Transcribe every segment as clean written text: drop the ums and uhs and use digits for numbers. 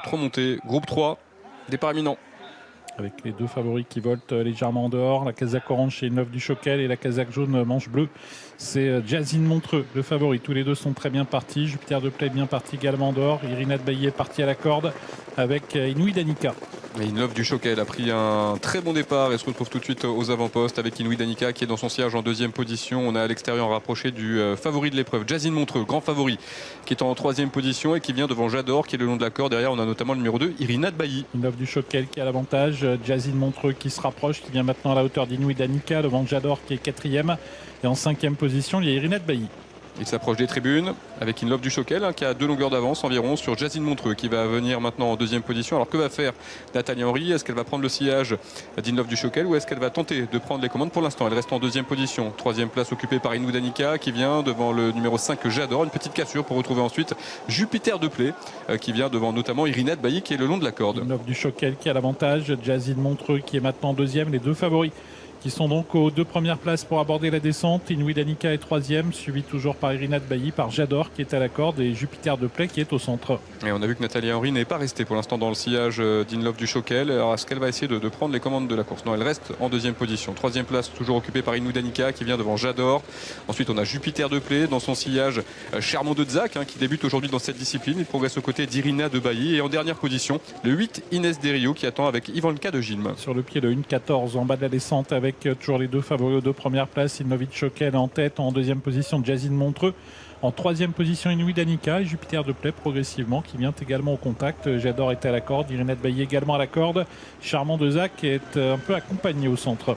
trop monté. Groupe 3, départ imminent. Avec les deux favoris qui voltent légèrement en dehors, la casaque orange chez Neuf du Choquel et la casaque jaune manche bleue. C'est Jazine Montreux, le favori. Tous les deux sont très bien partis. Jupiter de Play bien parti également en dehors. Irina de Bailly est partie à la corde avec Inouï Danica. Et Neuf du Choquel a pris un très bon départ et se retrouve tout de suite aux avant-postes avec Inouï Danica qui est dans son siège en deuxième position. On a à l'extérieur rapproché du favori de l'épreuve, Jazine Montreux, grand favori, qui est en troisième position et qui vient devant Jador qui est le long de la corde. Derrière, on a notamment le numéro 2, Irina de Bailly. Neuf du Choquel qui a l'avantage. Jazine Montreux qui se rapproche, qui vient maintenant à la hauteur d'Inouï Danica devant Jador qui est quatrième. Et en cinquième position, il y a Irina de Bailly. Il s'approche des tribunes avec Love du Choquel qui a 2 longueurs d'avance environ sur Jazine Montreux qui va venir maintenant en deuxième position. Alors que va faire Nathalie Henry? Est-ce qu'elle va prendre le sillage d'Inlove du Choquel ou est-ce qu'elle va tenter de prendre les commandes? Pour l'instant, elle reste en deuxième position. Troisième place occupée par Inouï Danica qui vient devant le numéro 5 Jador. Une petite cassure pour retrouver ensuite Jupiter de Play qui vient devant notamment Irina de Bailly qui est le long de la corde. Inlove du Choquel qui a l'avantage. Jazine Montreux qui est maintenant deuxième. Les deux favoris qui sont donc aux deux premières places pour aborder la descente. Inouï Danica est troisième, suivi toujours par Irina de Bailly, par Jador qui est à la corde et Jupiter de Play qui est au centre. Et on a vu que Nathalie Henry n'est pas restée pour l'instant dans le sillage d'Inlove du Choquel. Alors est-ce qu'elle va essayer de prendre les commandes de la course? Non, elle reste en deuxième position. Troisième place toujours occupée par Inouï Danica qui vient devant Jador. Ensuite on a Jupiter de Play dans son sillage, Charmant de Zac qui débute aujourd'hui dans cette discipline. Il progresse aux côtés d'Irina de Bailly. Et en dernière position, le 8 Inès Desriou qui attend avec Ivanka de Gilles. Sur le pied de 1,14 en bas de la descente avec toujours les deux favoris aux deux premières places. Inlove du Choquel en tête, en deuxième position Jazine Montreux. En troisième position, Inouï Danica et Jupiter de Play progressivement qui vient également au contact. Jador est à la corde, Irina de Bailly également à la corde. Charmant de Zac est un peu accompagné au centre.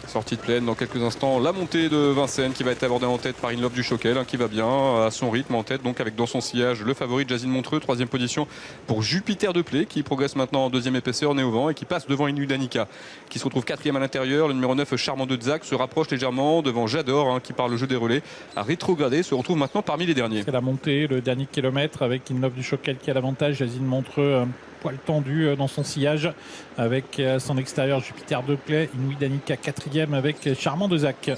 Sortie de plaine dans quelques instants, la montée de Vincennes qui va être abordée en tête par Inlove du Choquel qui va bien à son rythme en tête, donc avec dans son sillage le favori Jazine Montreux. Troisième position pour Jupiter de Play qui progresse maintenant en deuxième épaisseur, nez au vent et qui passe devant Inouï Danica qui se retrouve quatrième à l'intérieur. Le numéro 9 Charmant de Zac se rapproche légèrement devant Jador qui par le jeu des relais a rétrogradé, se retrouve maintenant parmi les derniers. C'est la montée, le dernier kilomètre avec Inlove du Choquel qui a l'avantage. Jazine Montreux poil tendu dans son sillage avec son extérieur Jupiter de Play. Inouï Danica quatrième avec Charmant de Zac.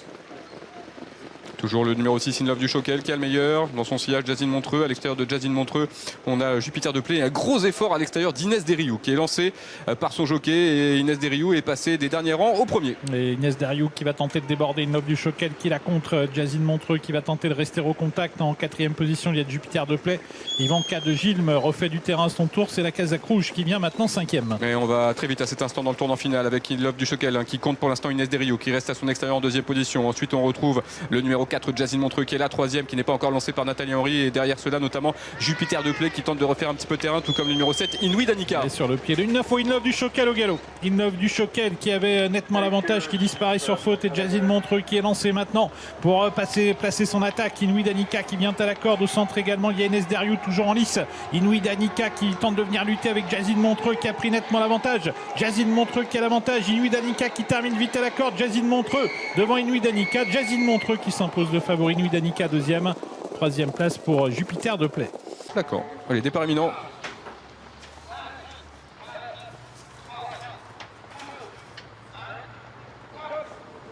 Toujours le numéro 6 Inlove du Choquel qui a le meilleur dans son sillage Jazine Montreux. À l'extérieur de Jazine Montreux, on a Jupiter de Play et un gros effort à l'extérieur d'Inès Desriou qui est lancé par son jockey. Et Inès Desriou est passée des derniers rangs au premier. Et Inès Desriou qui va tenter de déborder Inlove du Choquel qui la contre. Jazine Montreux qui va tenter de rester au contact. En quatrième position, il y a Jupiter de Play. Ivanka de Gilles refait du terrain à son tour. C'est la casaque rouge qui vient maintenant cinquième. Et on va très vite à cet instant dans le tournant final avec Inlove du Choquel qui compte pour l'instant Inès Desriou qui reste à son extérieur en deuxième position. Ensuite on retrouve le numéro 4 Jazine Montreux qui est la troisième, qui n'est pas encore lancée par Nathalie Henry, et derrière cela notamment Jupiter de Play qui tente de refaire un petit peu terrain, tout comme le numéro 7 Inouï Danica. Et sur le pied de 1-9 au Inlove du Choquel au galop. Inlove du Choquel qui avait nettement l'avantage, qui disparaît sur faute, et Jazine Montreux qui est lancé maintenant pour placer son attaque. Inouï Danica qui vient à la corde, au centre également il y a Inès Desriou toujours en lice. Inouï Danica qui tente de venir lutter avec Jazine Montreux qui a pris nettement l'avantage. Jazine Montreux qui a l'avantage, Inouï Danica qui termine vite à la corde. Jazine Montreux devant Inouï Danica. Jazine Montreux qui s'impose de favori. Inouï Danica deuxième. Troisième place pour Jupiter de Play. D'accord. Allez, départ imminent.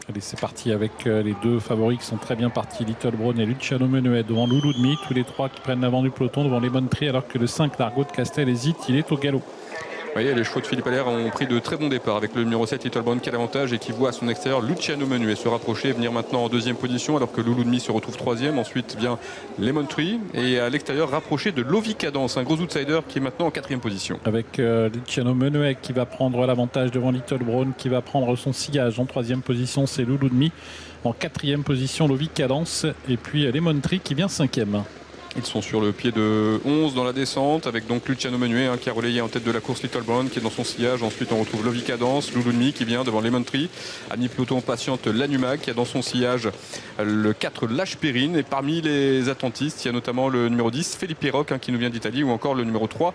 Allez, c'est parti avec les deux favoris qui sont très bien partis, Little Brown et Luciano Menuet devant Loulou Demi, tous les trois qui prennent l'avant du peloton devant Lemon Tree, alors que le 5 Largo de Castel hésite, il est au galop. Vous voyez, les chevaux de Philippe Allaire ont pris de très bons départs avec le numéro 7 Little Brown qui a l'avantage et qui voit à son extérieur Luciano Menuet se rapprocher et venir maintenant en deuxième position, alors que Loulou Demi se retrouve troisième. Ensuite vient Lemon Tree et à l'extérieur rapproché de Lovi Cadence, un gros outsider qui est maintenant en quatrième position. Avec Luciano Menuet qui va prendre l'avantage devant Little Brown, qui va prendre son sillage. En troisième position c'est Loulou Demi. En quatrième position Lovi Cadence et puis Lemon Tree qui vient cinquième. Ils sont sur le pied de 11 dans la descente avec donc Luciano Menuet qui a relayé en tête de la course Little Brown qui est dans son sillage. Ensuite on retrouve Lovi Cadence, Loulou Demi qui vient devant Lemon Tree. À mi-peloton patiente l'Anumag qui a dans son sillage le 4 Lâche Périne. Et parmi les attentistes il y a notamment le numéro 10 Felipe Roc qui nous vient d'Italie, ou encore le numéro 3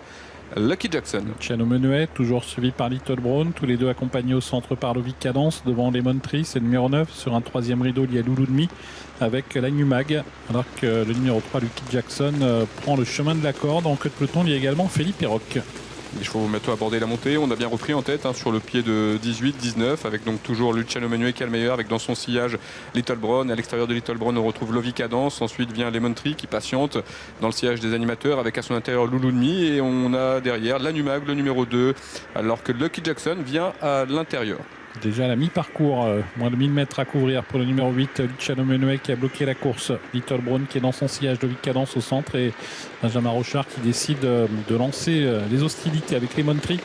Lucky Jackson. Luciano Menuet toujours suivi par Little Brown, tous les deux accompagnés au centre par Lovi Cadence. Devant Lemon Tree c'est le numéro 9. Sur un troisième rideau il y a Loulou Demi avec l'Anumag, alors que le numéro 3 Lucky Jackson prend le chemin de la corde. En queue de peloton il y a également Felipe Roc. Les chevaux bientôt aborder la montée. On a bien repris en tête sur le pied de 18-19 avec donc toujours Luciano Menuet qui est le meilleur avec dans son sillage Little Brown. À l'extérieur de Little Brown, on retrouve Lovey Cadence. Ensuite vient Lemon Tree qui patiente dans le sillage des animateurs avec à son intérieur Louloudmi. Et on a derrière l'Anumag, le numéro 2, alors que Lucky Jackson vient à l'intérieur. Déjà à la mi-parcours, moins de 1000 mètres à couvrir pour le numéro 8, Luciano Menuet qui a bloqué la course. Little Brown qui est dans son sillage de Cadence au centre et Benjamin Rochard qui décide de lancer les hostilités avec Lemon Tree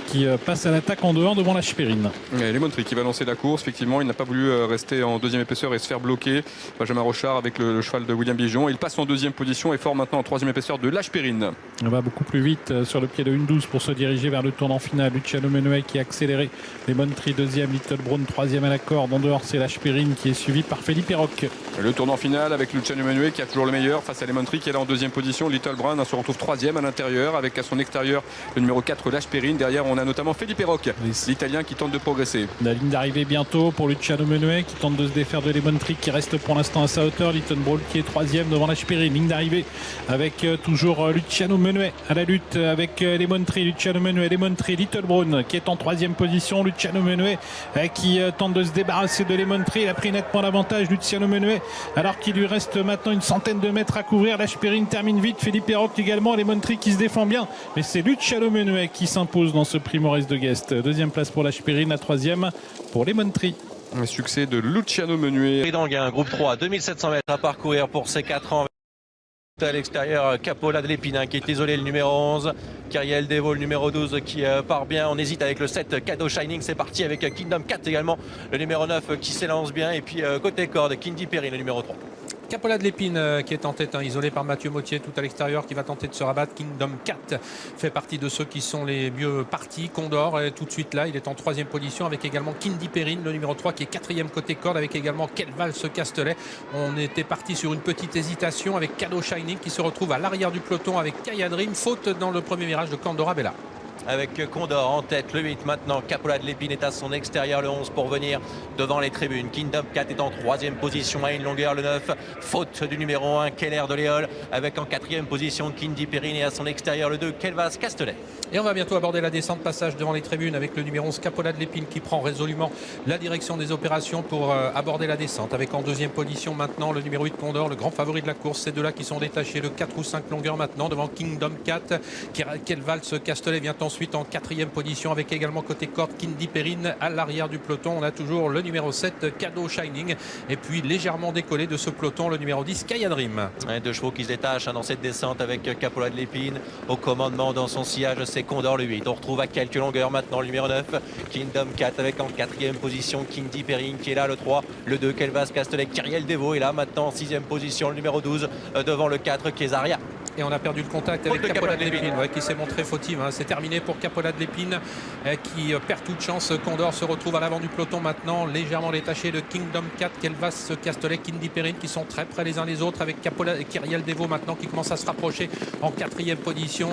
qui passe à l'attaque en dehors devant la Schperine. Lemon Tree qui va lancer la course, effectivement, il n'a pas voulu rester en deuxième épaisseur et se faire bloquer. Benjamin Rochard avec le cheval de William Bijon. Il passe en deuxième position et fort maintenant en troisième épaisseur de l'Ashperine. On va beaucoup plus vite sur le pied de 1-12 pour se diriger vers le tournant final. Luciano Menuet qui a accéléré. Lemon Tree deuxième, Little Brown troisième à la corde. En dehors, c'est l'Ashperine qui est suivi par Felipe Roch. Le tournant final avec Luciano Menuet qui a toujours le meilleur face à Lemon Tree qui est là en deuxième position. Little Brown se retrouve troisième à l'intérieur avec à son extérieur le numéro 4 l'Ashperine. Derrière, on a notamment Felipe Roch, l'Italien qui tente de progresser. La ligne d'arrivée bientôt pour Luciano Menuet qui tente de se défaire de Lemon Tree qui reste pour l'instant à sa hauteur. Little Brown qui est troisième devant l'Ashperine. Ligne d'arrivée avec toujours Luciano Menuet à la lutte avec Lemon Tree. Luciano Menuet, Lemon Tree, Little Brown qui est en troisième position. Luciano Menuet qui tente de se débarrasser de Lemon Tree. Il a pris nettement l'avantage Luciano Menuet alors qu'il lui reste maintenant une centaine de mètres à couvrir. L'Ashperine termine vite. Felipe Roch également. Lemon Tree qui se défend bien. Mais c'est Luciano Menuet qui s'impose dans ce Primores de Guest. Deuxième place pour l'Ashperine, la troisième pour Lemon Tree. Un succès de Luciano Menuet. Un groupe 3, 2700 mètres à parcourir pour ces 4 ans. À l'extérieur, Capola de l'Épine qui est isolé, le numéro 11. Kyriel Devo, le numéro 12 qui part bien. On hésite avec le 7, Cadeau Shining. C'est parti avec Kingdom 4 également. Le numéro 9 qui s'élance bien. Et puis côté corde, Kindy Perry, le numéro 3. Capola de l'Épine qui est en tête, isolé par Mathieu Mautier tout à l'extérieur, qui va tenter de se rabattre. Kingdom 4 fait partie de ceux qui sont les mieux partis. Condor est tout de suite là, il est en troisième position avec également Kindy Perrine, le numéro 3 qui est quatrième côté corde, avec également Kelval ce Castelet. On était parti sur une petite hésitation avec Cadeau Shining qui se retrouve à l'arrière du peloton avec Kaya Dream, faute dans le premier virage de Candora Bella. Avec Condor en tête, le 8 maintenant, Capola de l'Épine est à son extérieur, le 11 pour venir devant les tribunes. Kingdom 4 est en troisième position à une longueur, le 9, faute du numéro 1, Keller de Léol, avec en quatrième position Kindy Perrine et à son extérieur le 2, Kelvas Castelet. Et on va bientôt aborder la descente, passage devant les tribunes avec le numéro 11, Capola de l'Épine qui prend résolument la direction des opérations pour aborder la descente. Avec en deuxième position maintenant le numéro 8, Condor, le grand favori de la course. Ces deux-là qui sont détachés, le 4 ou 5 longueurs maintenant devant Kingdom 4. Kelval ce Castelet vient ensuite en quatrième position avec également côté corde Kindy Perrine. À l'arrière du peloton, on a toujours le numéro 7, Cadeau Shining. Et puis légèrement décollé de ce peloton, le numéro 10, Kaya Dream. Deux chevaux qui se détachent dans cette descente avec Capola de l'Épine au commandement dans son sillage, c'est Condor le 8. On retrouve à quelques longueurs maintenant le numéro 9, Kingdom 4 avec en quatrième position Kindy Perrine qui est là, le 3, le 2, Kelvas Castelet. Kyriel Devo est là maintenant en sixième position, le numéro 12 devant le 4, Kézaria. Et on a perdu le contact avec Capola de l'Épine qui s'est montré fautive. C'est terminé pour Capola de l'Épine qui perd toute chance. Condor se retrouve à l'avant du peloton maintenant, légèrement détaché de Kingdom 4, Kelvas Castelet, Kindy Perrine qui sont très près les uns les autres, avec Capola et Kyriel Devo maintenant qui commence à se rapprocher en quatrième position.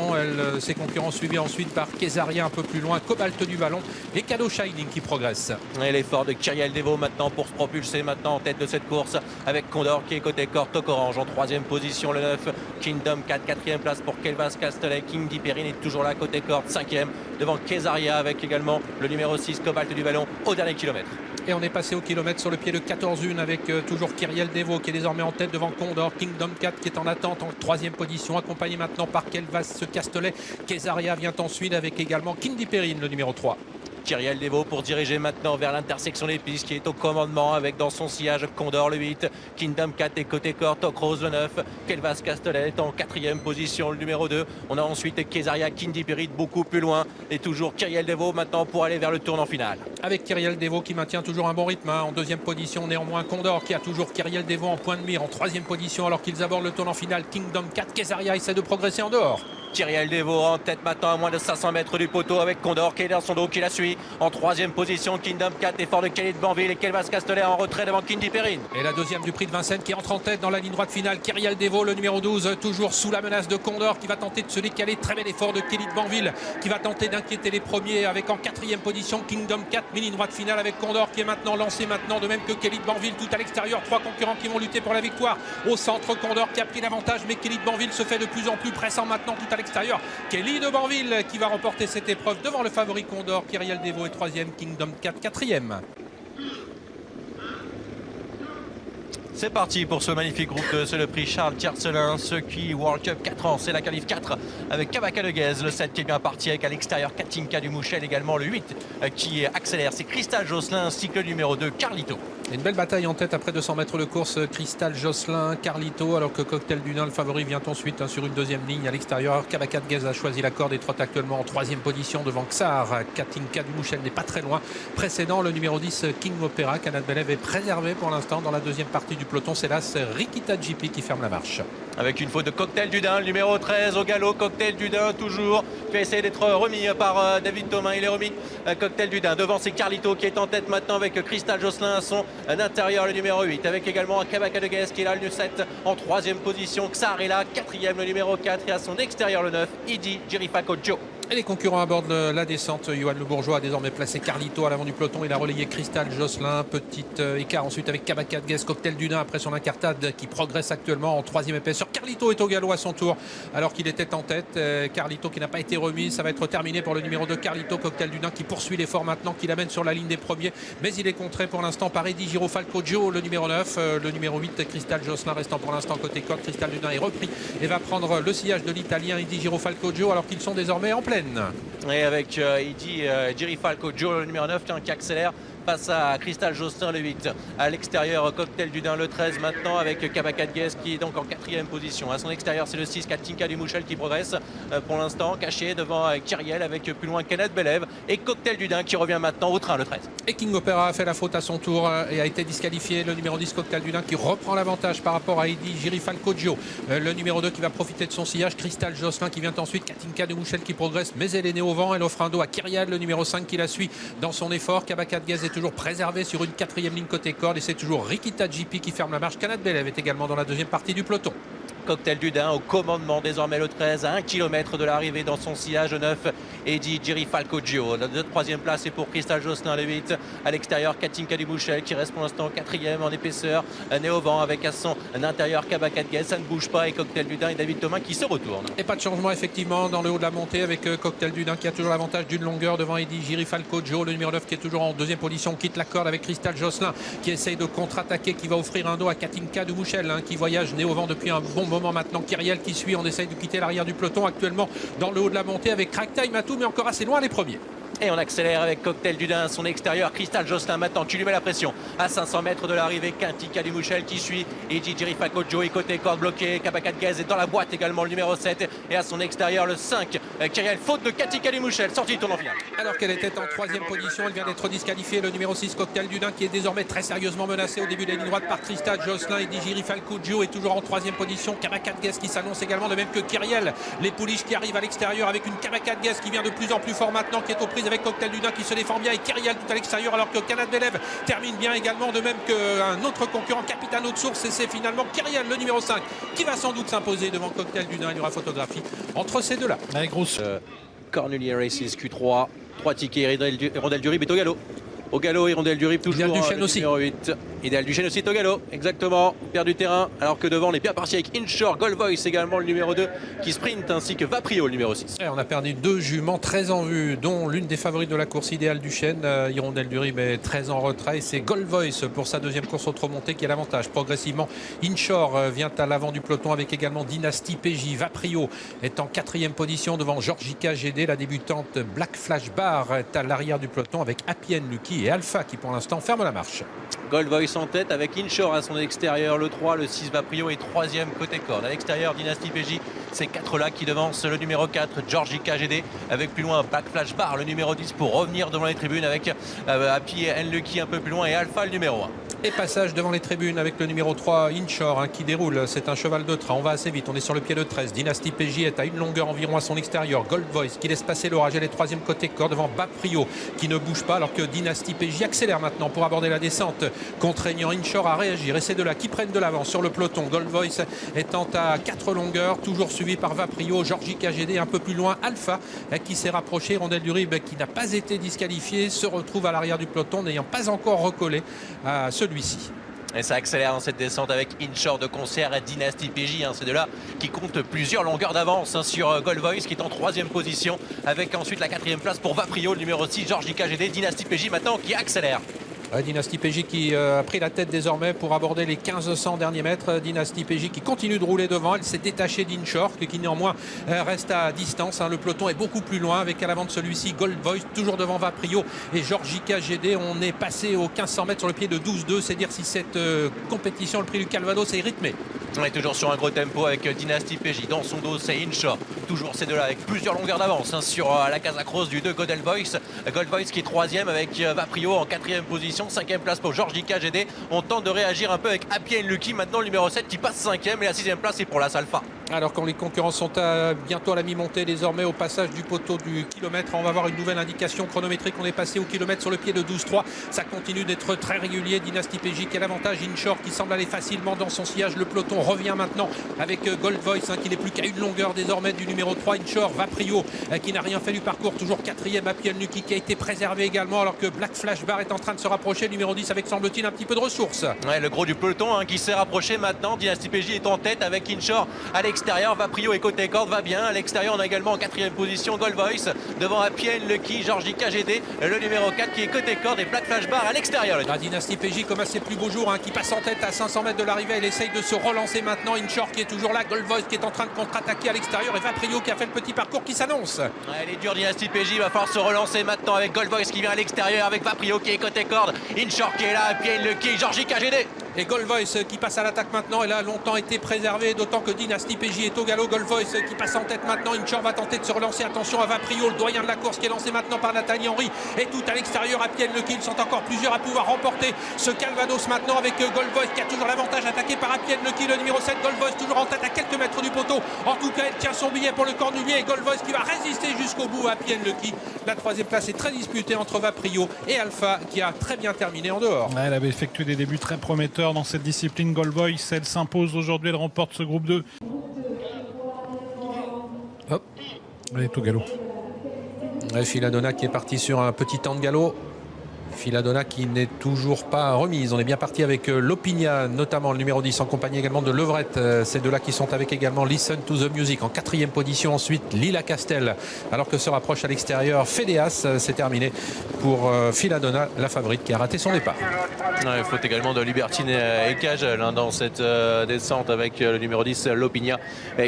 Ses concurrents suivis ensuite par Kézaria un peu plus loin, Cobalt du Vallon et Cadeau Shining qui progresse. Et l'effort de Kyriel Devo maintenant pour se propulser maintenant en tête de cette course avec Condor qui est côté corde, Toc Orange en troisième position, le 9, Kingdom 4, quatrième place pour Kelvas Castelet. Kindy Perrine est toujours là côté corde, cinquième devant Kézaria avec également le numéro 6, Cobalt du Vallon au dernier kilomètre. Et on est passé au kilomètre sur le pied de 14-1 avec toujours Kyriel Devo qui est désormais en tête devant Condor. Kingdom 4 qui est en attente en troisième position, accompagné maintenant par Kelvas Castelet. Kézaria vient ensuite avec également Kindy Perrine, le numéro 3. Kyriel Devo pour diriger maintenant vers l'intersection des pistes qui est au commandement avec dans son sillage Condor le 8, Kingdom 4 et côté corde, Toc Rose le 9, Kelvas Castelet en quatrième position, le numéro 2. On a ensuite Kézaria, Kindy Perrine beaucoup plus loin et toujours Kyriel Devo maintenant pour aller vers le tournant final. Avec Kyriel Devo qui maintient toujours un bon rythme en deuxième position, néanmoins Condor qui a toujours Kyriel Devo en point de mire en troisième position alors qu'ils abordent le tournant final. Kingdom 4, Kézaria essaie de progresser en dehors. Kyriel Devo en tête maintenant à moins de 500 mètres du poteau avec Condor qui est dans son dos qui la suit. En troisième position, Kingdom 4, effort de Kelly de Banville et Kelvas Castelet en retrait devant Kindy Perrine. Et la deuxième du prix de Vincennes qui entre en tête dans la ligne droite finale. Kyriel Devo, le numéro 12, toujours sous la menace de Condor qui va tenter de se décaler. Très bel effort de Kelly de Banville qui va tenter d'inquiéter les premiers avec en quatrième position Kingdom 4, ligne droite finale avec Condor qui est maintenant lancé maintenant, de même que Kelly de Banville tout à l'extérieur. Trois concurrents qui vont lutter pour la victoire. Au centre, Condor qui a pris l'avantage, mais Kelly de Banville se fait de plus en plus pressant maintenant tout à l'extérieur. l'extérieur, Kelly de Banville qui va remporter cette épreuve devant le favori Condor. Kyriel Deveau est 3e, Kingdom 4 4e. C'est parti pour ce magnifique groupe 2, c'est le prix Charles Tiercelin, Ski World Cup 4 ans, c'est la qualif 4 avec Kabaka de Guez, le 7 qui est bien parti avec à l'extérieur Katinka du Mouchel, également le 8 qui accélère, c'est Cristal Josselin ainsi que le numéro 2 Carlito. Une belle bataille en tête après 200 mètres de course, Cristal Josselin, Carlito, alors que Cocktail du Nain, le favori, vient ensuite sur une deuxième ligne à l'extérieur. Kabaka de Guez a choisi la corde et trotte actuellement en 3e position devant Xar. Katinka du Mouchel n'est pas très loin. Précédent, le numéro 10 King Opera, Canad Belev est préservé pour l'instant dans la deuxième partie du peloton. C'est là Rikita JP qui ferme la marche. Avec une faute de Cocktail du Dain, le numéro 13 au galop, Cocktail du Dain toujours, qui va essayer d'être remis par David Thomas, il est remis, Cocktail du Dain, devant c'est Carlito qui est en tête maintenant avec Cristal Josselin à son intérieur, le numéro 8, avec également Kabaka de Guez qui est là, le 7 en 3e position, Xar est là, 4e le numéro 4 et à son extérieur le 9, Idi Jirifako Joe. Et les concurrents abordent la descente. Johan Le Bourgeois a désormais placé Carlito à l'avant du peloton. Il a relayé Cristal Josselin. Petit écart ensuite avec Kabaka de Guez, Cocktail du Nain après son incartade qui progresse actuellement en 3e épaisseur. Carlito est au galop à son tour alors qu'il était en tête. Carlito qui n'a pas été remis. Ça va être terminé pour le numéro 2 Carlito. Cocktail du Nain qui poursuit l'effort maintenant, qui l'amène sur la ligne des premiers. Mais il est contré pour l'instant par Eddie Girofalco Joe, le numéro 9. Le numéro 8 Cristal Josselin restant pour l'instant côté corde. Cristal du Nain est repris et va prendre le sillage de l'Italien Eddie Girofalco Joe alors qu'ils sont désormais en pleine. Et avec Idi Jirifalco Joe, le numéro 9 qui accélère face à Cristal Josselin le 8. À l'extérieur, Cocktail du Dain le 13 maintenant avec Kabaka de Guez qui est donc en 4e position. À son extérieur, c'est le 6 Katinka du Mouchel qui progresse pour l'instant, caché devant Kyriel avec plus loin Canad Belev et Cocktail du Dain qui revient maintenant au train le 13. Et King Opera a fait la faute à son tour et a été disqualifié. Le numéro 10 Cocktail du Nain qui reprend l'avantage par rapport à Eddie Girifalco Joe. Le numéro 2 qui va profiter de son sillage, Cristal Josselin qui vient ensuite, Katinka du Mouchel qui progresse mais elle est née au vent. Elle offre un dos à Kyriel, le numéro 5 qui la suit dans son effort. Kabaka de Guez est toujours préservé sur une 4e ligne côté corde et c'est toujours Rikita JP qui ferme la marche. Canad Belev est également dans la deuxième partie du peloton. Cocktail du Dain au commandement désormais le 13 à 1 km de l'arrivée dans son sillage 9 Eddie Jirifalco Gio. La 3e place est pour Cristal Josselin le 8 à l'extérieur Katinka du Mouchel qui reste pour l'instant 4e en épaisseur, né au vent avec à son intérieur Kabaka de Guez, ça ne bouge pas et Cocktail du Dain et David Thomas qui se retournent. Et pas de changement effectivement dans le haut de la montée avec Cocktail du Dain qui a toujours l'avantage d'une longueur devant Eddie Girifalco Gio. Le numéro 9 qui est toujours en 2e position quitte la corde avec Cristal Josselin qui essaye de contre-attaquer, qui va offrir un dos à Katinka du Mouchel qui voyage né au vent depuis un bon moment maintenant. Kyriel qui suit, on essaye de quitter l'arrière du peloton actuellement dans le haut de la montée avec Crack Time à tout mais encore assez loin les premiers. Et on accélère avec Cocktail du Dain à son extérieur, Cristal Josselin maintenant qui lui met la pression à 500 mètres de l'arrivée, Katinka du Mouchel qui suit, Eddie Jirifalco Joe côté corde bloqué, Kabaka de Guez est dans la boîte également le numéro 7 et à son extérieur le 5 Kyriel, faute de Katinka du Mouchel, sortie du tournant final. Alors qu'elle était en 3e position, elle vient d'être disqualifiée, le numéro 6 Cocktail du Dain qui est désormais très sérieusement menacé au début de la ligne droite par Cristal Josselin. Eddie Girifalco Joe est toujours en 3e position, Kabaka de Guez qui s'annonce également de même que Kyriel, les pouliches qui arrivent à l'extérieur avec une Kabaka de Guez qui vient de plus en plus fort maintenant, qui est aux prises avec Cocktail du Dain qui se défend bien et Kyriel tout à l'extérieur alors que Canad Belev termine bien également de même qu'un autre concurrent Capitano de Source et c'est finalement Kyriel le numéro 5 qui va sans doute s'imposer devant Cocktail du Nain. Il y aura photographie entre ces deux là. Avec grosse Cornulier Races Q3, 3 tickets, Hirondelle du Rib est au galop. Au galop, Hirondelle du Rib toujours. Idéal du Chêne aussi. Numéro 8. Idéal du Chêne aussi est au galop, exactement. Perd du terrain, alors que devant on est bien parti avec Inshore, Gold Voice également le numéro 2 qui sprint, ainsi que Vaprio le numéro 6. Et on a perdu 2 juments très en vue, dont l'une des favorites de la course Idéal du Chêne. Hirondelle du Rib est très en retrait. C'est Gold Voice pour sa deuxième course au trop montée qui a l'avantage. Progressivement, Inshore vient à l'avant du peloton avec également Dynasty PJ. Vaprio est en 4e position devant Georgica GD. La débutante Black Flash Bar est à l'arrière du peloton avec Happy and Lucky et Alpha qui pour l'instant ferme la marche. Gold Voice en tête avec Inshore à son extérieur, le 3, le 6 Vaprio et 3e côté corde. À l'extérieur, Dynasty PJ, ces 4 là qui devancent le numéro 4, Georgica GD, avec plus loin Black Flash Bar, le numéro 10 pour revenir devant les tribunes avec Happy and Lucky un peu plus loin et Alpha le numéro 1. Et passage devant les tribunes avec le numéro 3 Inshore qui déroule, c'est un cheval de train, on va assez vite, on est sur le pied de 13. Dynasty PJ est à une longueur environ à son extérieur. Gold Voice qui laisse passer l'orage, elle est 3e côté corde devant Vaprio qui ne bouge pas alors que Dynasty PJ accélère maintenant pour aborder la descente, contraignant Inshore à réagir et c'est de là qui prennent de l'avance sur le peloton. Gold Voice étant à 4 longueurs, toujours suivi par Vaprio, Georgica GD un peu plus loin, Alpha qui s'est rapproché, Hirondelle du Rib qui n'a pas été disqualifié se retrouve à l'arrière du peloton n'ayant pas encore recollé à celui-ci. Et ça accélère dans cette descente avec Inshore de concert à Dynasty PJ. C'est de là qui compte plusieurs longueurs d'avance sur Gold Voice qui est en 3e position. Avec ensuite la 4e place pour Vaprio, le numéro 6, Georgie KGD. Dynasty PJ maintenant qui accélère. Dynasty PJ qui a pris la tête désormais pour aborder les 1500 derniers mètres. Dynasty PJ qui continue de rouler devant. Elle s'est détachée d'Inshore qui néanmoins reste à distance. Le peloton est beaucoup plus loin avec à l'avant de celui-ci Gold Voice toujours devant Vaprio et Georgie KGD. On est passé aux 1500 mètres sur le pied de 12-2. C'est dire si cette compétition, le prix du Calvados, est rythmé. On est toujours sur un gros tempo avec Dynasty PJ. Dans son dos, c'est Inshore. Toujours ces deux-là avec plusieurs longueurs d'avance sur la Casa Cross du 2 Gold Voice. Gold Voice qui est 3e avec Vaprio en 4e position. 5e place pour Georgie KGD. On tente de réagir un peu avec Happy and Lucky. Maintenant, le numéro 7 qui passe 5e et la 6e place est pour la Salfa. Alors quand les concurrents sont bientôt à la mi-montée désormais au passage du poteau du kilomètre, on va avoir une nouvelle indication chronométrique. On est passé au kilomètre sur le pied de 12-3. Ça continue d'être très régulier. Dynasty PJ qui a l'avantage. Inshore qui semble aller facilement dans son sillage. Le peloton revient maintenant avec Gold Voice qui n'est plus qu'à une longueur désormais du numéro 3. Inshore, Vaprio qui n'a rien fait du parcours. Toujours 4e. Happy and Lucky qui a été préservé également alors que Black Flash Bar est en train de se rapprocher. Numéro 10 avec semble-t-il un petit peu de ressources. Ouais, le gros du peloton qui s'est rapproché maintenant. Dynasty PJ est en tête avec Inshore à l'extérieur. Vaprio et côté corde va bien. À l'extérieur, on a également en 4e position Gold Voice devant Happy and Lucky, Georgie KGD, le numéro 4 qui est côté corde et Black Flash Bar à l'extérieur. La Dynasty PJ comme à ses plus beaux jours qui passe en tête à 500 mètres de l'arrivée. Elle essaye de se relancer maintenant. Inshore qui est toujours là. Gold Voice qui est en train de contre-attaquer à l'extérieur et Vaprio qui a fait le petit parcours qui s'annonce. Ouais, elle est dure Dynasty PJ. Il va falloir se relancer maintenant avec Gold Voice qui vient à l'extérieur avec Vaprio qui est côté corde. Inshore qui est là. Happy and Lucky, Georgie KGD. Et Gold Voice qui passe à l'attaque maintenant. Elle a longtemps été préservée, d'autant que Dynasty PJ est au galop. Gold Voice qui passe en tête maintenant. Inshore va tenter de se relancer. Attention à Vaprio, le doyen de la course qui est lancé maintenant par Nathalie Henry. Et tout à l'extérieur, Happy and Lucky. Ils sont encore plusieurs à pouvoir remporter ce Calvados maintenant avec Gold Voice qui a toujours l'avantage, attaqué par Happy and Lucky. Le numéro 7, Gold Voice toujours en tête à quelques mètres du poteau. En tout cas, elle tient son billet pour le cornulier. Et Gold Voice qui va résister jusqu'au bout à Happy and Lucky. La 3e place est très disputée entre Vaprio et Alpha qui a très bien terminé en dehors. Elle avait effectué des débuts très prometteurs dans cette discipline. Gold Voice, elle s'impose aujourd'hui, elle remporte ce groupe 2. Hop. Elle est au galop. Philadonna qui est parti sur un petit temps de galop. Philadonna qui n'est toujours pas remise. On est bien parti avec Lopigna, notamment le numéro 10, en compagnie également de Leverett. Ces deux-là qui sont avec également Listen to the Music en 4e position. Ensuite, Lila Castel, alors que se rapproche à l'extérieur Fedeas. C'est terminé pour Philadonna, la favorite qui a raté son départ. Ouais, faute également de Libertine et Cage dans cette descente avec le numéro 10, Lopigna,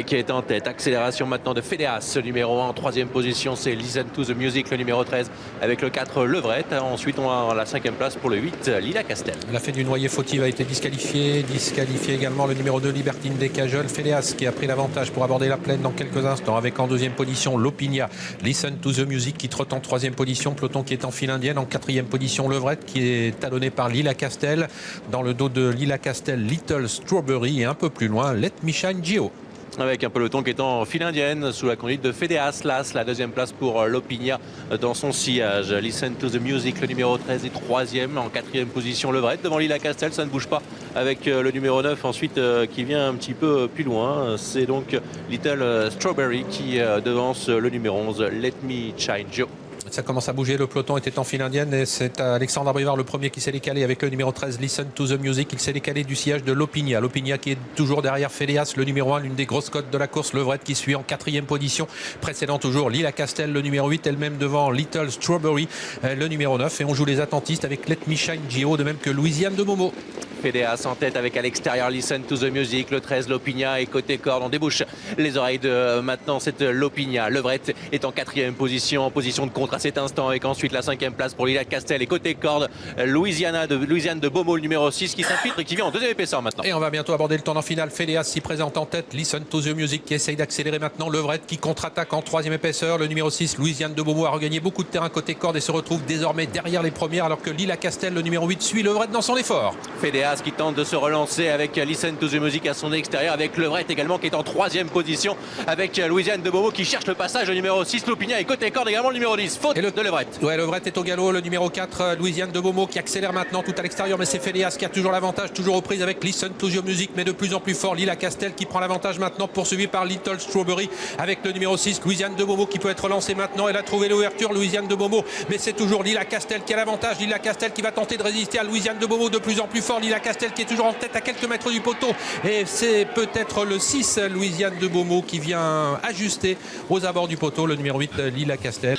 qui est en tête. Accélération maintenant de Fedeas, le numéro 1 en 3e position. C'est Listen to the Music, le numéro 13, avec le 4, Leverett. Ensuite, on a la 5e place pour le 8, Lila Castel. La fête du noyer fautive a été disqualifiée. Disqualifié également le numéro 2, Libertine Descageul. Fedeas qui a pris l'avantage pour aborder la plaine dans quelques instants avec en 2e position Lopigna. Listen to the Music qui trotte en 3e position. Peloton qui est en file indienne. En 4e position, Leverett qui est talonné par Lila Castel. Dans le dos de Lila Castel, Little Strawberry et un peu plus loin, Let Me Shine Gio. Avec un peloton qui est en file indienne sous la conduite de Fedeas. Las, la 2e place pour Lopigna dans son sillage. Listen to the Music, le numéro 13 est 3e. En 4e position, Leverett devant Lila Castel, ça ne bouge pas avec le numéro 9 ensuite qui vient un petit peu plus loin. C'est donc Little Strawberry qui devance le numéro 11, Let Me Shine Gio. Ça commence à bouger, le peloton était en file indienne et c'est Alexandre Abrivard le premier qui s'est décalé avec le numéro 13, Listen to the Music. Il s'est décalé du sillage de Lopigna. Lopigna qui est toujours derrière Fedeas, le numéro 1, l'une des grosses cotes de la course. Leverett qui suit en 4e position, précédant toujours Lila Castel, le numéro 8, elle-même devant Little Strawberry, le numéro 9. Et on joue les attentistes avec Let Me Shine Gio, de même que Louisiane de Momo. Fedeas en tête avec à l'extérieur Listen to the Music, le 13 Lopigna et côté corde on débouche les oreilles de maintenant cette Lopigna. Leverett est en 4e position, en position de contre à cet instant avec ensuite la 5e place pour Lila Castel et côté corde Louisiane de Beaumont, le numéro 6 qui s'infiltre et qui vient en 2e épaisseur maintenant. Et on va bientôt aborder le tournant final. Fedeas s'y présente en tête, Listen to the Music qui essaye d'accélérer maintenant. Leverett qui contre-attaque en 3e épaisseur. Le numéro 6 Louisiane de Beaumont a regagné beaucoup de terrain côté corde et se retrouve désormais derrière les premières alors que Lila Castel, le numéro 8, suit Leverett dans son effort. Fedeas qui tente de se relancer avec Listen to the Music à son extérieur, avec Leverett également qui est en 3e position, avec Louisiane de Beaumont qui cherche le passage, le numéro 6 Lopigna et côté corde également le numéro 10. Faute de Leverett. Ouais, Leverett est au galop, le numéro 4 Louisiane de Beaumont qui accélère maintenant tout à l'extérieur, mais c'est Fedeas qui a toujours l'avantage, toujours aux prises avec Listen to the Music, mais de plus en plus fort. Lila Castel qui prend l'avantage maintenant, poursuivi par Little Strawberry avec le numéro 6 Louisiane de Beaumont qui peut être lancé maintenant. Elle a trouvé l'ouverture, Louisiane de Beaumont, mais c'est toujours Lila Castel qui a l'avantage. Lila Castel qui va tenter de résister à Louisiane de Beaumont, de plus en plus fort. Lila Lila Castel qui est toujours en tête à quelques mètres du poteau. Et c'est peut-être le 6, Louisiane de Beaumont, qui vient ajuster aux abords du poteau. Le numéro 8, Lila Castel.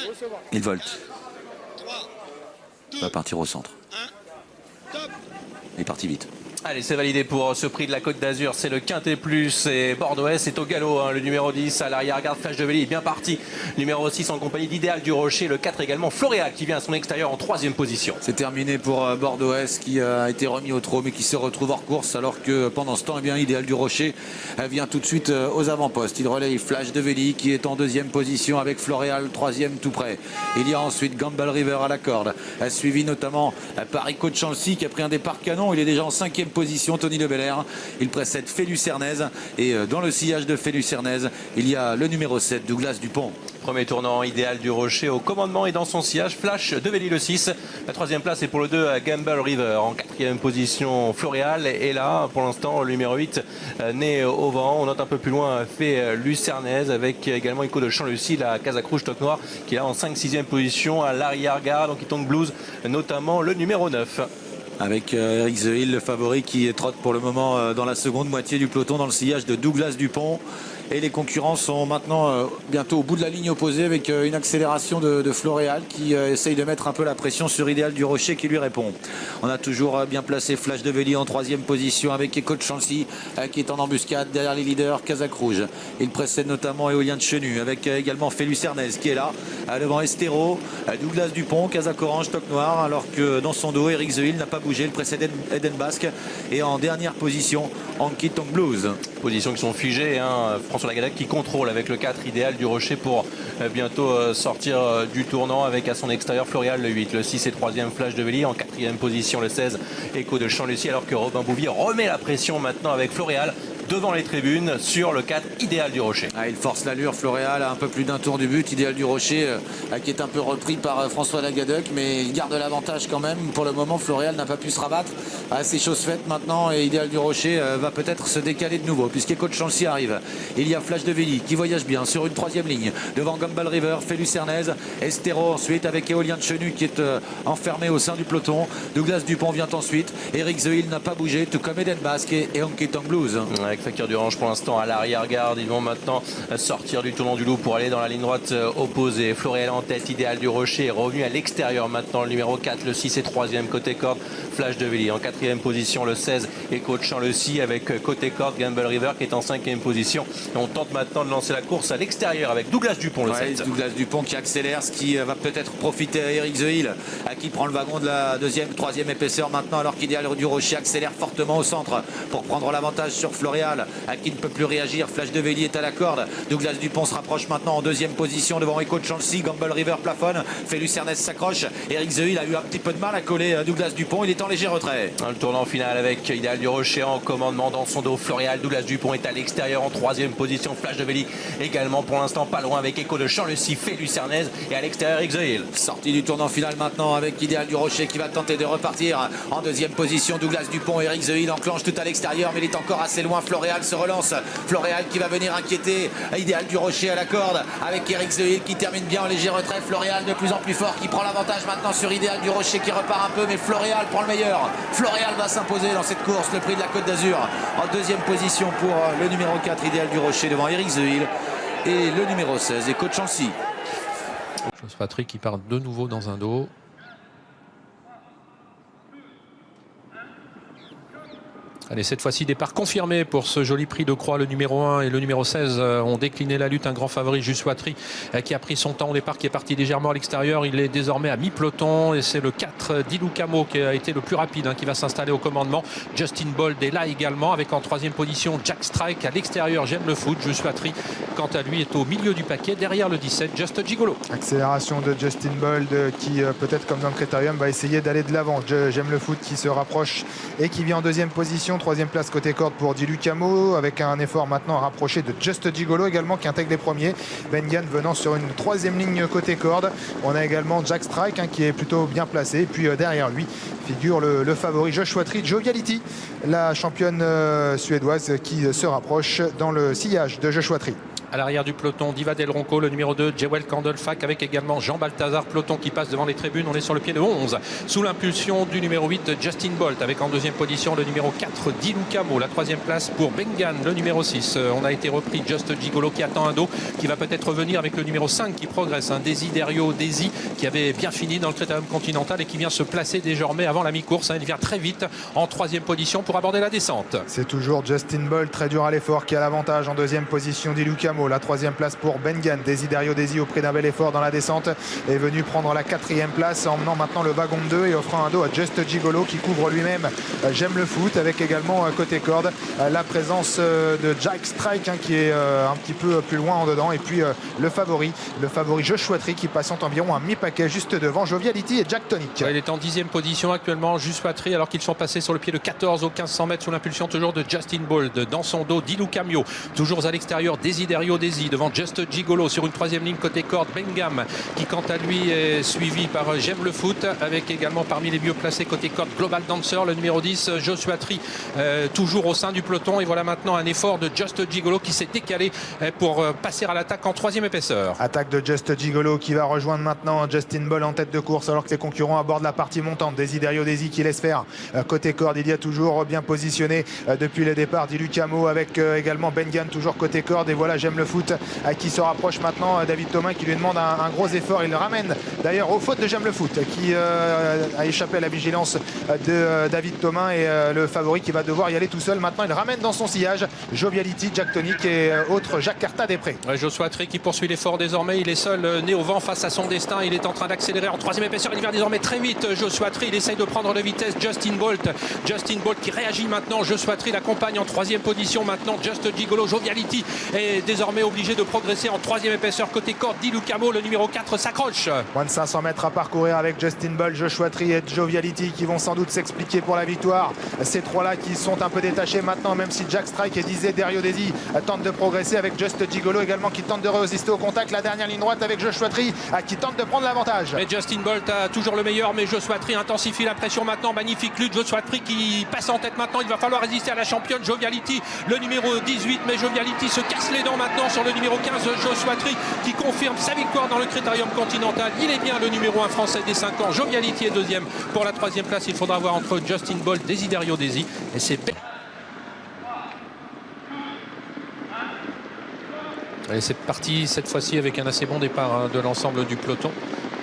Il volte. Va partir au centre. Il est parti vite. Allez, c'est validé pour ce prix de la Côte d'Azur. C'est le Quintet Plus et Bordeaux c'est au galop. Le numéro 10 à l'arrière-garde, Flash de Véli est bien parti. Numéro 6 en compagnie d'Idéal du Rocher. Le 4 également, Floréal qui vient à son extérieur en 3e position. C'est terminé pour Bordeaux qui a été remis au trot mais qui se retrouve hors course alors que pendant ce temps, eh bien, Idéal du Rocher vient tout de suite aux avant-postes. Il relaye Flash de Véli qui est en 2e position avec Floréal 3e tout près. Il y a ensuite Gamble River à la corde, suivi notamment par Rico de Chancy qui a pris un départ canon. Il est déjà en 5e position. Tony Lebelair, il précède Félus Cernez et dans le sillage de Félus Cernez, il y a le numéro 7, Douglas Dupont. Premier tournant, Idéal du Rocher au commandement et dans son sillage, Flash de Véli le 6. La 3e place est pour le 2 à Gamble River. En 4e position, Floréal. Et là, pour l'instant, le numéro 8 né au vent. On note un peu plus loin Félus Cernez avec également Echo de Champ-Lucie, la Casa Rouge Toc Noir qui est là en 5-6e position à l'arrière-garde. Donc il tombe Blues, notamment le numéro 9. Avec Eric The Hill, le favori qui trotte pour le moment dans la seconde moitié du peloton dans le sillage de Douglas Dupont. Et les concurrents sont maintenant bientôt au bout de la ligne opposée avec une accélération de Floréal qui essaye de mettre un peu la pression sur Idéal du Rocher qui lui répond. On a toujours bien placé Flash de Véli en 3e position avec Echo de Chancy qui est en embuscade derrière les leaders Casac Rouge. Il précède notamment Éolien de Chenu avec également Félus Cernez qui est là devant Estero, Douglas Dupont, Casac Orange, Toc Noir, alors que dans son dos Eric The Hill n'a pas bougé, le précède Eden Basque et en dernière position Anki Tong Blues. Positions qui sont figées, François Lagadec qui contrôle avec le 4 Idéal du Rocher pour bientôt sortir du tournant avec à son extérieur Floréal le 8, le 6 et 3e Flash de Véli, en 4e position le 16 Echo de Champ-Lucie, alors que Robin Bouvier remet la pression maintenant avec Floréal devant les tribunes sur le 4 Idéal du Rocher. Il force l'allure, Floréal à un peu plus d'un tour du but, Idéal du Rocher qui est un peu repris par François Lagadec mais il garde l'avantage quand même. Pour le moment Floréal n'a pas pu se rabattre. C'est chose faite maintenant et Idéal du Rocher va peut-être se décaler de nouveau puisqu'Echo de Chancy arrive. Il y a Flash de Véli qui voyage bien sur une 3e ligne devant Gamble River, Félus Cernez, Estero ensuite avec Éolien de Chenu qui est enfermé au sein du peloton. Douglas Dupont vient ensuite. Eric The Hill n'a pas bougé, tout comme Eden Basque et Honky Tonk Blues. Avec Fakir d'Orange pour l'instant à l'arrière-garde, ils vont maintenant sortir du tournant du Loup pour aller dans la ligne droite opposée. Floréal en tête, Idéal du Rocher est revenu à l'extérieur maintenant, le numéro 4, le 6 et 3e côté corde, Flash de Véli. En 4e position le 16 Echo de Champ-Lucie avec côté corde Gamble River qui est en 5e position. Et on tente maintenant de lancer la course à l'extérieur avec Douglas Dupont le 7. Douglas Dupont qui accélère, ce qui va peut-être profiter à Eric The Hill qui prend le wagon de la 2e, 3e épaisseur maintenant alors qu'Idéal du Rocher accélère fortement au centre pour prendre l'avantage sur Floréal qui ne peut plus réagir. Flash de Véli est à la corde. Douglas Dupont se rapproche maintenant en 2e position devant Echo de Chancy. Gamble River plafonne. Félus Cernez s'accroche. Eric The Hill a eu un petit peu de mal à coller Douglas Dupont. Il est en léger retrait. Le tournant final avec Idéal du Rocher en commandement dans son dos. Floréal, Douglas Dupont est à l'extérieur en 3e position. Flash de Véli également pour l'instant pas loin avec Echo de Champ-Lucie, Félus Cernez et à l'extérieur Eric The Hill. Sortie du tournant final maintenant avec Idéal du Rocher qui va tenter de repartir en 2e position. Douglas Dupont, Eric The Hill enclenche tout à l'extérieur mais il est encore assez loin. Floréal se relance. Floréal qui va venir inquiéter Idéal du Rocher à la corde avec Eric The Hill qui termine bien en léger retrait. Floréal de plus en plus fort qui prend l'avantage maintenant sur Idéal du Rocher qui repart un peu mais Floréal prend le meilleur. Floréal va s'imposer dans cette course, le prix de la Côte d'Azur en 2e position pour le numéro 4 Idéal du Rocher devant Eric The Hill et le numéro 16 Echo de Chancy. Patrick qui part de nouveau dans un dos. Allez, cette fois-ci, départ confirmé pour ce joli prix de croix. Le numéro 1 et le numéro 16 ont décliné la lutte. Un grand favori, Jussoitry, qui a pris son temps au départ, qui est parti légèrement à l'extérieur. Il est désormais à mi-peloton et c'est le 4, Dilou Camo, qui a été le plus rapide, qui va s'installer au commandement. Justin Bold est là également, avec en 3e position Jack Strike. À l'extérieur, J'aime le foot. Jussoitry, quant à lui, est au milieu du paquet, derrière le 17, Just Gigolo. Accélération de Justin Bold qui, peut-être comme dans le Critérium, va essayer d'aller de l'avant. J'aime le foot qui se rapproche et qui vient en 2e position. 3e place côté corde pour Dilou Camo avec un effort maintenant rapproché de Just Gigolo également qui intègre les premiers. Ben Gann venant sur une 3e ligne côté corde. On a également Jack Strike qui est plutôt bien placé. Et puis derrière lui figure le favori Jussoitry, Joviality, la championne suédoise qui se rapproche dans le sillage de Jussoitry. À l'arrière du peloton, Diva Del Ronco, le numéro 2, Jewel Candlefac, avec également Jean Balthazar, peloton qui passe devant les tribunes. On est sur le pied de 11, sous l'impulsion du numéro 8, Justin Bolt, avec en deuxième position le numéro 4, Di Lucamo. La troisième place pour Bengan, le numéro 6. On a été repris Just Gigolo qui attend un dos, qui va peut-être revenir avec le numéro 5 qui progresse, Desiderio Desi, qui avait bien fini dans le Critérium Continental et qui vient se placer désormais avant la mi-course. Il vient très vite en troisième position pour aborder la descente. C'est toujours Justin Bolt, très dur à l'effort, qui a l'avantage en deuxième position. Di Lucamo, la troisième place pour Bengan. Desiderio Desi, au prix d'un bel effort dans la descente, est venu prendre la quatrième place, emmenant maintenant le wagon 2 et offrant un dos à Just Gigolo qui couvre lui-même J'aime le foot, avec également côté corde la présence de Jack Strike qui est un petit peu plus loin en dedans, et puis le favori Joshua Tree qui patiente environ un mi-paquet juste devant Joviality et Jack Tonic. Il est en 10e position actuellement, Joshua Tree, alors qu'ils sont passés sur le pied de 14 aux 1500 mètres sous l'impulsion toujours de Justin Bolt. Dans son dos, Di Lucamo, toujours à l'extérieur, Desiderio Desi devant Just Gigolo sur une troisième ligne côté corde, Bengam qui quant à lui est suivi par J'aime le foot, avec également parmi les mieux placés côté corde Global Dancer, le numéro 10 Joshua Tree, toujours au sein du peloton. Et voilà maintenant un effort de Just Gigolo qui s'est décalé pour passer à l'attaque en troisième épaisseur. Attaque de Just Gigolo qui va rejoindre maintenant Justin Bolt en tête de course, alors que les concurrents abordent la partie montante. Desiderio Desi qui laisse faire côté corde, il y a toujours bien positionné depuis le départ Di Lucamo, avec également Bengan toujours côté corde. Et voilà J'aime le foot qui se rapproche maintenant, David Thomas qui lui demande un gros effort. Il le ramène d'ailleurs aux fautes de J'aime le foot qui a échappé à la vigilance de David Thomas, et le favori qui va devoir y aller tout seul maintenant. Il ramène dans son sillage Joviality, Jack Tonic et autre Jacques Carta des Prés. Joshua Tree qui poursuit l'effort désormais, il est seul né au vent face à son destin. Il est en train d'accélérer en troisième épaisseur, il vient désormais très vite. Joshua Tree, il essaye de prendre de vitesse Justin Bolt qui réagit maintenant. Joshua Tree l'accompagne en troisième position maintenant. Just Gigolo, Joviality est désormais obligé de progresser en troisième épaisseur côté corde. Di Lucamo, le numéro 4, s'accroche. Moins de 500 mètres à parcourir avec Justin Bolt, Joshua Tree et Joviality qui vont sans doute s'expliquer pour la victoire. Ces trois-là qui sont un peu détachés maintenant, même si Jack Strike et Desiderio Desi tentent de progresser, avec Just Gigolo également qui tente de résister au contact. La dernière ligne droite avec Joshua Tree qui tente de prendre l'avantage. Et Justin Bolt a toujours le meilleur, mais Joshua Tree intensifie la pression maintenant. Magnifique lutte, Joshua Tree qui passe en tête maintenant. Il va falloir résister à la championne Joviality, le numéro 18, mais Joviality se casse les dents maintenant sur le numéro 15, Joshua Tree, qui confirme sa victoire dans le Critérium Continental. Il est bien le numéro 1 français des 5 ans. Joviality est deuxième. Pour la troisième place, il faudra voir entre Justin Bolt, Desiderio Desi, et c'est parti cette fois-ci avec un assez bon départ de l'ensemble du peloton,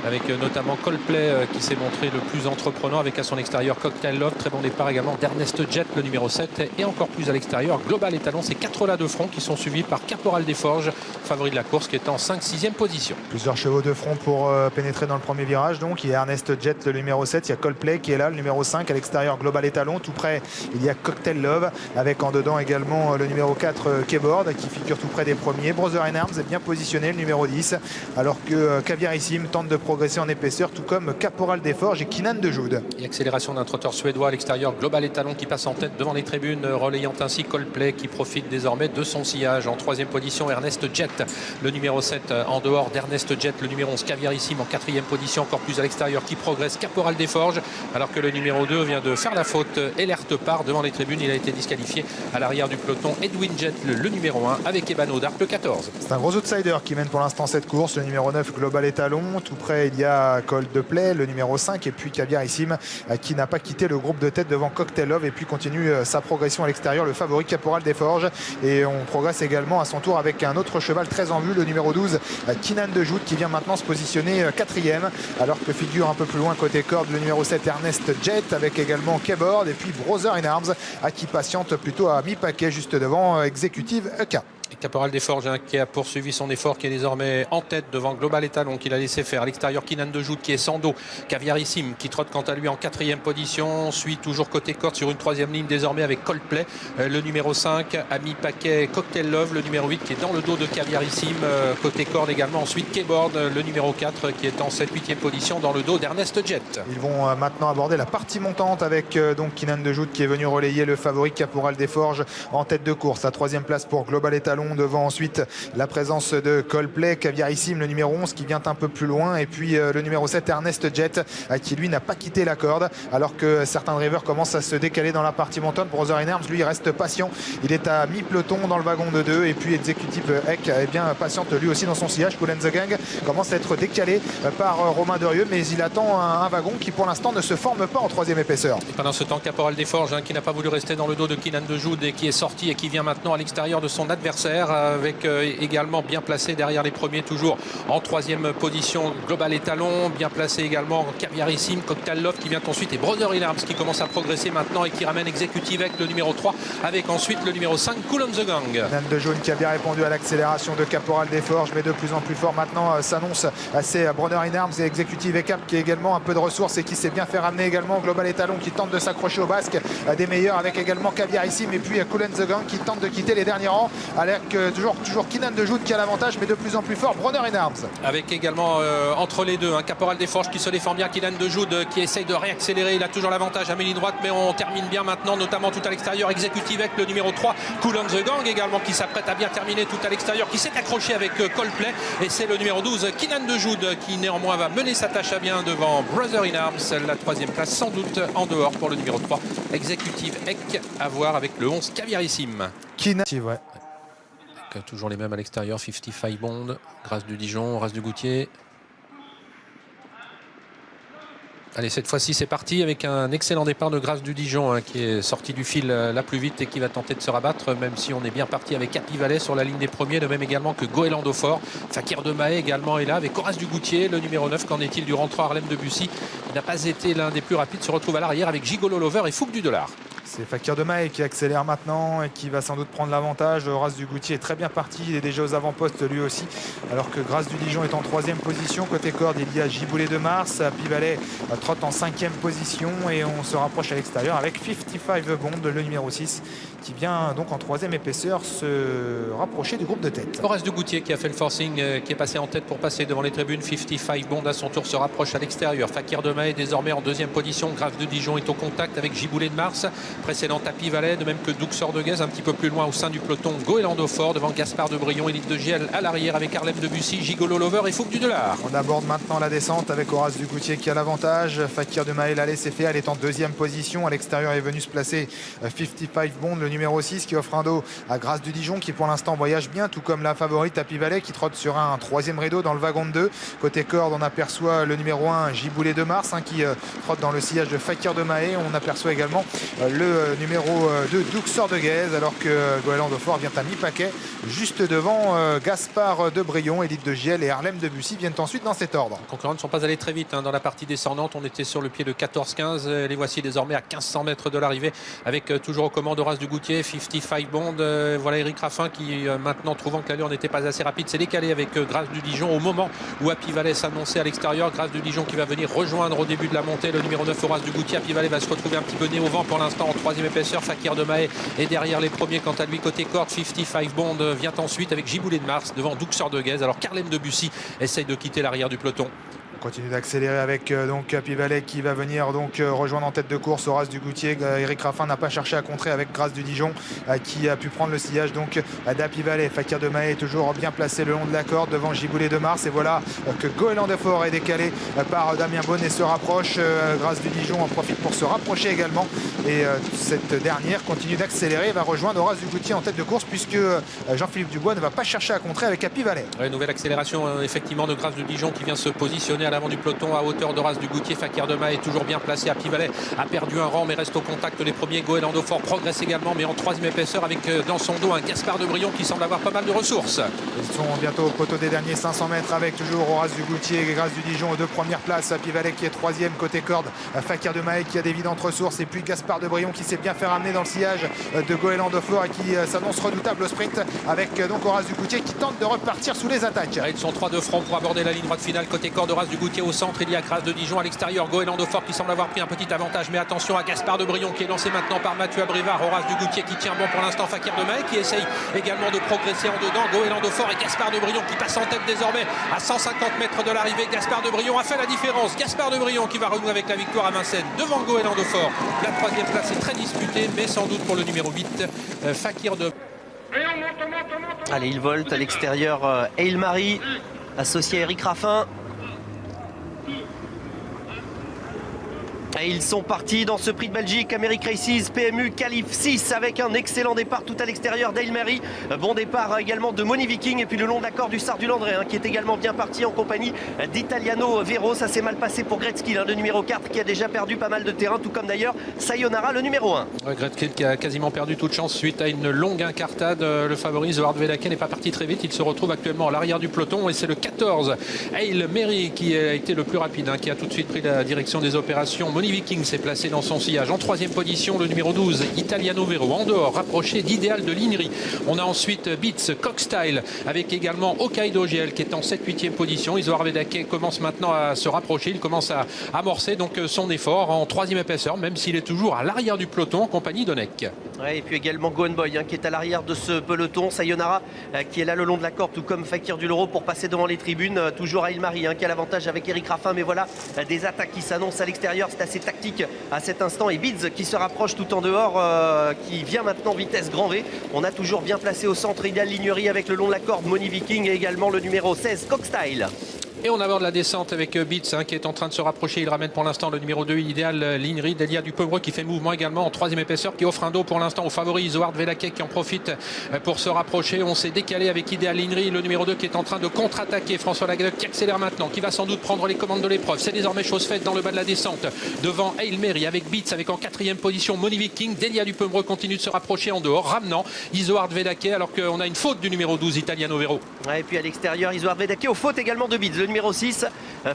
avec notamment Coldplay qui s'est montré le plus entreprenant, avec à son extérieur Cocktail Love. Très bon départ également d'Ernest Jet, le numéro 7, et encore plus à l'extérieur Global Étalon. C'est 4 là de front qui sont suivis par Caporal des Forges, favori de la course, qui est en 5-6e position. Plusieurs chevaux de front pour pénétrer dans le premier virage. Donc il y a Ernest Jet, le numéro 7, il y a Coldplay qui est là, le numéro 5 à l'extérieur Global Étalon. Tout près il y a Cocktail Love, avec en dedans également le numéro 4 Keyboard qui figure tout près des premiers. Brother in Arms est bien positionné, le numéro 10, alors que Caviarissime tente de progresser en épaisseur, tout comme Caporal des Forges et Kinan de Joude. Et accélération d'un trotteur suédois à l'extérieur, Global Étalon qui passe en tête devant les tribunes, relayant ainsi Coldplay qui profite désormais de son sillage. En troisième position, Ernest Jet, le numéro 7, en dehors d'Ernest Jet, le numéro 11 Caviarissime en quatrième position, encore plus à l'extérieur, qui progresse Caporal des Forges, alors que le numéro 2 vient de faire la faute. Elert part devant les tribunes, il a été disqualifié. À l'arrière du peloton, Edwin Jet, le numéro 1, avec Ebano Dark, le 14. C'est un gros outsider qui mène pour l'instant cette course, le numéro 9 Global Étalon. Tout près il y a Coldplay, le numéro 5, et puis Caviarissime qui n'a pas quitté le groupe de tête devant Cocktail Love, et puis continue sa progression à l'extérieur, le favori Caporal des Forges. Et on progresse également à son tour avec un autre cheval très en vue, le numéro 12 Kinan de Joute, qui vient maintenant se positionner 4e, alors que figure un peu plus loin côté corde le numéro 7 Ernest Jet, avec également Keyboard et puis Brother in Arms qui patiente plutôt à mi-paquet juste devant Executive EK. Et Caporal des Forges qui a poursuivi son effort, qui est désormais en tête devant Global Étalon qu'il a laissé faire. À l'extérieur, Kinan de Joute qui est sans dos. Caviarissime qui trotte quant à lui en 4e position. Suit toujours côté corde sur une 3e ligne désormais avec Coldplay. Le numéro 5 à mi-paquet Cocktail Love, le numéro 8 qui est dans le dos de Caviarissime. Côté corde également ensuite Keyboard, le numéro 4 qui est en 7-8e position dans le dos d'Ernest Jet. Ils vont maintenant aborder la partie montante avec donc Kinan de Joute qui est venu relayer le favori Caporal des Forges en tête de course. La 3e place pour Global Étalon. Talon. Devant ensuite la présence de Coldplay, Caviarissime, le numéro 11 qui vient un peu plus loin. Et puis le numéro 7, Ernest Jet, qui lui n'a pas quitté la corde. Alors que certains drivers commencent à se décaler dans la partie montante. Brother in Arms, lui, il reste patient. Il est à mi-peloton dans le wagon de 2. Et puis Executive Eck est bien patiente lui aussi dans son sillage. Cool and the Gang commence à être décalé par Romain Derieux. Mais il attend un wagon qui pour l'instant ne se forme pas en troisième épaisseur. Et pendant ce temps, Caporal des Forges qui n'a pas voulu rester dans le dos de Kynan de Joude et qui est sorti et qui vient maintenant à l'extérieur de son adversaire avec également bien placé derrière les premiers, toujours en troisième position Global Étalon, bien placé également Caviarissime, Cocktail Love qui vient ensuite et Brother in Arms qui commence à progresser maintenant et qui ramène Executive avec le numéro 3 avec ensuite le numéro 5 Cool on the Gang. Kynan de Jaune qui a bien répondu à l'accélération de Caporal des Forges, mais de plus en plus fort maintenant s'annonce assez Brother in Arms et Executive Cap qui a également un peu de ressources et qui s'est bien fait ramener également Global Étalon qui tente de s'accrocher au basque des meilleurs avec également Caviarissime et puis Cool and the Gang qui tente de quitter les derniers rangs avec toujours Kynan de Jaune qui a l'avantage mais de plus en plus fort Brother in Arms. Avec également entre les deux un Caporal des Forges qui se défend bien, Kynan de Joude qui essaye de réaccélérer, il a toujours l'avantage à ligne droite mais on termine bien maintenant notamment tout à l'extérieur. Executive avec le numéro 3 Cool on the Gang également qui s'apprête à bien terminer tout à l'extérieur, qui s'est accroché avec Coldplay et c'est le numéro 12 Kynan de Joude qui néanmoins va mener sa tâche à bien devant Brother in Arms. La troisième place sans doute en dehors pour le numéro 3 Executive Eck à voir avec le 11 Caviarissime. Kynan, ouais. Avec toujours les mêmes à l'extérieur, 55 Bond, Grâce du Dijon, Race du Goutier. Allez, cette fois-ci, c'est parti avec un excellent départ de Grâce du Dijon qui est sorti du fil la plus vite et qui va tenter de se rabattre, même si on est bien parti avec Happy Valley sur la ligne des premiers, de même également que Goéland Fort. Fakir de Mahé également est là avec Horace du Goutier, le numéro 9. Qu'en est-il du rentrant Harlem de Bussy? Il n'a pas été l'un des plus rapides, se retrouve à l'arrière avec Gigolo Lover et Fouque du Dollar. C'est Fakir de Mahé qui accélère maintenant et qui va sans doute prendre l'avantage. Horace du Goutier est très bien parti, il est déjà aux avant-postes lui aussi. Alors que Grâce du Dijon est en troisième position. Côté corde, il y a Giboulé de Mars. Happy Valley trotte en cinquième position et on se rapproche à l'extérieur avec 55 Bond, le numéro 6, qui vient donc en troisième épaisseur se rapprocher du groupe de tête. Horace du Goutier qui a fait le forcing, qui est passé en tête pour passer devant les tribunes. 55 Bond à son tour se rapproche à l'extérieur. Fakir de Mahé désormais en deuxième position. Grâce du Dijon est au contact avec Giboulé de Mars. Précédent Happy Valley, de même que Duxor de Guez un petit peu plus loin au sein du peloton. Goéland Fort devant Gaspard de Brion, Élite de Giel à l'arrière avec Harlem de Bussy, Gigolo Lover et Fouque du Dollar. On aborde maintenant la descente avec Horace du Goutier qui a l'avantage. Fakir de Mahé l'a laissé faire, elle est en deuxième position. À l'extérieur est venu se placer 55 Bond, le numéro 6, qui offre un dos à Grâce du Dijon qui pour l'instant voyage bien, tout comme la favorite Happy Valley qui trotte sur un troisième rideau dans le wagon de 2. Côté corde, on aperçoit le numéro 1 Giboulé de Mars qui trotte dans le sillage de Fakir de Mahé. On aperçoit également le numéro 2 Duxor de Guez, alors que Goéland Fort vient à mi-paquet juste devant Gaspard de Brion, Élite de Giel et Harlem de Bussy viennent ensuite dans cet ordre. Les concurrents ne sont pas allés très vite dans la partie descendante. On était sur le pied de 14-15. Les voici désormais à 1500 mètres de l'arrivée avec toujours aux commandes Horace du Goutier, 55 Bond. Voilà Eric Raffin qui maintenant, trouvant que l'allure n'était pas assez rapide, s'est décalé avec Grâce du Dijon au moment où Happy Valley s'annonçait à l'extérieur. Grâce du Dijon qui va venir rejoindre au début de la montée le numéro 9 Horace du Goutier. Happy Valley va se retrouver un petit peu nez au vent pour l'instant en troisième épaisseur. Fakir de Mahé est derrière les premiers. Quant à lui côté corde, 55 Bond vient ensuite avec Giboulé de Mars devant Duxor de Guez. Alors qu'Harlem de Bussy essaye de quitter l'arrière du peloton. On continue d'accélérer avec donc Happy Valley qui va venir donc rejoindre en tête de course Horace du Goutier. Eric Raffin n'a pas cherché à contrer avec Grâce du Dijon qui a pu prendre le sillage donc d'Happy Valley. Fakir de Mahé est toujours bien placé le long de la corde devant Giboulé de Mars et voilà que Goéland Fort est décalé par Damien Beaune et se rapproche. Grâce du Dijon en profite pour se rapprocher également et cette dernière continue d'accélérer et va rejoindre Horace du Goutier en tête de course puisque Jean-Philippe Dubois ne va pas chercher à contrer avec Happy Valley. Ouais, nouvelle accélération effectivement de Grâce du Dijon qui vient se positionner à l'avant du peloton à hauteur d'Horace du Goutier. Fakir de Mahé est toujours bien placé. Happy Valley a perdu un rang mais reste au contact les premiers. Goéland Fort progresse également mais en troisième épaisseur avec dans son dos un Gaspard de Brion qui semble avoir pas mal de ressources. Ils sont bientôt au poteau des derniers 500 mètres avec toujours Horace du Goutier et Grâce du Dijon aux deux premières places. Happy Valley qui est troisième côté corde. Fakir de Mahé qui a d'évidentes ressources et puis Gaspard de Brion qui s'est bien fait ramener dans le sillage de Goéland Fort et qui s'annonce redoutable au sprint avec donc Horace du Goutier qui tente de repartir sous les attaques. Ils sont 3 de front pour aborder la ligne droite finale. Côté corde, Horace du Goutier au centre, il y a Grâce de Dijon à l'extérieur. Goéland Fort qui semble avoir pris un petit avantage, mais attention à Gaspard de Brion qui est lancé maintenant par Mathieu Abrivard. Horace du Goutier qui tient bon pour l'instant. Fakir de Mahé qui essaye également de progresser en dedans. Goéland Fort et Gaspard de Brion qui passent en tête désormais à 150 mètres de l'arrivée. Gaspard de Brion a fait la différence. Gaspard de Brion qui va renouer avec la victoire à Vincennes devant Goéland Fort. La troisième place est très disputée, mais sans doute pour le numéro 8, Fakir de... Et on monte. Allez, il volte à l'extérieur. Hail Mary, associé à Eric Raffin. Et ils sont partis dans ce prix de Belgique, Americ Races, PMU, Qualif 6 avec un excellent départ tout à l'extérieur d'Hail Mary. Bon départ également de Moni Viking et puis le long de la corde du Sard du Landré qui est également bien parti en compagnie d'Italiano Vero. Ça s'est mal passé pour Gretzky, le numéro 4 qui a déjà perdu pas mal de terrain, tout comme d'ailleurs Sayonara, le numéro 1. Gretzky qui a quasiment perdu toute chance suite à une longue incartade. Le favori Zohar Vedake n'est pas parti très vite. Il se retrouve actuellement à l'arrière du peloton et c'est le 14 Hail Mary qui a été le plus rapide, qui a tout de suite pris la direction des opérations. Moni Viking s'est placé dans son sillage. En troisième position, le numéro 12, Italiano Vero. En dehors, rapproché d'Idéal de Lignery. On a ensuite Beats, Cockstyle, avec également Hokkaido GL qui est en 7-8e position. Zohar Vedake commence maintenant à se rapprocher. Il commence à amorcer donc son effort en troisième épaisseur, même s'il est toujours à l'arrière du peloton en compagnie d'Onek. Ouais, et puis également Gohan Boy qui est à l'arrière de ce peloton. Sayonara qui est là le long de la corde, tout comme Fakir du Loro pour passer devant les tribunes. Toujours Hail Mary qui a l'avantage avec Eric Raffin. Mais voilà, des attaques qui s'annoncent à l'extérieur. C'est assez tactique à cet instant. Et Bids qui se rapproche tout en dehors, qui vient maintenant vitesse grand V. On a toujours bien placé au centre Idéal Lignery avec le long de la corde Moni Viking et également le numéro 16 Cockstyle. Et on aborde la descente avec Beats qui est en train de se rapprocher. Il ramène pour l'instant le numéro 2 Idéal Lignery. Delia Dupebreux qui fait mouvement également en troisième épaisseur, qui offre un dos pour l'instant au favori Zohar Vedake qui en profite pour se rapprocher. On s'est décalé avec Idéal Lignery, le numéro 2 qui est en train de contre-attaquer. François Lagdec qui accélère maintenant, qui va sans doute prendre les commandes de l'épreuve. C'est désormais chose faite dans le bas de la descente devant Hail Mary avec Beats, avec en quatrième position Moni Viking. Delia Dupebreux continue de se rapprocher en dehors, ramenant Zohar Vedake alors qu'on a une faute du numéro 12 Italiano Vero. Ouais, et puis à l'extérieur Zohar Vedake aux fautes également de Beats, le numéro 6.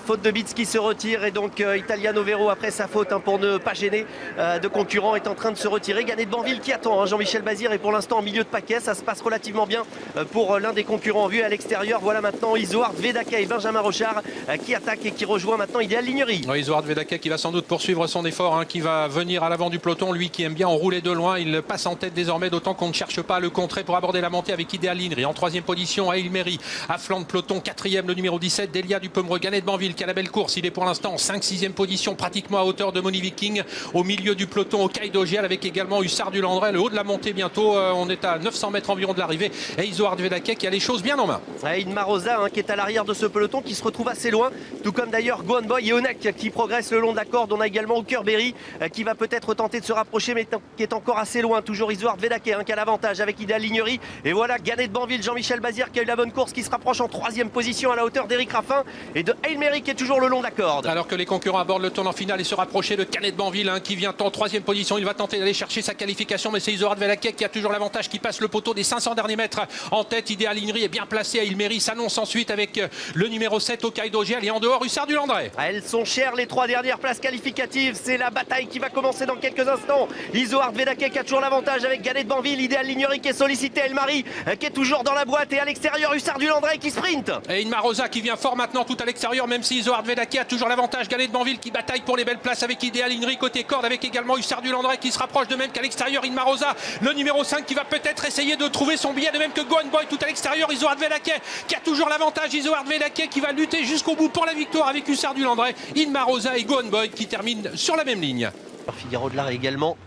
Faute de Beats qui se retire et donc Italiano Vero après sa faute pour ne pas gêner de concurrents est en train de se retirer. Ganet de Banville qui attend Jean-Michel Bazir est pour l'instant en milieu de paquet. Ça se passe relativement bien pour l'un des concurrents en vue à l'extérieur. Voilà maintenant Zohar Vedake et Benjamin Rochard qui attaquent et qui rejoint maintenant Idéal Lignery. Oui, Zohar Vedake qui va sans doute poursuivre son effort, qui va venir à l'avant du peloton. Lui qui aime bien enrouler de loin, il passe en tête désormais, d'autant qu'on ne cherche pas à le contrer pour aborder la montée avec Idéal Lignery. En troisième position Hail Mary, à flanc de peloton, quatrième le numéro 17 Delia Dupebreux. Ganet de Banville qui a la belle course, il est pour l'instant en 5-6e position, pratiquement à hauteur de Moni Viking. Au milieu du peloton Hokkaido GL avec également Hussard du Landré, le haut de la montée bientôt. On est à 900 mètres environ de l'arrivée. Et Zohar Vedake qui a les choses bien en main. Inma Rosa qui est à l'arrière de ce peloton, qui se retrouve assez loin, tout comme d'ailleurs Gohan Boy et Onek qui progressent le long de la corde. On a également Hookerberry qui va peut-être tenter de se rapprocher, mais qui est encore assez loin. Toujours Zohar Vedake qui a l'avantage avec Idéal Lignery. Et voilà Ganet de Banville, Jean-Michel Bazir qui a eu la bonne course, qui se rapproche en troisième position à la hauteur d'Eric Raffin et de Hail Mary qui est toujours le long de la corde. Alors que les concurrents abordent le tournant final et se rapprocher de Ganet de Banville qui vient en troisième position. Il va tenter d'aller chercher sa qualification, mais c'est Zohar Vedake qui a toujours l'avantage, qui passe le poteau des 500 derniers mètres en tête. Idéal Lignery est bien placé. Hail Mary s'annonce ensuite avec le numéro 7 Hokkaido GL et en dehors Hussard du Landré. Elles sont chères les trois dernières places qualificatives. C'est la bataille qui va commencer dans quelques instants. Zohar Vedake qui a toujours l'avantage avec Ganet de Banville. Idéal Lignery qui est sollicité. Hail Mary qui est toujours dans la boîte et à l'extérieur Hussard du Landré qui sprint. Et Inma Rosa qui vient fort maintenant tout à l'extérieur, même si Zohar Vedake a toujours l'avantage. Ganet de Banville qui bataille pour les belles places avec Idéal Lignery côté corde, avec également Hussard du Landré qui se rapproche, de même qu'à l'extérieur Inma Rosa, le numéro 5 qui va peut-être essayer de trouver son billet, de même que Gohan Boy tout à l'extérieur. Zohar Vedake qui a toujours l'avantage. Zohar Vedake qui va lutter jusqu'au bout pour la victoire avec Hussard du Landré, Inma Rosa et Gohan Boy qui terminent sur la même ligne. Figaro de l'Arrêt également.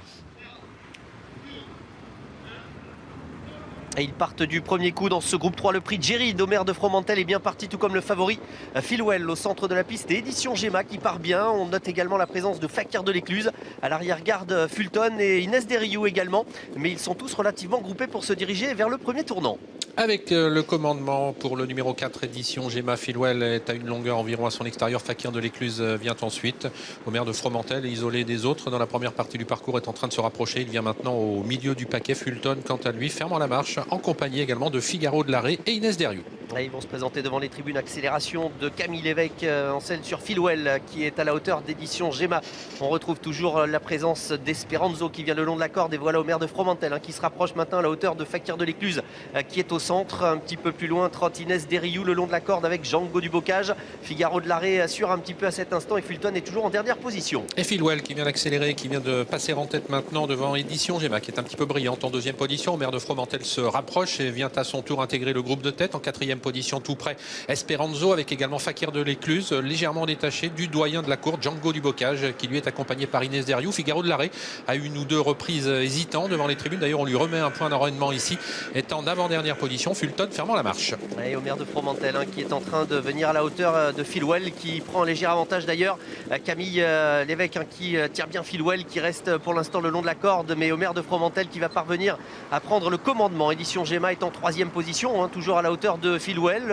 Et ils partent du premier coup dans ce groupe 3. Le prix Jerry d'Omer de Fromentel est bien parti, tout comme le favori Philwell au centre de la piste. Et Édition Gemma qui part bien. On note également la présence de Fakir de l'Écluse. À l'arrière-garde, Fulton et Inès Deriou également. Mais ils sont tous relativement groupés pour se diriger vers le premier tournant. Avec le commandement pour le numéro 4 Édition Gemma. Philwell est à une longueur environ à son extérieur. Fakir de l'Écluse vient ensuite. Omer de Fromentel, isolé des autres dans la première partie du parcours, est en train de se rapprocher. Il vient maintenant au milieu du paquet. Fulton, quant à lui, fermant la marche, en compagnie également de Figaro de l'Arrêt et Inès Deriou. Ils vont se présenter devant les tribunes. Accélération de Camille Lévesque en selle sur Philwell qui est à la hauteur d'Édition Gemma. On retrouve toujours la présence d'Esperanzo qui vient le long de la corde. Et voilà Omer de Fromentel qui se rapproche maintenant à la hauteur de Fakir de l'Écluse qui est au centre. Un petit peu plus loin, trotte Inès Deriou le long de la corde avec Django du Bocage. Figaro de l'Arrêt assure un petit peu à cet instant et Fulton est toujours en dernière position. Et Philwell qui vient d'accélérer, qui vient de passer en tête maintenant devant Édition Gemma qui est un petit peu brillante en deuxième position. Omer de Fromentel se rapproche et vient à son tour intégrer le groupe de tête en quatrième position tout près. Esperanzo avec également Fakir de l'Écluse légèrement détaché du doyen de la course Django du Bocage qui lui est accompagné par Inès Deriou. Figaro de l'Arrêt a une ou deux reprises hésitant devant les tribunes. D'ailleurs on lui remet un point d'enraînement ici, est en avant-dernière position. position, Fulton fermant la marche. Et Omer de Fromentel qui est en train de venir à la hauteur de Philwell, qui prend un léger avantage d'ailleurs. Camille Lévesque qui tire bien Philwell, qui reste pour l'instant le long de la corde, mais Omer de Fromentel qui va parvenir à prendre le commandement. Édition Gemma est en 3e position, toujours à la hauteur de Philwell,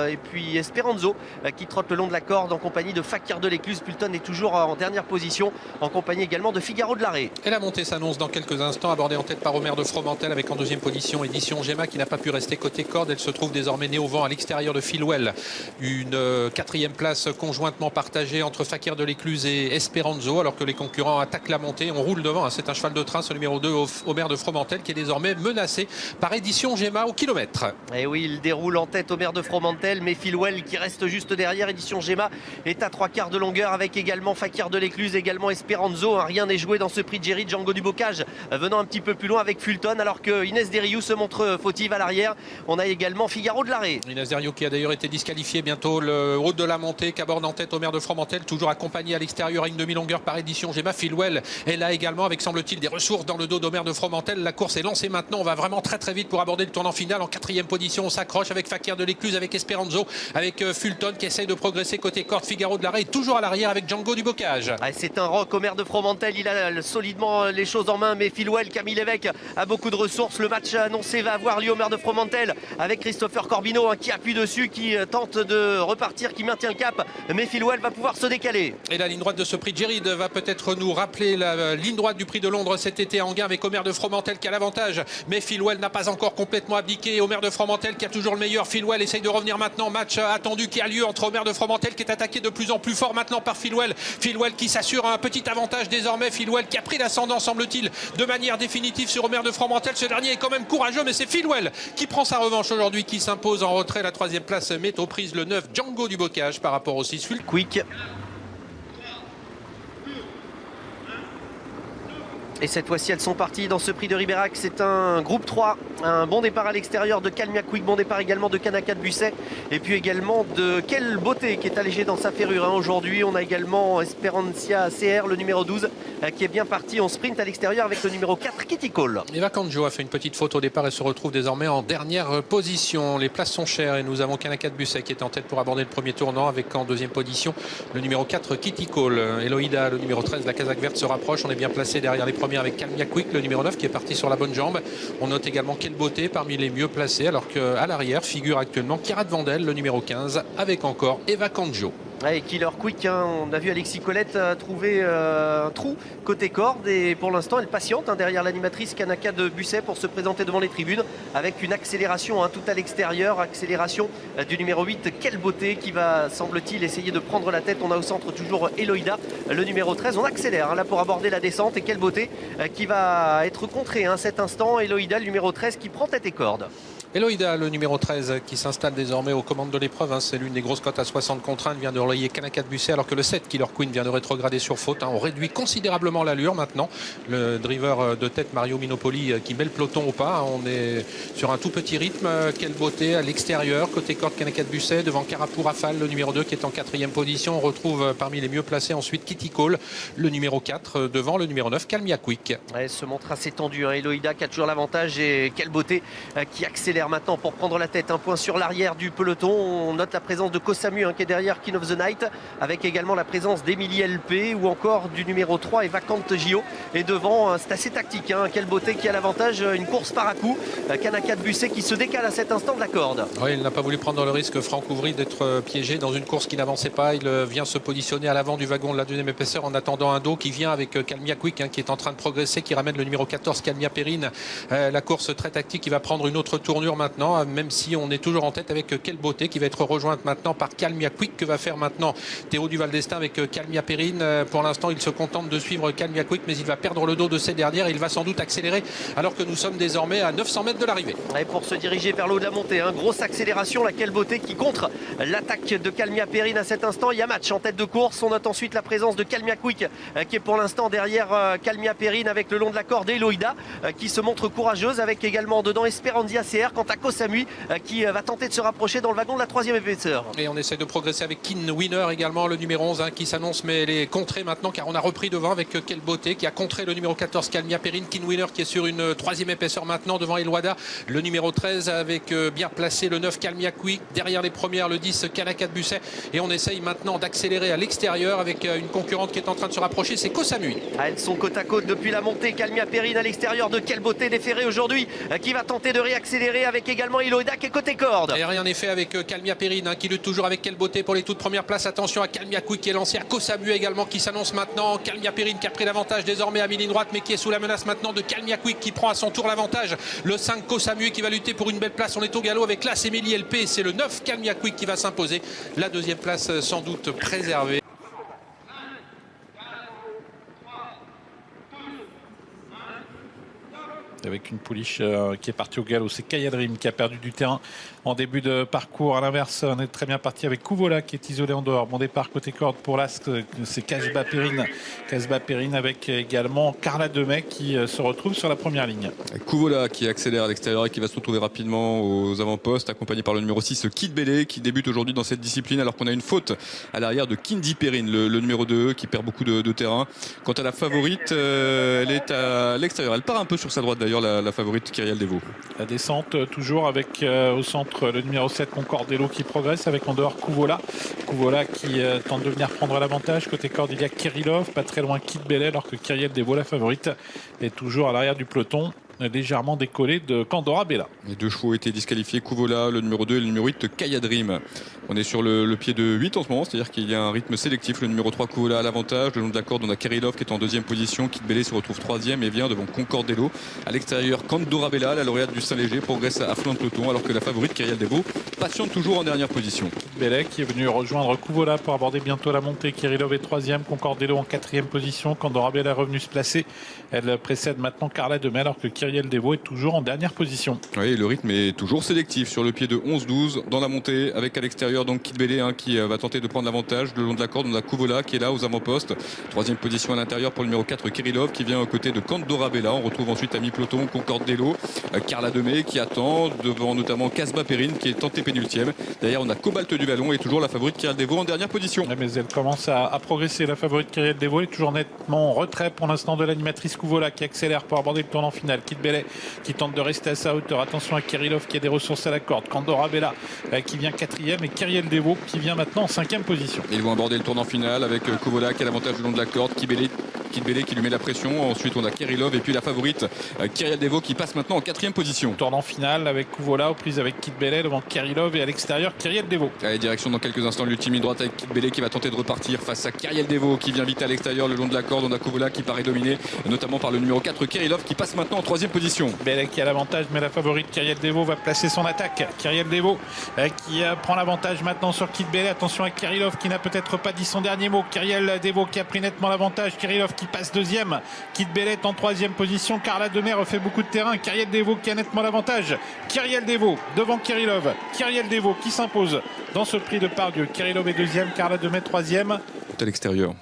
et puis Esperanzo qui trotte le long de la corde en compagnie de Fakir de l'Écluse. Fulton est toujours en dernière position en compagnie également de Figaro de l'Arrêt. Et la montée s'annonce dans quelques instants, abordée en tête par Omer de Fromentel avec en 2e position Édition Gemma qui n'a pas pu rester côté corde. Elle se trouve désormais née au vent à l'extérieur de Philwell. Une 4e place conjointement partagée entre Fakir de l'Écluse et Esperanzo, alors que les concurrents attaquent la montée. On roule devant, c'est un cheval de train, ce numéro 2, Omer de Fromentel, qui est désormais menacé par Édition Gemma au kilomètre. Et oui, il déroule en tête Omer de Fromentel, mais Philwell qui reste juste derrière. Édition Gemma est à 3/4 de longueur avec également Fakir de l'Écluse, également Esperanzo. Rien n'est joué dans ce prix de Jerry. Django du Bocage venant un petit peu plus loin avec Fulton, alors que Inès Deriou se montre fautive à l'arrière. On a également Figaro de l'Arrêt. Inès Deriou qui a d'ailleurs été disqualifié. Bientôt le haut de la montée qu'aborde en tête Omer de Fromentel, toujours accompagné à l'extérieur à une demi-longueur par Édition Gemma. Philwell est là également avec, semble-t-il, des ressources dans le dos d'Omer de Fromentel. La course est lancée maintenant, on va vraiment très vite pour aborder le tournant final. En 4e position, on s'accroche avec Fakir de l'Écluse, avec Esperanzo, avec Fulton qui essaye de progresser côté corde. Figaro de l'Arrêt est toujours à l'arrière avec Django du Bocage. C'est un rock. Omer de Fromentel, il a solidement les choses en main, mais Philwell, Camille Lévesque a beaucoup de ressources. Le match annoncé va avoir lieu. Omer de Fromentel avec Christopher Corbino qui appuie dessus, qui tente de repartir, qui maintient le cap, mais Philwell va pouvoir se décaler. Et la ligne droite de ce prix de Jerry va peut-être nous rappeler la ligne droite du prix de Londres cet été en gain, avec Omer de Fromentel qui a l'avantage, mais Philwell n'a pas encore complètement abdiqué. Omer de Fromentel qui a toujours le meilleur. Philwell essaye de revenir maintenant. Match attendu qui a lieu entre Omer de Fromentel qui est attaqué de plus en plus fort maintenant par Philwell. Philwell qui s'assure un petit avantage désormais. Philwell qui a pris l'ascendant, semble-t-il, de manière définitive sur Omer de Fromentel. Ce dernier est quand même courageux, mais c'est Philwell qui prend sa revanche aujourd'hui, qui s'impose en retrait. La 3e place met aux prises le 9 Django du Bocage par rapport au 6 Fulton. Quick. Et cette fois-ci, elles sont parties dans ce prix de Ribérac. C'est un groupe 3. Un bon départ à l'extérieur de Calmia Quick. Bon départ également de Kanaka de Busset. Et puis également de Quelle Beauté qui est allégé dans sa ferrure. Aujourd'hui, on a également Esperancia CR, le numéro 12, qui est bien parti en sprint à l'extérieur avec le numéro 4, Kitty Cole. Eva Kanjo a fait une petite faute au départ et se retrouve désormais en dernière position. Les places sont chères et nous avons Kanaka de Busset qui est en tête pour aborder le premier tournant, avec en 2e position le numéro 4, Kitty Cole. Eloïda, le numéro 13, la casaque verte, se rapproche. On est bien placé derrière les premiers avec Calmia Quick, le numéro 9, qui est parti sur la bonne jambe. On note également Quelle Beauté parmi les mieux placés, alors qu'à l'arrière figure actuellement Kirat Vandel, le numéro 15, avec encore Eva Kanjo. Et Killer Quick, on a vu Alexis Colette trouver un trou côté corde, et pour l'instant elle patiente derrière l'animatrice Kanaka de Busset pour se présenter devant les tribunes avec une accélération tout à l'extérieur, accélération du numéro 8, Quelle Beauté, qui va, semble-t-il, essayer de prendre la tête. On a au centre toujours Eloïda, le numéro 13. On accélère là pour aborder la descente, et Quelle Beauté qui va être contrée cet instant. Eloïda, le numéro 13, qui prend tête et corde. Eloïda, le numéro 13, qui s'installe désormais aux commandes de l'épreuve. C'est l'une des grosses cotes à 60 contre 1. Elle vient de relayer Kanaka de Busset, alors que le 7, Killer Queen, vient de rétrograder sur faute. On réduit considérablement l'allure maintenant. Le driver de tête, Mario Minopoli, qui met le peloton au pas. On est sur un tout petit rythme. Quelle Beauté à l'extérieur, côté corde, Kanaka de Busset, devant Carapou Rafale, le numéro 2, qui est en 4e position. On retrouve parmi les mieux placés ensuite Kitty Cole, le numéro 4, devant le numéro 9, Calmia Quick. Elle se montre assez tendue. Eloïda qui a toujours l'avantage, et Quelle Beauté qui accélère maintenant pour prendre la tête. Un point sur l'arrière du peloton. On note la présence de Kosamu qui est derrière King of the Night, avec également la présence d'Emilie LP ou encore du numéro 3 et Vacante Gio. Et devant, c'est assez tactique. Quelle Beauté qui a l'avantage, une course par à coup. Kanaka de Busset qui se décale à cet instant de la corde. Oui, il n'a pas voulu prendre le risque, Franck Ouvry, d'être piégé dans une course qui n'avançait pas. Il vient se positionner à l'avant du wagon de la 2e épaisseur en attendant un dos qui vient avec Calmia Quick qui est en train de progresser, qui ramène le numéro 14, Calmia Perrine. La course très tactique qui va prendre une autre tournure maintenant, même si on est toujours en tête avec Quelle Beauté qui va être rejointe maintenant par Calmia Quick. Que va faire maintenant Théo Duval d'Estaing avec Calmia Perrine? Pour l'instant, il se contente de suivre Calmia Quick, mais il va perdre le dos de ces dernières. Il va sans doute accélérer alors que nous sommes désormais à 900 mètres de l'arrivée. Et pour se diriger vers le haut de la montée, grosse accélération, la Quelle Beauté qui contre l'attaque de Calmia Perrine à cet instant. Il y a match en tête de course. On note ensuite la présence de Calmia Quick qui est pour l'instant derrière Calmia Perrine avec le long de la corde Eloïda qui se montre courageuse, avec également dedans Esperandia CR quant à Kosamui qui va tenter de se rapprocher dans le wagon de la 3e épaisseur. Et on essaie de progresser avec Kin Winner également, le numéro 11 qui s'annonce, mais elle est contrée maintenant car on a repris devant avec Quelle Beauté qui a contré le numéro 14 Calmia Perrine. Kin Winner qui est sur une 3e épaisseur maintenant devant Eloada, le numéro 13 avec bien placé le 9 Calmia Quick, derrière les premières le 10 Calacat Busset, et on essaye maintenant d'accélérer à l'extérieur avec une concurrente qui est en train de se rapprocher, c'est Kosamui. Elles sont côte à côte depuis la montée. Calmia Perrine à l'extérieur de Quelle Beauté déféré aujourd'hui qui va tenter de réaccélérer avec également Eloida qui est côté corde. Et rien n'est fait avec Calmia Perrine qui lutte toujours avec Quelle Beauté pour les toutes premières places. Attention à Calmia Quick qui est lancé, à Kosamui également qui s'annonce maintenant. Calmia Perrine qui a pris l'avantage désormais à mi-ligne droite mais qui est sous la menace maintenant de Calmia Quick qui prend à son tour l'avantage. Le 5 Kosamui qui va lutter pour une belle place. On est au galop avec l'As Émilie LP. C'est le 9 Calmia Quick qui va s'imposer. La 2e place sans doute préservée. Avec une pouliche qui est partie au galop, c'est Kaya Dream qui a perdu du terrain en début de parcours. À l'inverse, on est très bien parti avec Kuvola qui est isolé en dehors. Bon départ côté corde pour l'As, c'est Casbah Perrine avec également Carla Demey qui se retrouve sur la première ligne. Kuvola qui accélère à l'extérieur et qui va se retrouver rapidement aux avant-postes, accompagné par le numéro 6 Kid Belé qui débute aujourd'hui dans cette discipline alors qu'on a une faute à l'arrière de Kindy Perrine, le numéro 2 qui perd beaucoup de terrain. Quant à la favorite, elle est à l'extérieur. Elle part un peu sur sa droite d'ailleurs, la favorite Kyrielle Devaux. La descente toujours avec au centre le numéro 7 Concordello qui progresse avec en dehors Kuvola qui tente de venir prendre l'avantage. Côté corde il y a Kirillov, pas très loin Kid Belé, alors que Kyrielle Devaux, la favorite, est toujours à l'arrière du peloton, légèrement décollé de Candora Bella. Les 2 chevaux ont été disqualifiés, Kuvola, le numéro 2 et le numéro 8 Kaya Dream. On est sur le pied de 8 en ce moment, c'est-à-dire qu'il y a un rythme sélectif. Le numéro 3 Kuvola à l'avantage, le long de la corde on a Kirillov qui est en 2e position, Kid Belé se retrouve 3e et vient devant Concordello. À l'extérieur, Candora Bella, la lauréate du Saint-Léger, progresse à flanc de peloton alors que la favorite Kyrielle Devaux patiente toujours en dernière position. Bellet qui est venu rejoindre Kuvola pour aborder bientôt la montée. Kirillov est 3e, Concordello en 4e position. Candora Bella est revenue se placer. Elle précède maintenant Carla Demey alors que Kyrielle Devaux est toujours en dernière position. Oui, le rythme est toujours sélectif sur le pied de 11-12 dans la montée avec à l'extérieur donc Kid Belé qui va tenter de prendre l'avantage. Le long de la corde on a Kuvola qui est là aux avant-postes. 3e position à l'intérieur pour le numéro 4 Kirillov qui vient aux côtés de Candora Bella. On retrouve ensuite à mi-peloton Concordello, Carla Demey qui attend devant notamment Casbah Perrine qui est tenté pénultième. Derrière on a Cobalt du Vallon et toujours la favorite Kyrielle Devaux en dernière position. Mais elle commence à progresser. La favorite Kyrielle Devaux est toujours nettement en retrait pour l'instant de l'animatrice Kuvola qui accélère pour aborder le tournant final. Kid Belé qui tente de rester à sa hauteur. Attention à Kirillov qui a des ressources à la corde. Candora Bella qui vient 4e et Kyrielle Devaux qui vient maintenant en 5e position. Ils vont aborder le tournant final avec Kuvola qui a l'avantage le long de la corde. Kid Belé qui lui met la pression. Ensuite on a Kirillov et puis la favorite Kyrielle Devaux qui passe maintenant en 4e position. Tournant final avec Kuvola aux prises avec Kid Belé devant Kirillov et à l'extérieur Kyrielle Devaux. Allez, direction dans quelques instants l'ultime ligne droite avec Kid Belé qui va tenter de repartir face à Kyrielle Devaux qui vient vite à l'extérieur le long de la corde. On a Kuvola qui paraît dominé notamment par le numéro 4 Kirillov qui passe maintenant en 3e position. Belé qui a l'avantage mais la favorite Kyrielle Devaux va placer son attaque. Kyrielle Devaux qui prend l'avantage maintenant sur Kid Belé. Attention à Kirillov qui n'a peut-être pas dit son dernier mot. Kyrielle Devaux qui a pris nettement l'avantage. Kirillov qui passe 2e. Kid Belé est en 3e position. Carla Demey refait beaucoup de terrain. Kyrielle Devaux qui a nettement l'avantage. Kyrielle Devaux devant Kirillov. Kyrielle Devaux qui s'impose dans ce prix de Pardieu. Kirillov est 2e, Carla Demey 3e. À l'extérieur.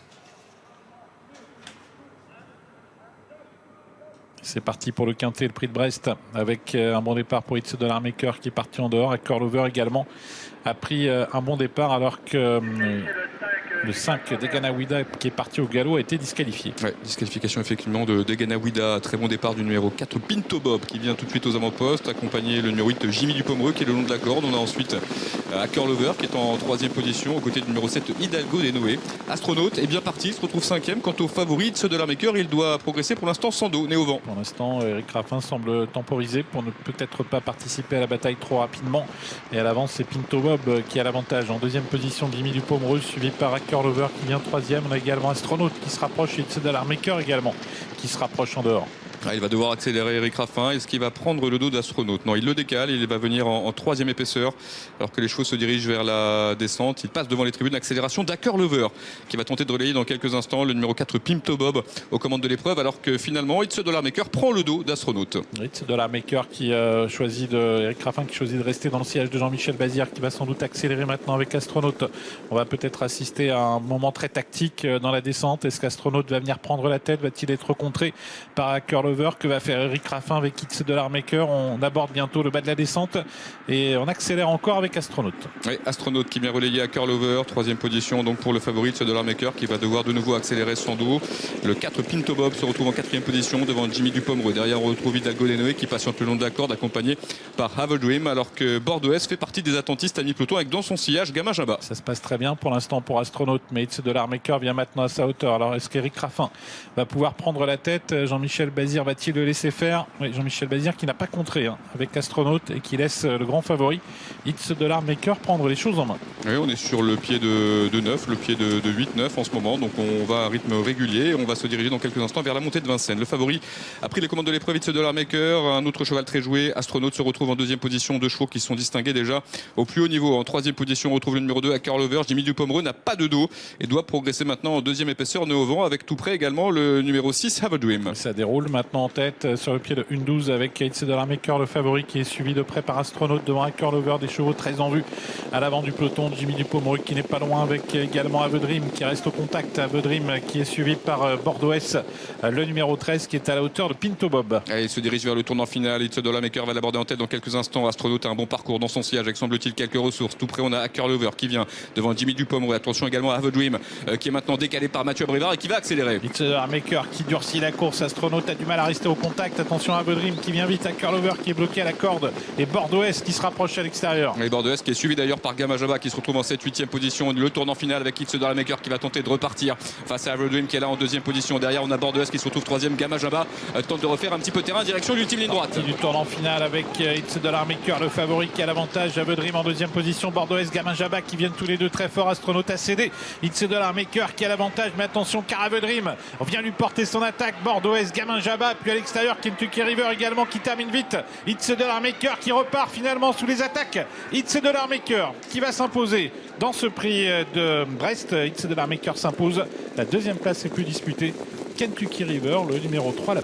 C'est parti pour le quintet, le prix de Brest, avec un bon départ pour It's Dollar Maker qui est parti en dehors. Et Curlover également a pris un bon départ alors que le 5 Deganawida qui est parti au galop a été disqualifié. Ouais, disqualification effectivement de Deganawida. Très bon départ du numéro 4 Pinto Bob qui vient tout de suite aux avant-postes, accompagné le numéro 8 Jimmy Dupomereux qui est le long de la corde. On a ensuite Curlover qui est en 3e position aux côtés du numéro 7 Hidalgo Denoé. Astronaute est bien parti, se retrouve 5e. Quant au favori It's Dollar Maker, il doit progresser pour l'instant sans dos, né au vent. Pour l'instant, Eric Raffin semble temporiser pour ne peut-être pas participer à la bataille trop rapidement. Et à l'avance, c'est Pinto Bob qui a l'avantage. En 2e position, Jimmy Dupomereux, suivi par Curlover qui vient 3e. On a également Astronaute qui se rapproche et It's Dollar Maker également qui se rapproche en dehors. Il va devoir accélérer Eric Raffin. Est-ce qu'il va prendre le dos d'Astronaute? Non, il le décale. Il va venir en 3e épaisseur alors que les chevaux se dirigent vers la descente. Il passe devant les tribunes. L'accélération d'Akerlover qui va tenter de relayer dans quelques instants le numéro 4 Pinto Bob aux commandes de l'épreuve alors que finalement It's Dollar Maker prend le dos d'Astronaute. It's Dollar Maker qui choisit Eric Raffin qui choisit de rester dans le sillage de Jean-Michel Bazir qui va sans doute accélérer maintenant avec Astronaute. On va peut-être assister un moment très tactique dans la descente. Est-ce qu'Astronaute va venir prendre la tête? Va-t-il être contré par Curlover? Que va faire Eric Raffin avec It's de l'Armaker? On aborde bientôt le bas de la descente et on accélère encore avec Astronaute. Oui, Astronaute qui vient relégué à Curlover, 3e position donc pour le favori de l'Armaker qui va devoir de nouveau accélérer son dos. Le 4 Pinto Bob se retrouve en 4e position devant Jimmy Dupomereux. Derrière on retrouve Hidalgo Lenoé qui patiente le long de la corde accompagné par Have a Dream, alors que Bordeaux fait partie des attentistes à mi-peloton avec dans son sillage Gamin Jabba. Ça se passe très bien pour l'instant pour Astronaute, mais It's de l'Armaker vient maintenant à sa hauteur. Alors est-ce qu'Eric Raffin va pouvoir prendre la tête? Jean-Michel Bazir va-t-il le laisser faire? Oui, Jean-Michel Bazir qui n'a pas contré avec Astronaute et qui laisse le grand favori It's de l'Armaker prendre les choses en main. Oui, on est sur le pied de 9, le pied de 8-9 en ce moment, donc on va à un rythme régulier. On va se diriger dans quelques instants vers la montée de Vincennes. Le favori a pris les commandes de l'épreuve, It's de l'Armaker. Un autre cheval très joué, Astronaute, se retrouve en 2e position. 2 chevaux qui sont distingués déjà au plus haut niveau. En 3e position, on retrouve le numéro 2 à Curlover. Jimmy Dupomereux n'a pas de dos et doit progresser maintenant en 2e épaisseur, nez au vent, avec tout près également le numéro 6 Have a Dream. Ça déroule maintenant en tête sur le pied de 1-12 avec It's de l'Armaker, le favori, qui est suivi de près par Astronaute devant Curlover. Des chevaux très en vue à l'avant du peloton. Jimmy Dupomereux qui n'est pas loin avec également Have a Dream qui reste au contact. Have a Dream qui est suivi par Bordeaux S, le numéro 13 qui est à la hauteur de Pinto Bob. Allez, il se dirige vers le tournant final. It's de l'Armaker va l'aborder en tête dans quelques instants. Astronaute a un bon parcours dans son sillage avec, semble-t-il, quelques ressources. Tout près, on a Curlover qui vient devant Jimmy Dupomereux. Attention également à Have a Dream qui est maintenant décalé par Mathieu Abrivard et qui va accélérer. It's de l'Armaker qui durcit la course. Astronaute a du mal à rester au contact. Attention à Have a Dream qui vient vite, à Curlover qui est bloqué à la corde et Bordeaux S qui se rapproche à l'extérieur. Et Bordeaux qui est suivi d'ailleurs par Gamin Jabba qui se retrouve en 7-8e position. Le tournant final avec It's de l'Armaker qui va tenter de repartir face à Have a Dream qui est là en 2e position. Derrière, on a Bordeaux qui se retrouve 3e. Gamin Jabba tente de refaire un petit peu terrain direction l'ultime ligne droite. Du tournant final avec It's de l'Armaker, le favori qui a l'avantage. Have a Dream en 2e position. Bordeaux S, Gamin Jabba qui viennent tous les deux très fort. Astronaute a cédé. It's de l'Armaker qui a l'avantage, mais attention car Have a Dream vient lui porter son attaque. Bordeaux S, Gamin Jabba, puis à l'extérieur Kentucky River également qui termine vite. It's de l'Armaker qui repart finalement sous les attaques. It's de l'Armaker qui va s'imposer dans ce prix de Brest. It's de l'Armaker s'impose. La 2e place est plus disputée. Kentucky River, le numéro 3.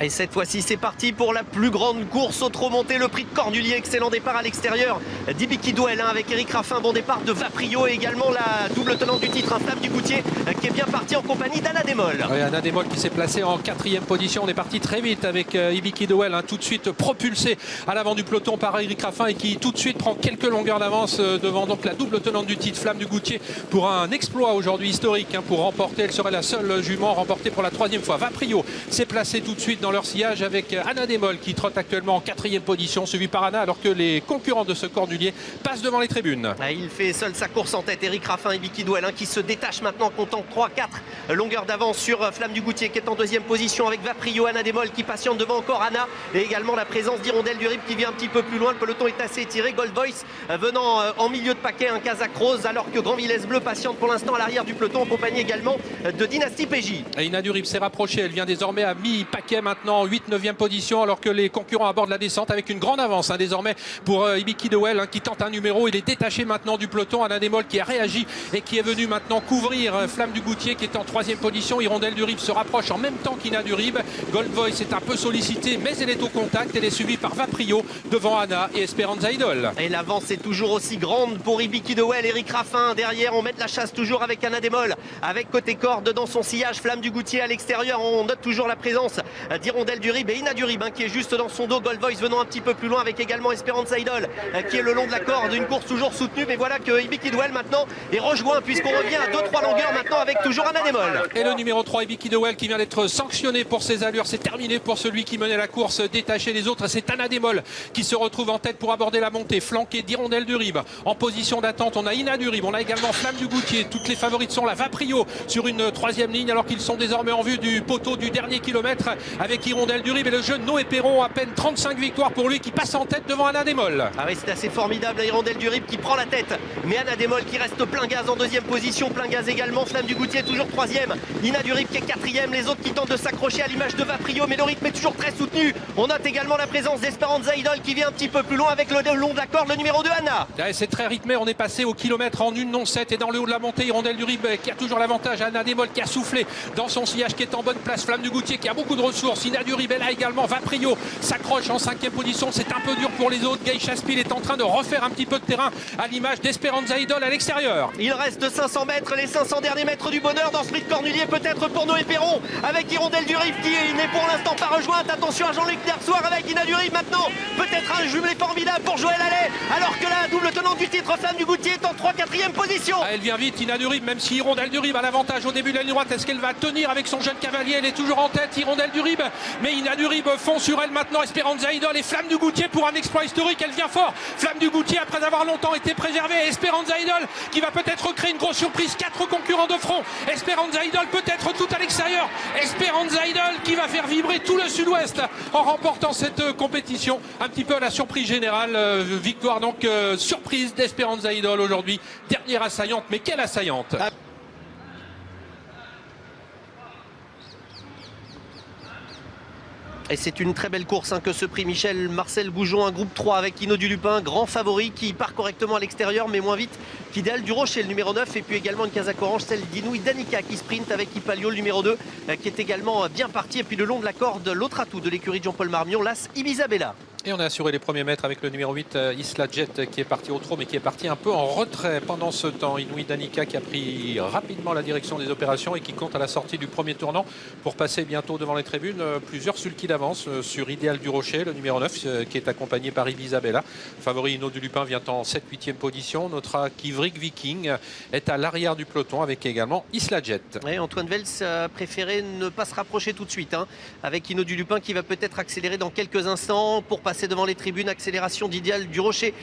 Et cette fois-ci, c'est parti pour la plus grande course au trot monté, le prix de Cornulier. Excellent départ à l'extérieur d'Ibiki Duel avec Eric Raffin. Bon départ de Vaprio et également la double tenante du titre, Flamme du Goutier, qui est bien parti en compagnie d'Anna Demol. Oui, Anna Demol qui s'est placée en 4e position. On est parti très vite avec Ibiki Duel, tout de suite propulsé à l'avant du peloton par Eric Raffin et qui tout de suite prend quelques longueurs d'avance devant donc la double tenante du titre, Flamme du Goutier, pour un exploit aujourd'hui historique pour remporter. Elle serait la seule jument remportée pour la 3e fois. Vaprio s'est placé tout de suite dans leur sillage avec Anna Demol qui trotte actuellement en 4e position, suivi par Anna, alors que les concurrents de ce Cornulier passent devant les tribunes. Il fait seul sa course en tête, Eric Raffin et Ibiki Duel, qui se détache maintenant, comptant 3-4 longueurs d'avance sur Flamme du Goutier qui est en 2e position avec Vaprio. Anna Demol qui patiente devant encore Anna et également la présence d'Hirondelle du Rip qui vient un petit peu plus loin. Le peloton est assez étiré. Gold Voice venant en milieu de paquet, un Kazakh Rose, alors que Grand Villesse Bleu patiente pour l'instant à l'arrière du peloton, en compagnie également de Dynasty PJ. Et Ina Durib s'est rapprochée, elle vient désormais à mi-paquet maintenant, 8-9e position, alors que les concurrents abordent la descente avec une grande avance désormais pour Ibiki Duel qui tente un numéro. Il est détaché maintenant du peloton. Anna Demol qui a réagi et qui est venu maintenant couvrir Flamme du Goutier qui est en 3e position. Hirondelle du Rip se rapproche en même temps qu'Ina Durib. Gold Voice est un peu sollicité, mais elle est au contact. Elle est suivie par Vaprio devant Anna et Esperanza Idol. Et l'avance est toujours aussi grande pour Ibiki Duel. Eric Raffin derrière, on met de la chasse toujours avec Anna Demol, avec côté corde dans son sillage. Flamme du Goutier à l'extérieur, on note toujours la présence d'Hirondelle du Rib et Ina Durib qui est juste dans son dos. Gold Voice venant un petit peu plus loin avec également Esperanza Idol qui est le long de la corde. Une course toujours soutenue, mais voilà que Ibiki Duel maintenant est rejoint puisqu'on revient à 2-3 longueurs maintenant avec toujours Anna Demol. Et le numéro 3, Ibiki Duel, qui vient d'être sanctionné pour ses allures. C'est terminé pour celui qui menait la course, détaché des autres. C'est Anna Demol qui se retrouve en tête pour aborder la montée, flanquée d'Hirondelle du Rib. En position d'attente, on a Ina Durib, on a également Flamme du Goutier. Toutes les favorites sont là. Vaprio sur une 3e ligne, alors qu'ils sont désormais en vue du poteau du dernier kilomètre avec Hirondelle du Rib et le jeune Noé Perron. À peine 35 victoires pour lui qui passe en tête devant Anna Demol. Ah oui, c'est assez formidable. Hirondelle du Rib qui prend la tête, mais Anna Demol qui reste plein gaz en 2e position, plein gaz également. Flamme du Goutier toujours 3e, Ina Durib qui est 4e, les autres qui tentent de s'accrocher à l'image de Vaprio, mais le rythme est toujours très soutenu. On note également la présence d'Esperanza Idol qui vient un petit peu plus loin avec le long de la corde, le numéro 2 Anna. Ouais, c'est très rythmé, on est passé au kilomètre en 1,97 et dans le haut de la montée, Hirondelle du Rib qui a toujours l'avantage, Anna Demol qui a soufflé dans son sillage qui est en bonne place, Flamme du Goutier qui a beaucoup de ressources course. Inadurib est là également. Vaprio s'accroche en 5e position. C'est un peu dur pour les autres. Geisha Spil est en train de refaire un petit peu de terrain à l'image d'Esperanza Idol à l'extérieur. Il reste 500 mètres, les 500 derniers mètres du bonheur dans Sprint Cornulier, peut-être pour Noé Perron, avec Hirondelle du Rif qui n'est pour l'instant pas rejointe. Attention à Jean-Luc Dersoir avec Inadurib maintenant. Peut-être un jumelé formidable pour Joël Allais, alors que la double tenante du titre, Flamme du Goutier, est en 3-4e position. Elle vient vite, Inadurib, même si Hirondelle du Rib a l'avantage au début de la ligne droite. Est-ce qu'elle va tenir avec son jeune cavalier? Elle est toujours en tête, Hirondelle du Rib, mais Inadurib fond sur elle maintenant. Esperanza Idol et Flamme du Goutier pour un exploit historique. Elle vient fort. Flamme du Goutier, après avoir longtemps été préservée. Esperanza Idol qui va peut-être créer une grosse surprise. 4 concurrents de front. Esperanza Idol peut-être tout à l'extérieur. Esperanza Idol qui va faire vibrer tout le sud-ouest en remportant cette compétition. Un petit peu à la surprise générale. Victoire donc surprise d'Esperanza Idol aujourd'hui. Dernière assaillante, mais quelle assaillante! Et c'est une très belle course que ce prix Michel Marcel Goujon, un groupe 3 avec Hino du Lupin, grand favori qui part correctement à l'extérieur mais moins vite qu'Idéal du Rocher le numéro 9, et puis également une Kazakh orange, celle d'Inouï Danica qui sprint avec Ipalio le numéro 2 qui est également bien parti, et puis le long de la corde l'autre atout de l'écurie de Jean-Paul Marmion, l'As Ibiza Bella. Et on a assuré les premiers mètres avec le numéro 8 Isla Jet qui est parti au trot mais qui est parti un peu en retrait pendant ce temps. Inouï Danica qui a pris rapidement la direction des opérations et qui compte à la sortie du premier tournant pour passer bientôt devant les tribunes. Plusieurs sulky d'avance sur Idéal du Rocher, le numéro 9 qui est accompagné par Ibiza Bella. Favori Hino du Lupin vient en 7-8e position. Notre Kivrik Viking est à l'arrière du peloton avec également Isla Jet. Ouais, Antoine Vels a préféré ne pas se rapprocher tout de suite avec Hino du Lupin qui va peut-être accélérer dans quelques instants pour passer devant les tribunes. Accélération d'Idéal du Rocher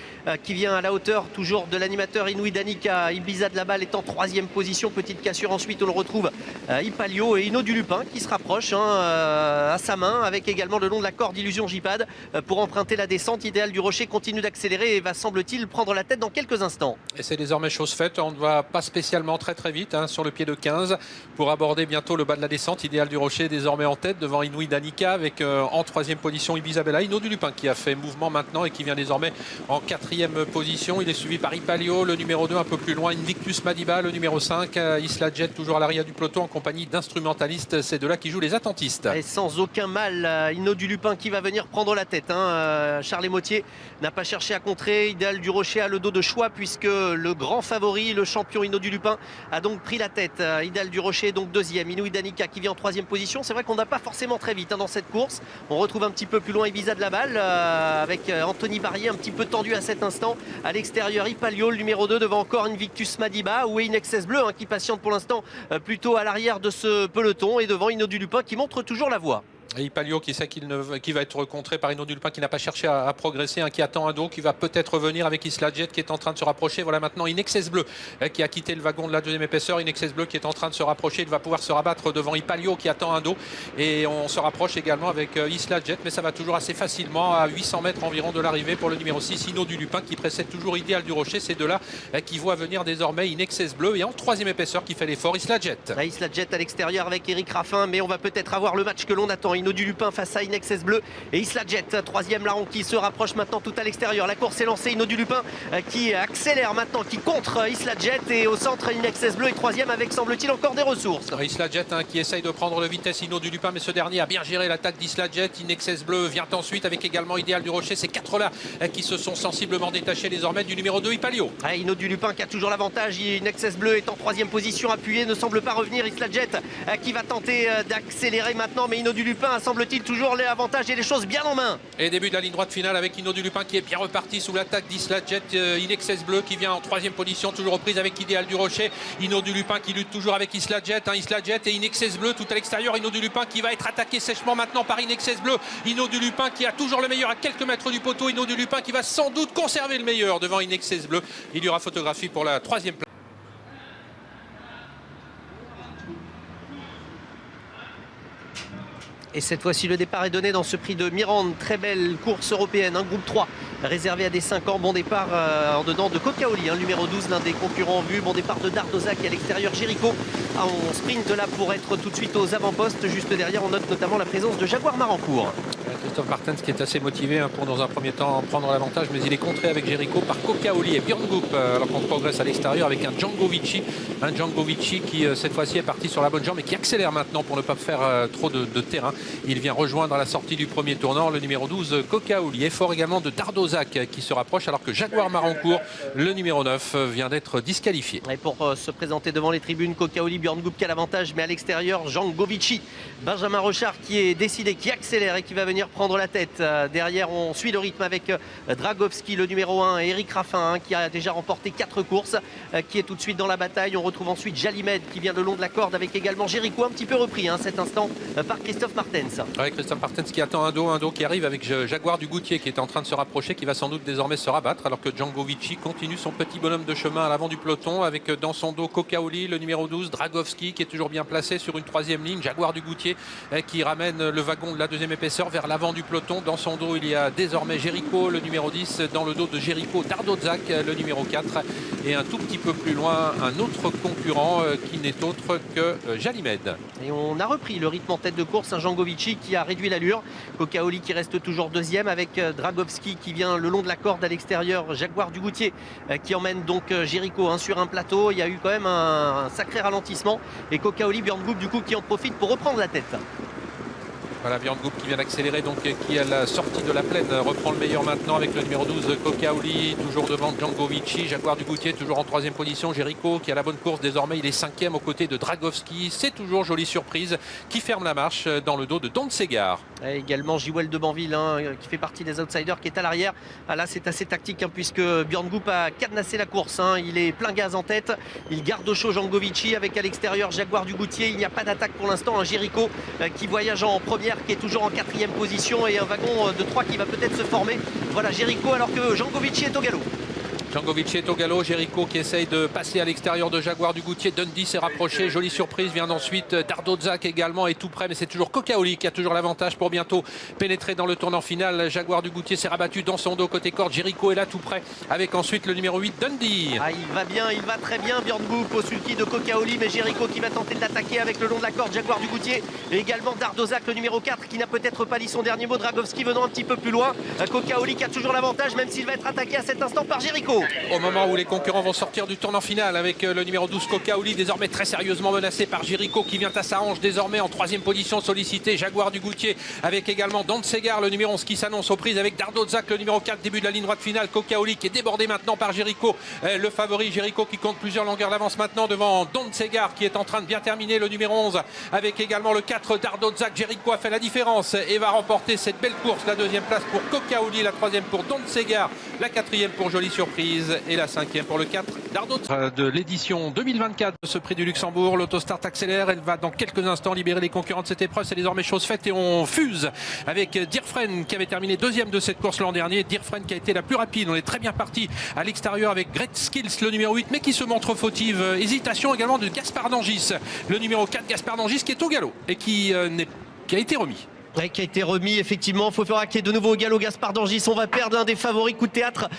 qui vient à la hauteur toujours de l'animateur Inouï Danica. Ibiza de la Balle est en 3e position, petite cassure ensuite. On le retrouve Ipalio et Hino du Lupin qui se rapproche à sa main avec également le long de la corde Illusion J-Pad pour emprunter la descente. Idéal du Rocher continue d'accélérer et va semble-t-il prendre la tête dans quelques instants. Et c'est désormais chose faite, on ne va pas spécialement très vite sur le pied de 15 pour aborder bientôt le bas de la descente. Idéal du Rocher désormais en tête devant Inouï Danica avec en 3e position Ibiza Bella. Hino du Lupin qui a fait mouvement maintenant et qui vient désormais en 4e position. Il est suivi par Ipalio, le numéro 2 un peu plus loin, Invictus Madiba, le numéro 5, Isla Jet toujours à l'arrière du peloton en compagnie d'instrumentalistes. C'est de là qui jouent les attentistes. Et sans aucun mal, Hino du Lupin qui va venir prendre la tête. Charles Motier n'a pas cherché à contrer. Idéal du Rocher a le dos de choix puisque le grand favori, le champion Hino du Lupin, a donc pris la tête. Idéal du Rocher est donc 2e. Inouï Danica qui vient en 3e position. C'est vrai qu'on n'a pas forcément très vite dans cette course. On retrouve un petit peu plus loin Ibiza de la Balle avec Anthony Barrier un petit peu tendu à cet instant. À l'extérieur, Ipalio, le numéro 2, devant encore Invictus Madiba ou Inexcess Bleu qui patiente pour l'instant plutôt à l'arrière de ce peloton, et devant Hino du Lupin qui montre toujours la voie. Et Ipalio qui sait qu'il va être contré par Hino du Lupin qui n'a pas cherché à progresser, qui attend un dos, qui va peut-être revenir avec Isla Jet qui est en train de se rapprocher. Voilà maintenant Inexcess Bleu qui a quitté le wagon de la 2e épaisseur. Inexcess Bleu qui est en train de se rapprocher, il va pouvoir se rabattre devant Ipalio qui attend un dos, et on se rapproche également avec Isla Jet, mais ça va toujours assez facilement à 800 mètres environ de l'arrivée pour le numéro 6 Hino du Lupin qui précède toujours Idéal du Rocher. C'est de là qui voit venir désormais Inexcess Bleu, et en 3e épaisseur qui fait l'effort Isla Jet. Isla Jet à l'extérieur avec Eric Raffin, mais on va peut-être avoir le match que l'on attend. Hino du Lupin face à Inexcess Bleu et Isla Jet, 3e larron qui se rapproche maintenant tout à l'extérieur. La course est lancée, Hino du Lupin qui accélère maintenant, qui contre Isla Jet, et au centre Inexcess Bleu est 3e avec, semble-t-il, encore des ressources. Isla Jet qui essaye de prendre le vitesse Hino du Lupin, mais ce dernier a bien géré l'attaque d'Isla Jet. Inexcess Bleu vient ensuite avec également Idéal du Rocher. Ces 4 là qui se sont sensiblement détachés désormais du numéro 2 Ipalio. Hino du Lupin qui a toujours l'avantage. Inexcess Bleu est en 3e position, appuyé, ne semble pas revenir. Isla Jet qui va tenter d'accélérer maintenant, mais Hino du Lupin semble-t-il toujours l'avantage et les choses bien en main. Et début de la ligne droite finale avec Hino du Lupin qui est bien reparti sous l'attaque d'Isla Jet. Inexcess Bleu qui vient en 3e position, toujours reprise avec Idéal du Rocher. Hino du Lupin qui lutte toujours avec Isla Jet. Isla Jet et Inexcess Bleu tout à l'extérieur. Hino du Lupin qui va être attaqué sèchement maintenant par Inexcess Bleu. Hino du Lupin qui a toujours le meilleur à quelques mètres du poteau. Hino du Lupin qui va sans doute conserver le meilleur devant Inexcess Bleu. Il y aura photographie pour la 3e place. Et cette fois-ci, le départ est donné dans ce prix de Mirande. Très belle course européenne, un groupe 3 réservé à des 5 ans. Bon départ en dedans de Cocaoli, numéro 12, l'un des concurrents en vue. Bon départ de Dardoza qui est à l'extérieur. Jericho en sprint là pour être tout de suite aux avant-postes. Juste derrière, on note notamment la présence de Jaguar Marancourt. Christophe Martens qui est assez motivé pour dans un premier temps prendre l'avantage, mais il est contré avec Jericho par Kokaoli et Björn Goop alors qu'on progresse à l'extérieur avec un Django Vici qui cette fois-ci est parti sur la bonne jambe et qui accélère maintenant pour ne pas faire trop de terrain. Il vient rejoindre à la sortie du premier tournant le numéro 12 Kokaoli. Effort également de Dardozak qui se rapproche alors que Jaguar Marancourt, le numéro 9, vient d'être disqualifié. Et pour se présenter devant les tribunes, Kokaoli, Björn Goop qui a l'avantage, mais à l'extérieur, Django Vici, Benjamin Rochard qui est décidé, qui accélère et qui va venir prendre la tête. Derrière, on suit le rythme avec Dragowski, le numéro 1, et Eric Raffin qui a déjà remporté 4 courses, qui est tout de suite dans la bataille. On retrouve ensuite Jalimed qui vient le long de la corde avec également Jericho, un petit peu repris cet instant par Christophe Martens. Oui, Christophe Martens qui attend un dos qui arrive avec Jaguar du Goutier qui est en train de se rapprocher, qui va sans doute désormais se rabattre alors que Django Vici continue son petit bonhomme de chemin à l'avant du peloton avec dans son dos Kokaoli, le numéro 12, Dragowski qui est toujours bien placé sur une 3e ligne, Jaguar du Goutier qui ramène le wagon de la 2e épaisseur vers l'avant du peloton. Dans son dos il y a désormais Jericho, le numéro 10, dans le dos de Jericho, Dardozak, le numéro 4, et un tout petit peu plus loin un autre concurrent qui n'est autre que Jalimed. Et on a repris le rythme en tête de course, Django Vici qui a réduit l'allure, Kokaoli qui reste toujours 2e avec Dragowski qui vient le long de la corde à l'extérieur, Jaguar du Goutier qui emmène donc Jericho sur un plateau. Il y a eu quand même un sacré ralentissement et Kokaoli, Björn Goop du coup qui en profite pour reprendre la tête. Voilà, Björn Goop qui vient d'accélérer, donc qui à la sortie de la plaine reprend le meilleur maintenant avec le numéro 12 Kokaoli, toujours devant Django Vici, Jaguar du Goutier toujours en 3e position, Jericho qui a la bonne course désormais, il est 5e aux côtés de Dragowski. C'est toujours jolie surprise qui ferme la marche dans le dos de Don Segar. Et également Jiwel de Banville qui fait partie des outsiders qui est à l'arrière. Là c'est assez tactique puisque Björn Goop a cadenassé la course. Il est plein gaz en tête, il garde au chaud Django Vici avec à l'extérieur Jaguar du Goutier. Il n'y a pas d'attaque pour l'instant, Jericho qui voyage en première, qui est toujours en 4e position, et un wagon de 3 qui va peut-être se former. Voilà Jericho alors que Django Vici est au galop. Django Vici est au galop, Jericho qui essaye de passer à l'extérieur de Jaguar du Goutier. Dundee s'est rapproché, jolie surprise, vient ensuite Dardozak également est tout près, mais c'est toujours Kokaoli qui a toujours l'avantage pour bientôt pénétrer dans le tournant final. Jaguar du Goutier s'est rabattu dans son dos côté corde, Jericho est là tout près avec ensuite le numéro 8 Dundee. Il va bien, il va très bien Björn Goop au sulky de Kokaoli, mais Jericho qui va tenter de l'attaquer avec le long de la corde, Jaguar du Goutier, et également Dardozak le numéro 4 qui n'a peut-être pas dit son dernier mot, Dragowski venant un petit peu plus loin, Kokaoli qui a toujours l'avantage même s'il va être attaqué à cet instant par Jericho. Au moment où les concurrents vont sortir du tournant final avec le numéro 12 Kokaoli désormais très sérieusement menacé par Jericho qui vient à sa hanche désormais en 3e position sollicité, Jaguar du Goutier avec également Don Segar le numéro 11 qui s'annonce aux prises avec Dardozak le numéro 4, début de la ligne droite finale, Kokaoli qui est débordé maintenant par Jericho, le favori Jericho qui compte plusieurs longueurs d'avance maintenant devant Don Segar qui est en train de bien terminer, le numéro 11 avec également le 4 Dardozak. Jericho a fait la différence et va remporter cette belle course, la 2e place pour Kokaoli, la 3e pour Don Segar, la 4e pour jolie surprise et la 5e pour le 4 Dardozak. De l'édition 2024 de ce prix du Luxembourg, l'autostart accélère, elle va dans quelques instants libérer les concurrents de cette épreuve, c'est désormais chose faite et on fuse avec Dierfren qui avait terminé 2e de cette course l'an dernier, Dierfren qui a été la plus rapide, on est très bien parti à l'extérieur avec Great Skills le numéro 8 mais qui se montre fautive, hésitation également de Gaspard Dangis, le numéro 4 Gaspard Dangis qui est au galop et qui a été remis. Qui a été remis effectivement, Fofera qui est de nouveau au galop, Gaspard Dangis, on va perdre un des favoris, coup de théâtre.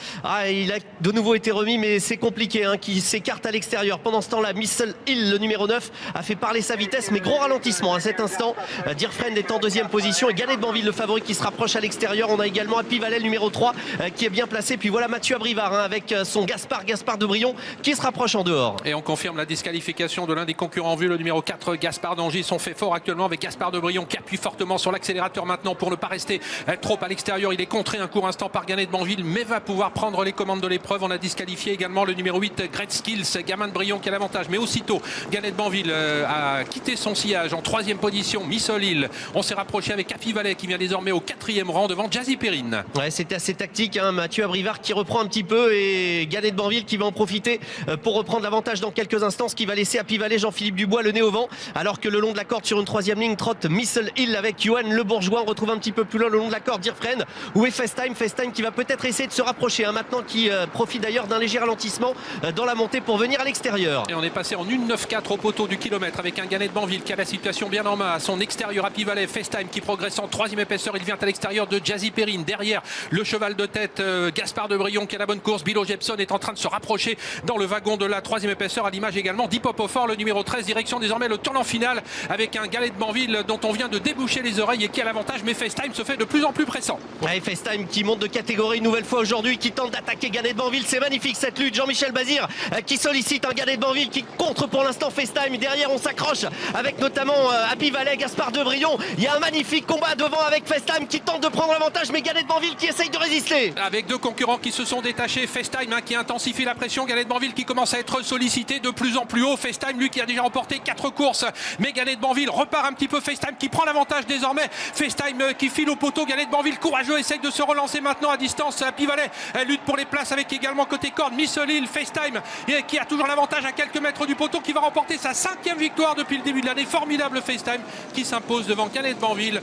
Il a de nouveau été remis mais c'est compliqué, qui s'écarte à l'extérieur. Pendant ce temps-là, Missile Hill, le numéro 9, a fait parler sa vitesse mais gros ralentissement à cet instant. Dierfren est en 2e position et Ganet de Banville le favori qui se rapproche à l'extérieur. On a également Happy Valley le numéro 3 qui est bien placé, puis voilà Mathieu Abrivard avec son Gaspard de Brion qui se rapproche en dehors. Et on confirme la disqualification de l'un des concurrents en vue, le numéro 4 Gaspard Dangis. On fait fort actuellement avec Gaspard de Brion qui appuie fortement sur l'accélérateur maintenant pour ne pas rester trop à l'extérieur. Il est contré un court instant par Ganet de Banville mais va pouvoir prendre les commandes de l'épreuve. On a disqualifié également le numéro 8 Great Skills, Gamin de Brion qui a l'avantage, mais aussitôt Ganet de Banville a quitté son sillage en 3e position. Missile Hill, on s'est rapproché avec Happy Valley qui vient désormais au 4e rang devant Jazzy Perrine. Ouais, c'était assez tactique, Mathieu Abrivard qui reprend un petit peu et Ganet de Banville qui va en profiter pour reprendre l'avantage dans quelques instants, ce qui va laisser Happy Valley, Jean-Philippe Dubois le nez au vent, alors que le long de la corde sur une 3e ligne trotte Missile Hill avec Johan Le Bourgeois. On retrouve un petit peu plus loin le long de la corde Dierfren ou FaceTime qui va peut-être essayer de se rapprocher maintenant, qui profite d'ailleurs d'un léger ralentissement dans la montée pour venir à l'extérieur. Et on est passé en 1,94 au poteau du kilomètre avec un Ganet de Banville qui a la situation bien en main à son extérieur. Happy Valley, FaceTime qui progresse en 3e épaisseur, il vient à l'extérieur de Jazzy Perrine. Derrière le cheval de tête Gaspard de Brion qui a la bonne course. Bilo Jepson est en train de se rapprocher dans le wagon de la 3e épaisseur, à l'image également d'Hippopofor le numéro 13, direction désormais le tournant final avec un Ganet de Banville dont on vient de déboucher les oreilles et qui a l'avantage, mais FaceTime se fait de plus en plus pressant. Ouais, FaceTime qui monte de catégorie une nouvelle fois aujourd'hui, qui tente d'attaquer Gannet de Banville. C'est magnifique cette lutte. Jean-Michel Bazir qui sollicite un Gannet de Banville qui contre pour l'instant FaceTime. Derrière on s'accroche avec notamment Happy Valley, Gaspard Debrion. Il y a un magnifique combat devant avec FaceTime qui tente de prendre l'avantage, mais Gannet de Banville qui essaye de résister. Avec deux concurrents qui se sont détachés, FaceTime qui intensifie la pression, Gannet de Banville qui commence à être sollicité de plus en plus haut, FaceTime lui qui a déjà remporté 4 courses, mais Gannet de Banville repart un petit peu, FaceTime qui prend l'avantage désormais, FaceTime qui file au poteau, Gannet de Banville courageux essaye de se relancer maintenant à distance, Happy Valley lutte pour les places avec également côté corde Miss Lille, FaceTime qui a toujours l'avantage à quelques mètres du poteau, qui va remporter sa 5e victoire depuis le début de l'année, formidable FaceTime qui s'impose devant Gannet de Banville.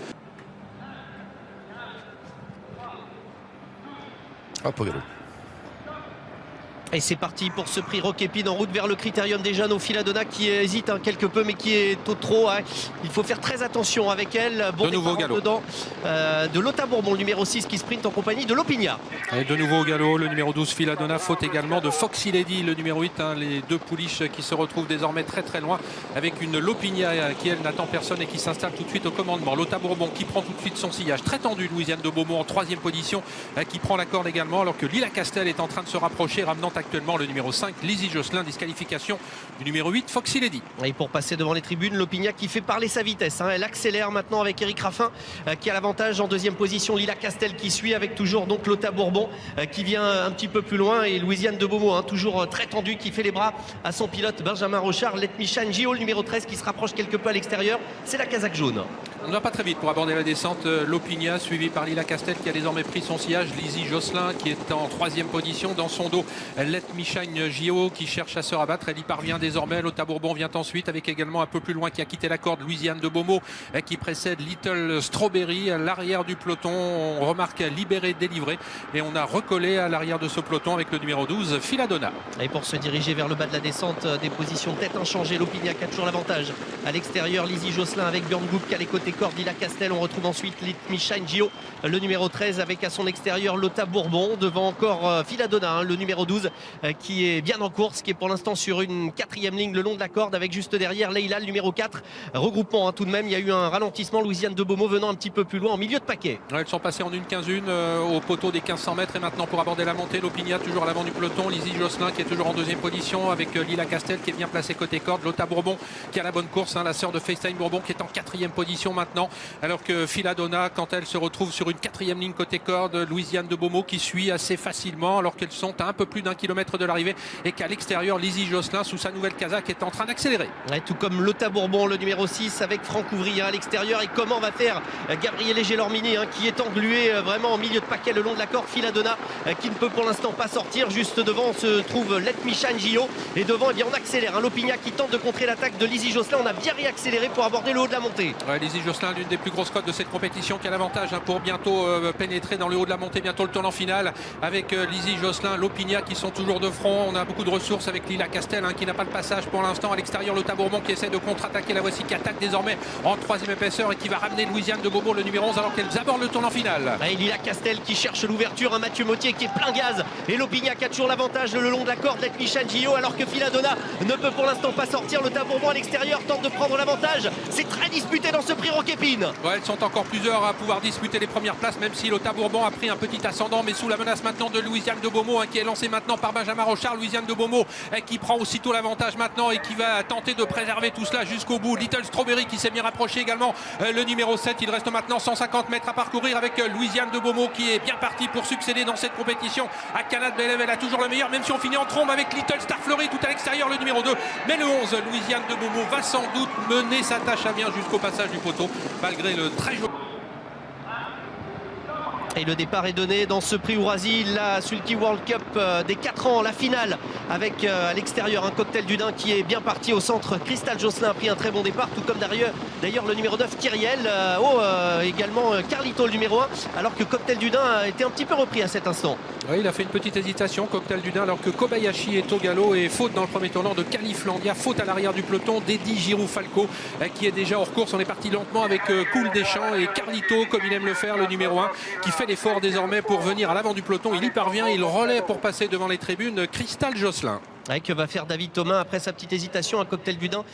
Hop, regarde. Et c'est parti pour ce prix Roquépine en route vers le Critérium des Jeunes au Filadona qui hésite quelque peu mais qui est au trop. Il faut faire très attention avec elle. Bon de nouveau au galop. Dedans, de Lotta Bourbon, le numéro 6 qui sprint en compagnie de Lopigna. Et de nouveau au galop, le numéro 12 Filadona, faute également de Foxy Lady, le numéro 8, les deux pouliches qui se retrouvent désormais très très loin avec une Lopigna qui elle n'attend personne et qui s'installe tout de suite au commandement. Lotta Bourbon qui prend tout de suite son sillage très tendu, Louisiane de Beaumont en 3e position qui prend la corde également alors que Lila Castel est en train de se rapprocher, ramenant actuellement le numéro 5, Lizzie Josselin, disqualification du numéro 8, Foxy Lady. Et pour passer devant les tribunes, Lopigna qui fait parler sa vitesse. Elle accélère maintenant avec Eric Raffin qui a l'avantage en 2e position. Lila Castel qui suit avec toujours donc Lotta Bourbon qui vient un petit peu plus loin. Et Louisiane de Beaumont, toujours très tendu, qui fait les bras à son pilote Benjamin Rochard. Let Michan Gio, le numéro 13 qui se rapproche quelque peu à l'extérieur. C'est la casaque jaune. On ne va pas très vite pour aborder la descente. Lopigna suivi par Lila Castel qui a désormais pris son sillage. Lizzie Josselin qui est en 3e position. Dans son dos, Let Michan Gio qui cherche à se rabattre. Elle y parvient désormais. Lotta Bourbon vient ensuite avec également un peu plus loin qui a quitté la corde Louisiane de Beaumont qui précède Little Strawberry à l'arrière du peloton. On remarque libéré, délivré et on a recollé à l'arrière de ce peloton avec le numéro 12 Filadona. Et pour se diriger vers le bas de la descente, des positions tête inchangées, Lopigna qui a toujours l'avantage. À l'extérieur, Lizzie Josselin avec Björn Goup qui a les côtés cordes, Lila Castel. On retrouve ensuite Michan Gio, le numéro 13 avec à son extérieur Lotta Bourbon. Devant encore Filadona, le numéro 12 qui est bien en course, qui est pour l'instant sur une 4e ligne le long de la corde avec juste derrière Leila, le numéro 4. Regroupant tout de même, il y a eu un ralentissement. Louisiane de Beaumont venant un petit peu plus loin en milieu de paquet. Elles sont passées en 1,15 au poteau des 1500 mètres et maintenant pour aborder la montée, Lopigna toujours à l'avant du peloton, Lizzie Josselin qui est toujours en 2e position avec Lila Castel qui est bien placée côté corde, Lotta Bourbon qui a la bonne course, la sœur de FaceTime Bourbon qui est en 4e position maintenant, alors que Filadona quand elle se retrouve sur une 4e ligne côté corde, Louisiane de Beaumont qui suit assez facilement alors qu'elles sont à un peu plus d'1 kilomètre de l'arrivée et qu'à l'extérieur Lizzie Josselin sous sa nouvelle casaque est en train d'accélérer. Ouais, tout comme Lotta Bourbon, le numéro 6 avec Franck Ouvrier à l'extérieur. Et comment va faire Gabriel Gelormini qui est englué vraiment en milieu de paquet le long de la corde. Filadona qui ne peut pour l'instant pas sortir. Juste devant se trouve Let Michan Gio et devant on accélère. Lopigna qui tente de contrer l'attaque de Lizzie Josselin. On a bien réaccéléré pour aborder le haut de la montée. Ouais, Lizzie Josselin, l'une des plus grosses cotes de cette compétition qui a l'avantage pour bientôt pénétrer dans le haut de la montée, bientôt le tournant final avec Lizzie Josselin, Lopigna qui sont toujours de front. On a beaucoup de ressources avec Lila Castel qui n'a pas le passage pour l'instant. À l'extérieur, Lotta Bourbon qui essaie de contre-attaquer. La voici qui attaque désormais en 3e épaisseur et qui va ramener Louisiane de Beaumont, le numéro 11, alors qu'elles abordent le tournant final. Et Lila Castel qui cherche l'ouverture, Mathieu Mottier qui est plein gaz et Lopigna qui a toujours l'avantage le long de la corde. Let Michan Gio alors que Filadona ne peut pour l'instant pas sortir. Lotta Bourbon à l'extérieur tente de prendre l'avantage. C'est très disputé dans ce prix Roquépine. Ouais, elles sont encore plusieurs à pouvoir disputer les premières places, même si Lotta Bourbon a pris un petit ascendant, mais sous la menace maintenant de Louisiane de Beaumont qui est lancée maintenant par Benjamin Rochard. Louisiane de Beaumont qui prend aussitôt l'avantage maintenant et qui va tenter de préserver tout cela jusqu'au bout. Little Strawberry qui s'est bien rapproché également, le numéro 7. Il reste maintenant 150 mètres à parcourir avec Louisiane de Beaumont qui est bien parti pour succéder dans cette compétition à Canad Belev. Elle a toujours le meilleur, même si on finit en trombe avec Little Star Fleury tout à l'extérieur, le numéro 2. Mais le 11, Louisiane de Beaumont, va sans doute mener sa tâche à bien jusqu'au passage du poteau malgré le très joli. Et le départ est donné dans ce prix Ourasi, la Sulky World Cup des 4 ans, la finale avec à l'extérieur un Cocktail du Dain qui est bien parti au centre. Cristal Josselin a pris un très bon départ, tout comme d'ailleurs le numéro 9 Kyriel, également Carlito le numéro 1, alors que Cocktail du Dain a été un petit peu repris à cet instant. Oui, il a fait une petite hésitation, Cocktail du Dain, alors que Kobayashi est au galop et faute dans le premier tournant de Califlandia, faute à l'arrière du peloton d'Eddie Giroud-Falco qui est déjà hors course. On est parti lentement avec Cool Deschamps et Carlito, comme il aime le faire, le numéro 1, qui fait l'effort désormais pour venir à l'avant du peloton. Il y parvient, il relaie pour passer devant les tribunes Cristal Josselin. Que va faire David Thomas après sa petite hésitation, un Cocktail du Dain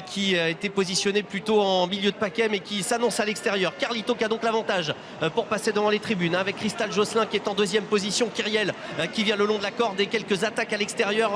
qui était positionné plutôt en milieu de paquet mais qui s'annonce à l'extérieur. Carlito qui a donc l'avantage pour passer devant les tribunes avec Crystal Josselin qui est en deuxième position, Kyriel qui vient le long de la corde et quelques attaques à l'extérieur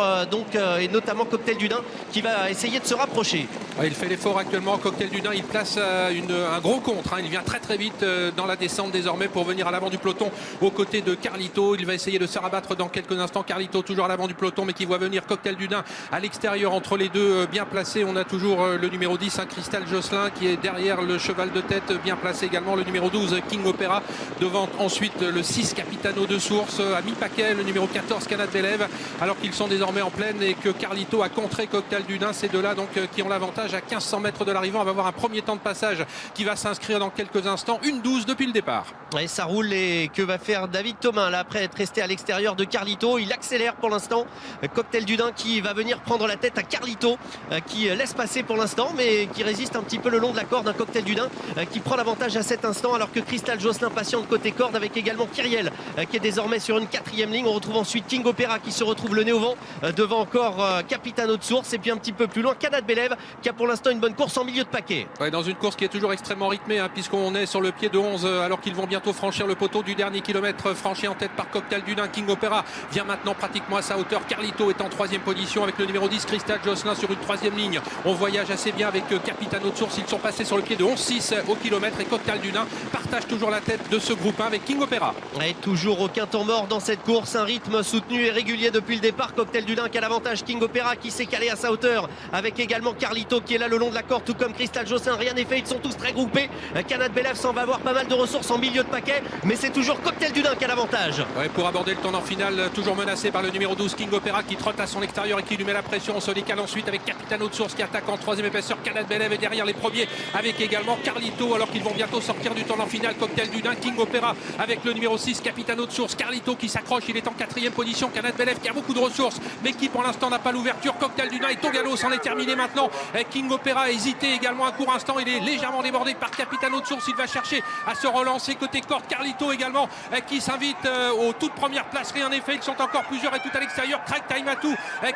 et notamment Cocktail du Dain qui va essayer de se rapprocher. Il fait l'effort actuellement, Cocktail du Dain, il place un gros contre, il vient très vite dans la descente désormais pour venir à l'avant du peloton aux côtés de Carlito. Il va essayer de se rabattre dans quelques instants. Carlito toujours à l'avant du peloton mais qui voit venir Cocktail du Dain à l'extérieur entre les deux, bien placé. On a toujours le numéro 10, Crystal Josselin qui est derrière le cheval de tête, bien placé également le numéro 12, King Opera, devant ensuite le 6, Capitano de Source, à mi-paquet le numéro 14, Canad Belev, alors qu'ils sont désormais en pleine et que Carlito a contré Cocktail du Dain. Ces deux-là donc qui ont l'avantage à 1500 mètres de l'arrivée. On va avoir un premier temps de passage qui va s'inscrire dans quelques instants, 1:12 depuis le départ. Et ça roule, et que va faire David Thomas là après être resté à l'extérieur de Carlito? Il accélère pour l'instant. Cocktail du Dain qui va venir prendre la tête à Carlito qui laisse passer pour l'instant mais qui résiste un petit peu le long de la corde. Un Cocktail du Dain qui prend l'avantage à cet instant alors que Crystal Josselin patiente côté corde avec également Kyriel qui est désormais sur une 4e ligne. On retrouve ensuite King Opera qui se retrouve le nez au vent devant encore Capitano de Source et puis un petit peu plus loin Canad Belev qui a pour l'instant une bonne course en milieu de paquet. Dans une course qui est toujours extrêmement rythmée puisqu'on est sur le pied de 11 alors qu'ils vont bientôt franchir le poteau du dernier kilomètre, franchi en tête par Cocktail du Dain. King Opera vient maintenant pratiquement à sa hauteur. Carlito est en 3e position avec le numéro 10, Crystal Josselin sur une 3e ligne. On voyage assez bien avec Capitano de Source. Ils sont passés sur le pied de 11,6 au kilomètre et Cocktail du Dain partage toujours la tête de ce groupe 1 avec King Opera. Et toujours aucun temps mort dans cette course, un rythme soutenu et régulier depuis le départ. Cocktail du Dain qui a l'avantage, King Opera qui s'est calé à sa hauteur avec également Carlito qui est là le long de la corde tout comme Crystal Josselin. Rien n'est fait, ils sont tous très groupés. Canad Belev s'en va avoir pas mal de ressources en milieu de paquet mais c'est toujours Cocktail du Dain qui a l'avantage. Pour aborder le tournant final, toujours menacé par le numéro 12 King Opera qui trotte à son extérieur et qui lui met la pression. On se décale ensuite avec Capitano de Source qui attaque en 3e épaisseur. Canad Belev est derrière les premiers avec également Carlito alors qu'ils vont bientôt sortir du tournant final. Cocktail du Dain, King Opera avec le numéro 6 Capitano de Source. Carlito qui s'accroche, il est en 4e position. Canad Belev qui a beaucoup de ressources mais qui pour l'instant n'a pas l'ouverture. Cocktail du Dain est au galop, c'en est terminé maintenant. King Opera a hésité également un court instant, il est légèrement débordé par Capitano de Source. Il va chercher à se relancer côté corde. Carlito également qui s'invite aux toutes premières places. Rien n'est fait, ils sont encore plusieurs et tout à l'extérieur. Craig Taimatu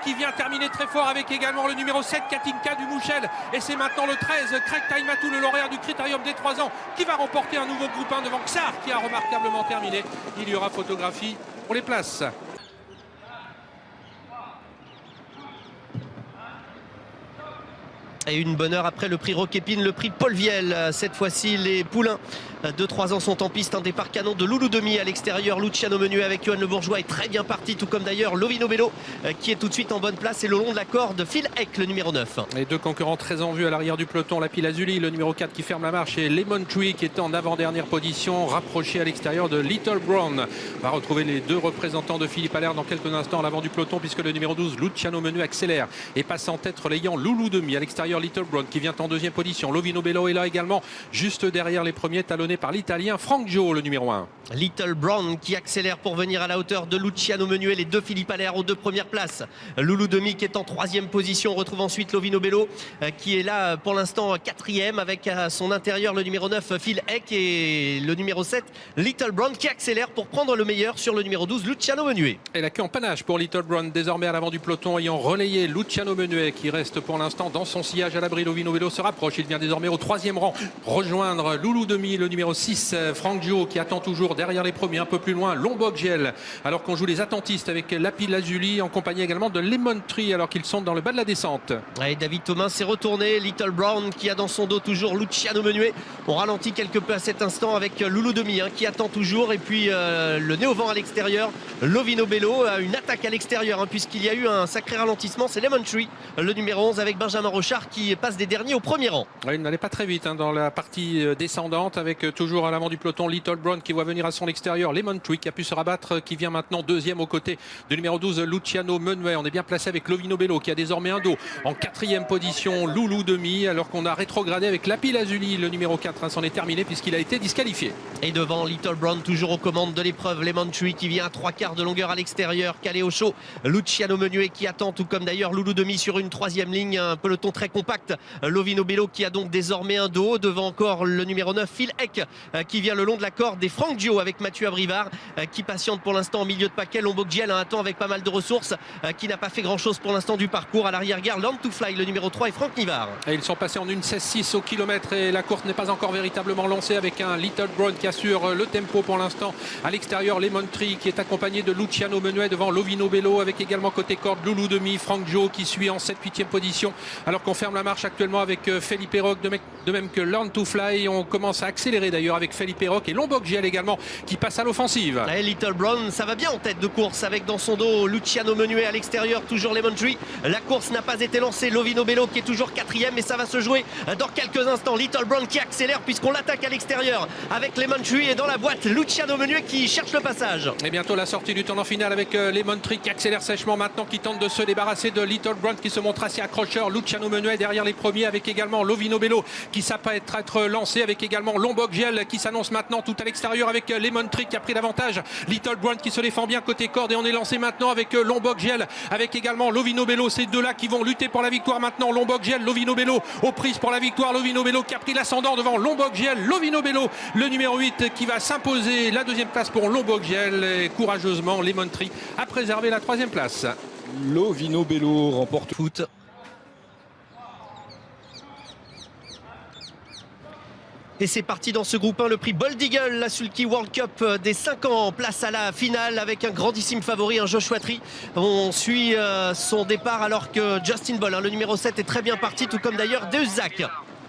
qui vient terminer très fort avec également le numéro 7 Katinka du Mouchel et c'est maintenant le 13 Craig Taimatu, le lauréat du Critérium des 3 ans, qui va remporter un nouveau groupe 1 devant Xar qui a remarquablement terminé. Il y aura photographie pour les places. Et une bonne heure après le prix Roquépine, le prix Paul Viel. Cette fois-ci, les poulains de 3 ans sont en piste. Un départ canon de Loulou Demi à l'extérieur. Luciano Menuet avec Johan Le Bourgeois est très bien parti, tout comme d'ailleurs Lovino Bello qui est tout de suite en bonne place. Et le long de la corde, Phil Eck, le numéro 9. Les deux concurrents très en vue à l'arrière du peloton. La Pilazuli, le numéro 4 qui ferme la marche et Lemon Tree qui est en avant-dernière position, rapproché à l'extérieur de Little Brown. On va retrouver les deux représentants de Philippe Allaire dans quelques instants à l'avant du peloton puisque le numéro 12, Luciano Menuet, accélère et passe en tête relayant Loulou Demi à l'extérieur. Little Brown qui vient en 2e position. Lovino Bello est là également, juste derrière les premiers, talonné par l'Italien Frank Gio, le numéro 1. Little Brown qui accélère pour venir à la hauteur de Luciano Menuet. Les deux Philippe Allaire aux 2 premières places. Loulou Demi qui est en 3e position. On retrouve ensuite Lovino Bello qui est là pour l'instant 4e avec à son intérieur le numéro 9 Phil Eck et le numéro 7 Little Brown qui accélère pour prendre le meilleur sur le numéro 12 Luciano Menuet. Et la queue en panache pour Little Brown, désormais à l'avant du peloton, ayant relayé Luciano Menuet qui reste pour l'instant dans son sillage à l'abri. Lovino Bello se rapproche, il vient désormais au 3e rang rejoindre Loulou Demi, le numéro 6 Frank Gio qui attend toujours derrière les premiers, un peu plus loin Lombok Giel, alors qu'on joue les attentistes avec Lapi Lazuli en compagnie également de Lemon Tree alors qu'ils sont dans le bas de la descente. Et David Thomas s'est retourné. Little Brown qui a dans son dos toujours Luciano Menuet. On ralentit quelque peu à cet instant avec Loulou Demi qui attend toujours et puis le nez au vent à l'extérieur. Lovino Bello a une attaque à l'extérieur puisqu'il y a eu un sacré ralentissement. C'est Lemon Tree, le numéro 11 avec Benjamin Rochard qui passe des derniers au premier rang. Il n'allait pas très vite dans la partie descendante avec toujours à l'avant du peloton Little Brown qui voit venir à son extérieur Lemon Tree qui a pu se rabattre, qui vient maintenant 2e aux côtés du numéro 12 Luciano Menuet. On est bien placé avec Lovino Bello qui a désormais un dos en 4e position. Loulou Demi alors qu'on a rétrogradé avec Lapi Lazuli, le numéro 4. C'en est terminé puisqu'il a été disqualifié. Et devant Little Brown toujours aux commandes de l'épreuve Lemon Tree qui vient à 3/4 de longueur à l'extérieur, calé au chaud Luciano Menuet qui attend, tout comme d'ailleurs Loulou Demi sur une 3e ligne. Un peloton très compact compacte Lovino Bello qui a donc désormais un dos. Devant encore le numéro 9 Phil Eck qui vient le long de la corde, et Franck Gio avec Mathieu Abrivard qui patiente pour l'instant au milieu de paquet. Lombok-Giel attend avec pas mal de ressources, qui n'a pas fait grand chose pour l'instant du parcours. À l'arrière-garde, Land to Fly le numéro 3 et Franck Nivard. Et ils sont passés en 1,16,6 au kilomètre et la course n'est pas encore véritablement lancée, avec un Little Brown qui assure le tempo pour l'instant. À l'extérieur, Lemon Tree qui est accompagné de Luciano Menuet devant Lovino Bello, avec également côté corde Loulou Demi, Franck Gio qui suit en 7-8e position, alors qu'on ferme la marche actuellement avec Felipe Roque, de même que Learn to Fly. On commence à accélérer d'ailleurs avec Felipe Roque et Lombok-Giel également qui passe à l'offensive. Et Little Brown, ça va bien en tête de course, avec dans son dos Luciano Menuet à l'extérieur, toujours Lemon Tree. La course n'a pas été lancée, Lovino Bello qui est toujours 4e, mais ça va se jouer dans quelques instants. Little Brown qui accélère puisqu'on l'attaque à l'extérieur avec Lemon Tree, et dans la boîte Luciano Menuet qui cherche le passage. Et bientôt la sortie du tournant final avec Lemon Tree qui accélère sèchement maintenant, qui tente de se débarrasser de Little Brown qui se montre assez accrocheur. Luciano Menuet derrière les premiers, avec également Lovino Bello qui s'apprête à être lancé, avec également Lombok-Giel qui s'annonce maintenant tout à l'extérieur avec Lemon Tree qui a pris l'avantage. Little Brown qui se défend bien côté corde, et on est lancé maintenant avec Lombok-Giel avec également Lovino Bello. Ces deux-là qui vont lutter pour la victoire maintenant. Lombok-Giel, Lovino Bello aux prises pour la victoire. Lovino Bello qui a pris l'ascendant devant Lombok-Giel. Lovino Bello, le numéro 8 qui va s'imposer la deuxième place pour Lombok-Giel, et courageusement Lemon Tree a préservé la troisième place. Lovino Bello remporte Foot. Et c'est parti dans ce groupe 1, le prix Bold Eagle, la Sulky World Cup des 5 ans, place à la finale avec un grandissime favori, un Joshua Tree. On suit son départ alors que Justin Boll, le numéro 7, est très bien parti, tout comme d'ailleurs Deus Zach.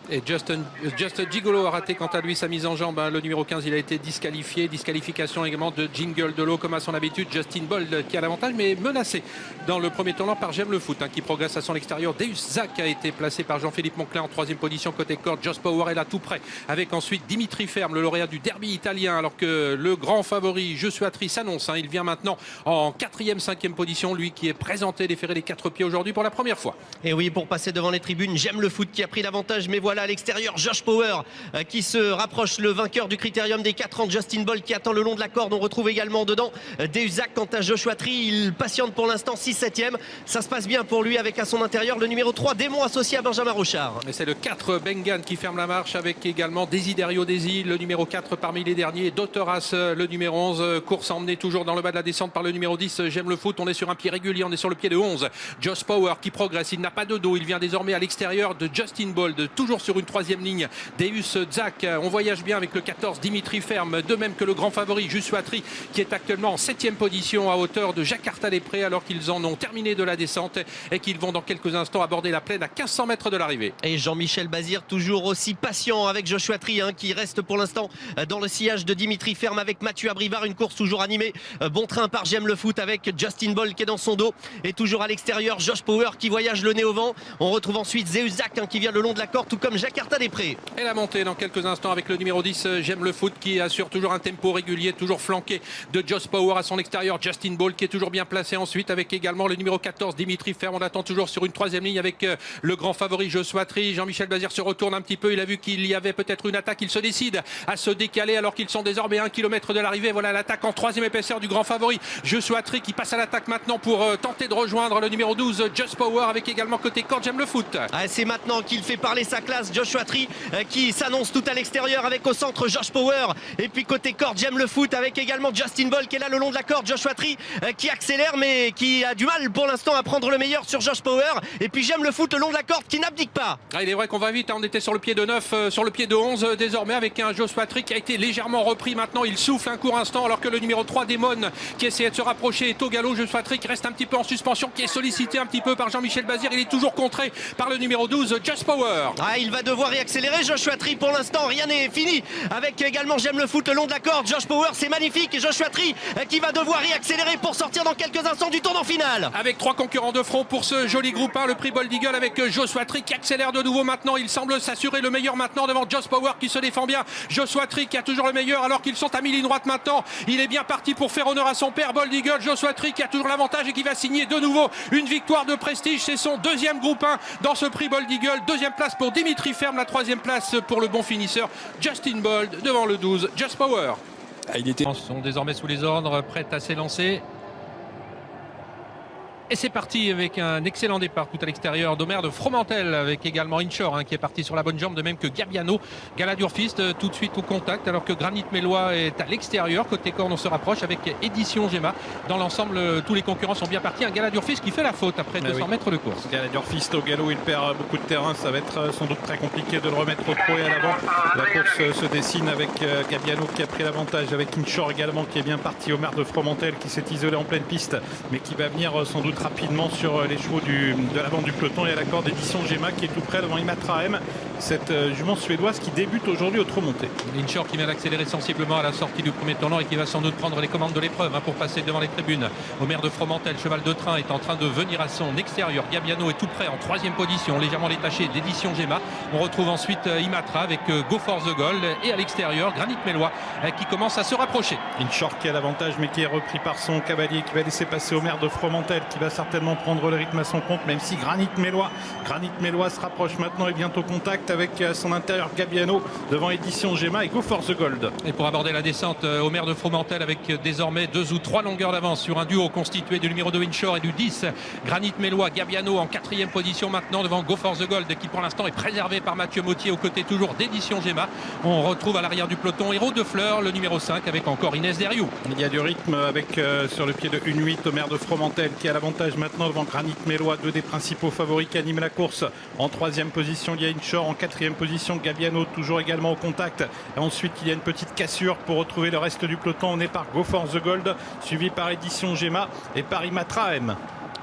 Et Just Gigolo a raté quant à lui sa mise en jambe. Le numéro 15, il a été disqualifié. Disqualification également de Jingle de l'eau comme à son habitude. Justin Bold qui a l'avantage, mais menacé dans le premier tournant par J'aime le foot, qui progresse à son extérieur. Deus Zach a été placé par Jean-Philippe Monclin en 3e position côté corde. Just Power est là tout près, avec ensuite Dimitri Ferme, le lauréat du derby italien, alors que le grand favori Joshua Tree s'annonce. Il vient maintenant en 4e, 5e position, lui qui est présenté déféré les 4 pieds aujourd'hui pour la première fois. Et oui, pour passer devant les tribunes, J'aime le foot qui a pris l'avantage, mais voilà à l'extérieur Josh Power qui se rapproche, le vainqueur du critérium des 4 ans. Justin Boll qui attend le long de la corde. On retrouve également dedans Deus Zach. Quant à Joshua Tree, il patiente pour l'instant, 6-7e. Ça se passe bien pour lui avec à son intérieur le numéro 3 Démon, associé à Benjamin Rochard. Et c'est le 4 Bengan qui ferme la marche, avec également Desiderio Desi, le numéro 4 parmi les derniers, Doteras le numéro 11. Course emmenée toujours dans le bas de la descente par le numéro 10 J'aime le foot. On est sur un pied régulier, on est sur le pied de 11. Josh Power qui progresse, il n'a pas de dos, il vient désormais à l'extérieur de Justin Boll, toujours sur une 3e ligne. Deus Zach, on voyage bien avec le 14 Dimitri Ferme, de même que le grand favori Joshua Tree qui est actuellement en 7e position à hauteur de Jakarta-les-Prés, alors qu'ils en ont terminé de la descente et qu'ils vont dans quelques instants aborder la plaine à 1500 mètres de l'arrivée. Et Jean-Michel Bazir toujours aussi patient avec Joshua Tree qui reste pour l'instant dans le sillage de Dimitri Ferme avec Mathieu Abrivard. Une course toujours animée, bon train par J'aime le foot avec Justin Boll qui est dans son dos, et toujours à l'extérieur Josh Power qui voyage le nez au vent. On retrouve ensuite Deus Zach qui vient le long de la corde, tout comme Jakarta-les-Prés. Et la montée dans quelques instants avec le numéro 10 J'aime le foot qui assure toujours un tempo régulier, toujours flanqué de Josh Power à son extérieur. Justin Boll qui est toujours bien placé ensuite, avec également le numéro 14 Dimitri Ferme. On attend toujours sur une 3e ligne avec le grand favori Joshua Tree. Jean-Michel Bazir se retourne un petit peu, il a vu qu'il y avait peut-être une attaque, il se décide à se décaler alors qu'ils sont désormais 1 km de l'arrivée. Voilà l'attaque en 3e épaisseur du grand favori Joshua Tree qui passe à l'attaque maintenant pour tenter de rejoindre le numéro 12 Just Power, avec également côté corde J'aime le foot. C'est maintenant qu'il fait parler sa classe, Joshua Tree qui s'annonce tout à l'extérieur avec au centre Josh Power, et puis côté corde J'aime le foot avec également Justin Boll qui est là le long de la corde. Joshua Tree qui accélère mais qui a du mal pour l'instant à prendre le meilleur sur Josh Power, et puis J'aime le foot le long de la corde qui n'abdique pas. Il est vrai qu'on va vite, on était sur le pied de 9, sur le pied de 11 désormais, avec un Joshua Tree qui a été légèrement repris. Maintenant il souffle un court instant alors que le numéro 3 Démon qui essayait de se rapprocher est au galop. Joshua Tree qui reste un petit peu en suspension, qui est sollicité un petit peu par Jean-Michel Bazir. Il est toujours contré par le numéro 12 Just Power. Il va devoir réaccélérer Joshua Tree pour l'instant, rien n'est fini avec également J'aime le foot le long de la corde. Josh Power, c'est magnifique, et Joshua Tree qui va devoir réaccélérer pour sortir dans quelques instants du tournant final. Avec 3 concurrents de front pour ce joli groupe 1, le prix Bold Eagle, avec Joshua Tree qui accélère de nouveau maintenant. Il semble s'assurer le meilleur maintenant devant Josh Power qui se défend bien. Joshua Tree qui a toujours le meilleur alors qu'ils sont à mi-ligne droite maintenant. Il est bien parti pour faire honneur à son père Bold Eagle. Joshua Tree qui a toujours l'avantage et qui va signer de nouveau une victoire de prestige. C'est son 2e groupe 1 dans ce prix Bold Eagle. 2e place pour Dimitri Ferme, la 3e place pour le bon finisseur Justin Bold devant le 12 Just Power. Il était Ils sont désormais sous les ordres, prêts à s'élancer. Et c'est parti avec un excellent départ tout à l'extérieur d'Omer de Fromentel avec également Inchor qui est parti sur la bonne jambe, de même que Gabiano. Galadurfist tout de suite au contact alors que Granit Mélois est à l'extérieur. Côté corne on se rapproche avec Édition Gemma. Dans l'ensemble tous les concurrents sont bien partis. Un Galadurfist qui fait la faute après 200 mètres de course. Galadurfist au galop, il perd beaucoup de terrain. Ça va être sans doute très compliqué de le remettre au trot et à l'avant. La course se dessine avec Gabiano qui a pris l'avantage, avec Inchor également qui est bien parti. Omer de Fromentel qui s'est isolé en pleine piste mais qui va venir sans doute rapidement sur les chevaux de l'avant du peloton, et à la corde Édition Gemma qui est tout près devant Imatra M, cette jument suédoise qui débute aujourd'hui au trot monté. Inchor qui vient d'accélérer sensiblement à la sortie du premier tournant et qui va sans doute prendre les commandes de l'épreuve pour passer devant les tribunes. Omer de Fromentel, cheval de train, est en train de venir à son extérieur. Gabiano est tout près en troisième position, légèrement détaché d'Édition Gemma. On retrouve ensuite Imatra avec Go for the Gold, et à l'extérieur Granit Mélois qui commence à se rapprocher. Inchor qui a l'avantage mais qui est repris par son cavalier, qui va laisser passer Omer de Fromentel, qui va certainement prendre le rythme à son compte, même si Granit Mélois se rapproche maintenant et bientôt contact avec son intérieur Gabiano devant Édition Gemma et Go for the Gold. Et pour aborder la descente, Omer de Fromentel avec désormais 2 ou 3 longueurs d'avance sur un duo constitué du numéro 2 Inchor et du 10 Granit Mélois. Gabiano en 4e position maintenant devant Go for the Gold, qui pour l'instant est préservé par Mathieu Mottier aux côtés toujours d'Édition Gemma. On retrouve à l'arrière du peloton Héros de Fleurs, le numéro 5, avec encore Inès Deriou. Il y a du rythme avec sur le pied de 1-8 Omer de Fromentel qui a l'avantage maintenant devant Granit Mélois, 2 des principaux favoris qui animent la course. En 3e position il y a Inchor, en 4e position Gabiano toujours également au contact, et ensuite il y a une petite cassure pour retrouver le reste du peloton. On est par Go for the Gold suivi par Édition Gemma et par Imatra M.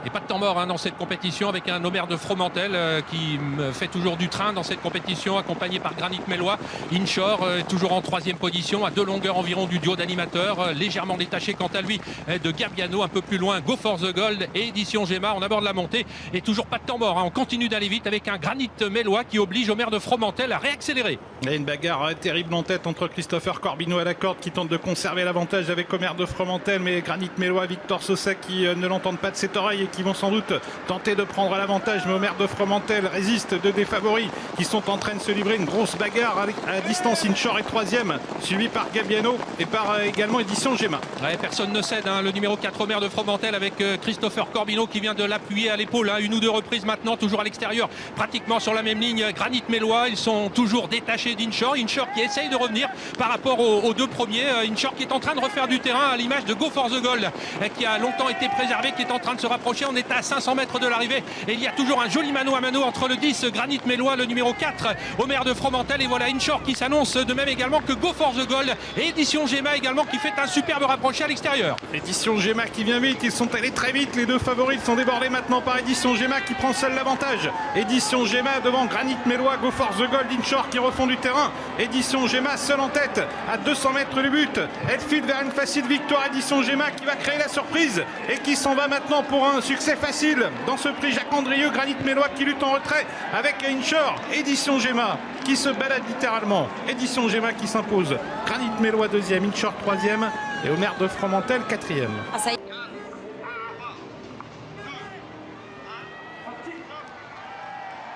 Et pas de temps mort dans cette compétition, avec un Omer de Fromentel qui fait toujours du train dans cette compétition, accompagné par Granit Mélois. Inchor toujours en 3e position, à 2 longueurs environ du duo d'animateurs, légèrement détaché quant à lui de Gabiano. Un peu plus loin Go for the Gold et Édition Gemma. On aborde la montée et toujours pas de temps mort, on continue d'aller vite avec un Granit Mélois qui oblige Omer de Fromentel à réaccélérer. Il y a une bagarre terrible en tête entre Christopher Corbino à la corde qui tente de conserver l'avantage avec Omer de Fromentel, mais Granit Mélois, Victor Sosek qui ne l'entendent pas de ses oreilles et qui vont sans doute tenter de prendre l'avantage, mais Omer de Fromentel résiste. 2 des favoris qui sont en train de se livrer une grosse bagarre à distance. Inchor est 3e, suivi par Gabiano et par également Édition Gemma. Ouais, personne ne cède, le numéro 4 Omer de Fromentel avec Christopher Corbino qui vient de l'appuyer à l'épaule, 1 ou 2 reprises maintenant, toujours à l'extérieur, pratiquement sur la même ligne. Granit Mélois, ils sont toujours détachés d'Inchor. Inchor qui essaye de revenir par rapport aux 2 premiers. Inchor qui est en train de refaire du terrain à l'image de Go for the Gold qui a longtemps été préservé, qui est en train de se rapprocher. On est à 500 mètres de l'arrivée et il y a toujours un joli mano à mano entre le 10 Granit Mélois, le numéro 4 Omer de Fromentel, et voilà Inchor qui s'annonce, de même également que Go for the Gold, et Édition Gemma également qui fait un superbe rapproché à l'extérieur. Édition Gemma qui vient vite, ils sont allés très vite, les 2 favoris sont débordés maintenant par Édition Gemma qui prend seul l'avantage. Édition Gemma devant Granit Mélois, Go for the Gold, Inchor qui refont du terrain. Édition Gemma seul en tête à 200 mètres du but. Elle file vers une facile victoire. Édition Gemma qui va créer la surprise et qui s'en va maintenant pour un succès facile dans ce prix Jacques Andrieux. Granit Mélois qui lutte en retrait avec Inchor. Édition Gemma qui se balade littéralement. Édition Gemma qui s'impose. Granit Mélois 2e, Inchor 3e et Omer de Fromentel 4e.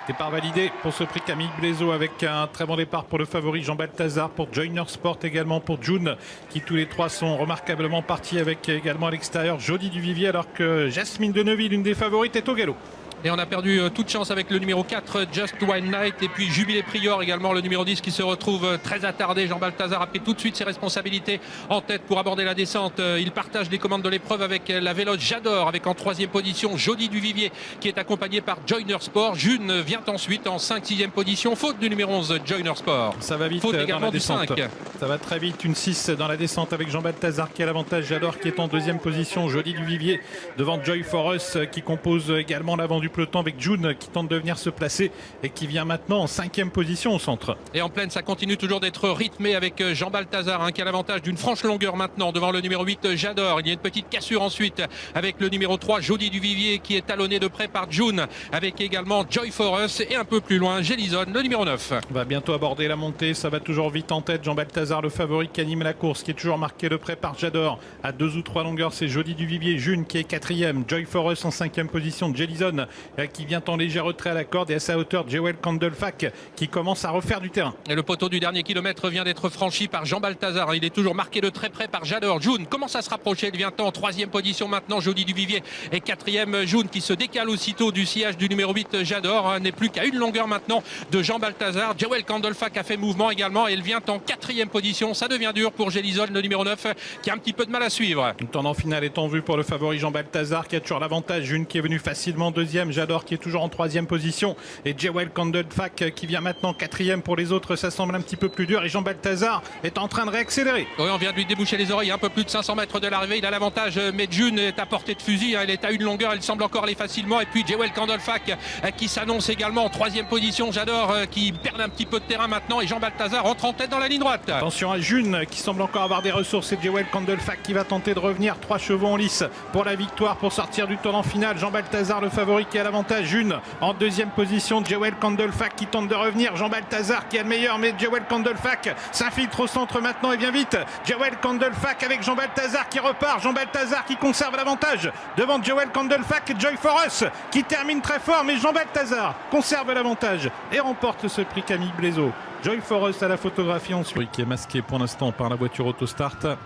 Départ validé pour ce prix Camille Blaiseau avec un très bon départ pour le favori Jean Balthazar, pour Joyner Sport également, pour June qui tous les 3 sont remarquablement partis, avec également à l'extérieur Jody Duvivier, alors que Jasmine de Neuville, une des favorites, est au galop. Et on a perdu toute chance avec le numéro 4 Just One Night, et puis Jubilé Prior également, le numéro 10 qui se retrouve très attardé. Jean Balthazar a pris tout de suite ses responsabilités en tête pour aborder la descente. Il partage les commandes de l'épreuve avec la véloce J'adore, avec en 3e position Jody Duvivier qui est accompagné par Joyner Sport. June vient ensuite en 5-6e position, faute du numéro 11 Joyner Sport. Ça va vite, faute dans également la du descente. 5. Ça va très vite, une 6 dans la descente avec Jean Balthazar qui a l'avantage. J'adore qui est en 2e position, Jody Duvivier devant Joy for Us qui compose également l'avant du peloton, avec June qui tente de venir se placer et qui vient maintenant en 5e position au centre. Et en pleine, ça continue toujours d'être rythmé avec Jean Balthazar qui a l'avantage d'une franche longueur maintenant devant le numéro 8 J'adore. Il y a une petite cassure ensuite avec le numéro 3 Jody Duvivier qui est talonné de près par June, avec également Joy for Us, et un peu plus loin Gélison, le numéro 9. On va bientôt aborder la montée, ça va toujours vite en tête. Jean Balthazar, le favori qui anime la course, qui est toujours marqué de près par J'adore. À 2 ou 3 longueurs, c'est Jody Duvivier. June qui est 4e, Joy for Us en 5e position, Gélison qui vient en léger retrait à la corde et à sa hauteur Jewel Candlefac qui commence à refaire du terrain. Et le poteau du dernier kilomètre vient d'être franchi par Jean Balthazar. Il est toujours marqué de très près par Jador. June commence à se rapprocher. Il vient en 3e position maintenant. Jody Duvivier et 4e June qui se décale aussitôt du sillage du numéro 8 Jador. N'est plus qu'à une longueur maintenant de Jean Balthazar. Jewel Candlefac a fait mouvement également et il vient en 4e position. Ça devient dur pour Gélisol, le numéro 9, qui a un petit peu de mal à suivre. Le tournant final est en vue pour le favori Jean Balthazar qui a toujours l'avantage. June qui est venu facilement 2e. Jador qui est toujours en 3e position. Et Jewel Candlefac qui vient maintenant 4e. Pour les autres, ça semble un petit peu plus dur. Et Jean Balthazar est en train de réaccélérer. Oui, on vient de lui déboucher les oreilles, un peu plus de 500 mètres de l'arrivée. Il a l'avantage, mais June est à portée de fusil. Elle est à une longueur, elle semble encore aller facilement. Et puis Jewel Candlefac qui s'annonce également en 3e position. Jador qui perd un petit peu de terrain maintenant. Et Jean Balthazar entre en tête dans la ligne droite. Attention à June qui semble encore avoir des ressources. C'est Jewel Candlefac qui va tenter de revenir. 3 chevaux en lice pour la victoire, pour sortir du tournant final. Jean Balthazar, le favori, qui a l'avantage. June en 2e position. Jewel Candlefac qui tente de revenir. Jean Balthazar qui a le meilleur, mais Jewel Candlefac s'infiltre au centre maintenant et vient vite. Jewel Candlefac avec Jean Balthazar qui repart. Jean Balthazar qui conserve l'avantage devant Jewel Candlefac et Joy for Us qui termine très fort, mais Jean Balthazar conserve l'avantage et remporte ce prix Camille Blaiseau. Joy for Us à la photographie ensuite, qui est masqué pour l'instant par la voiture Autostart.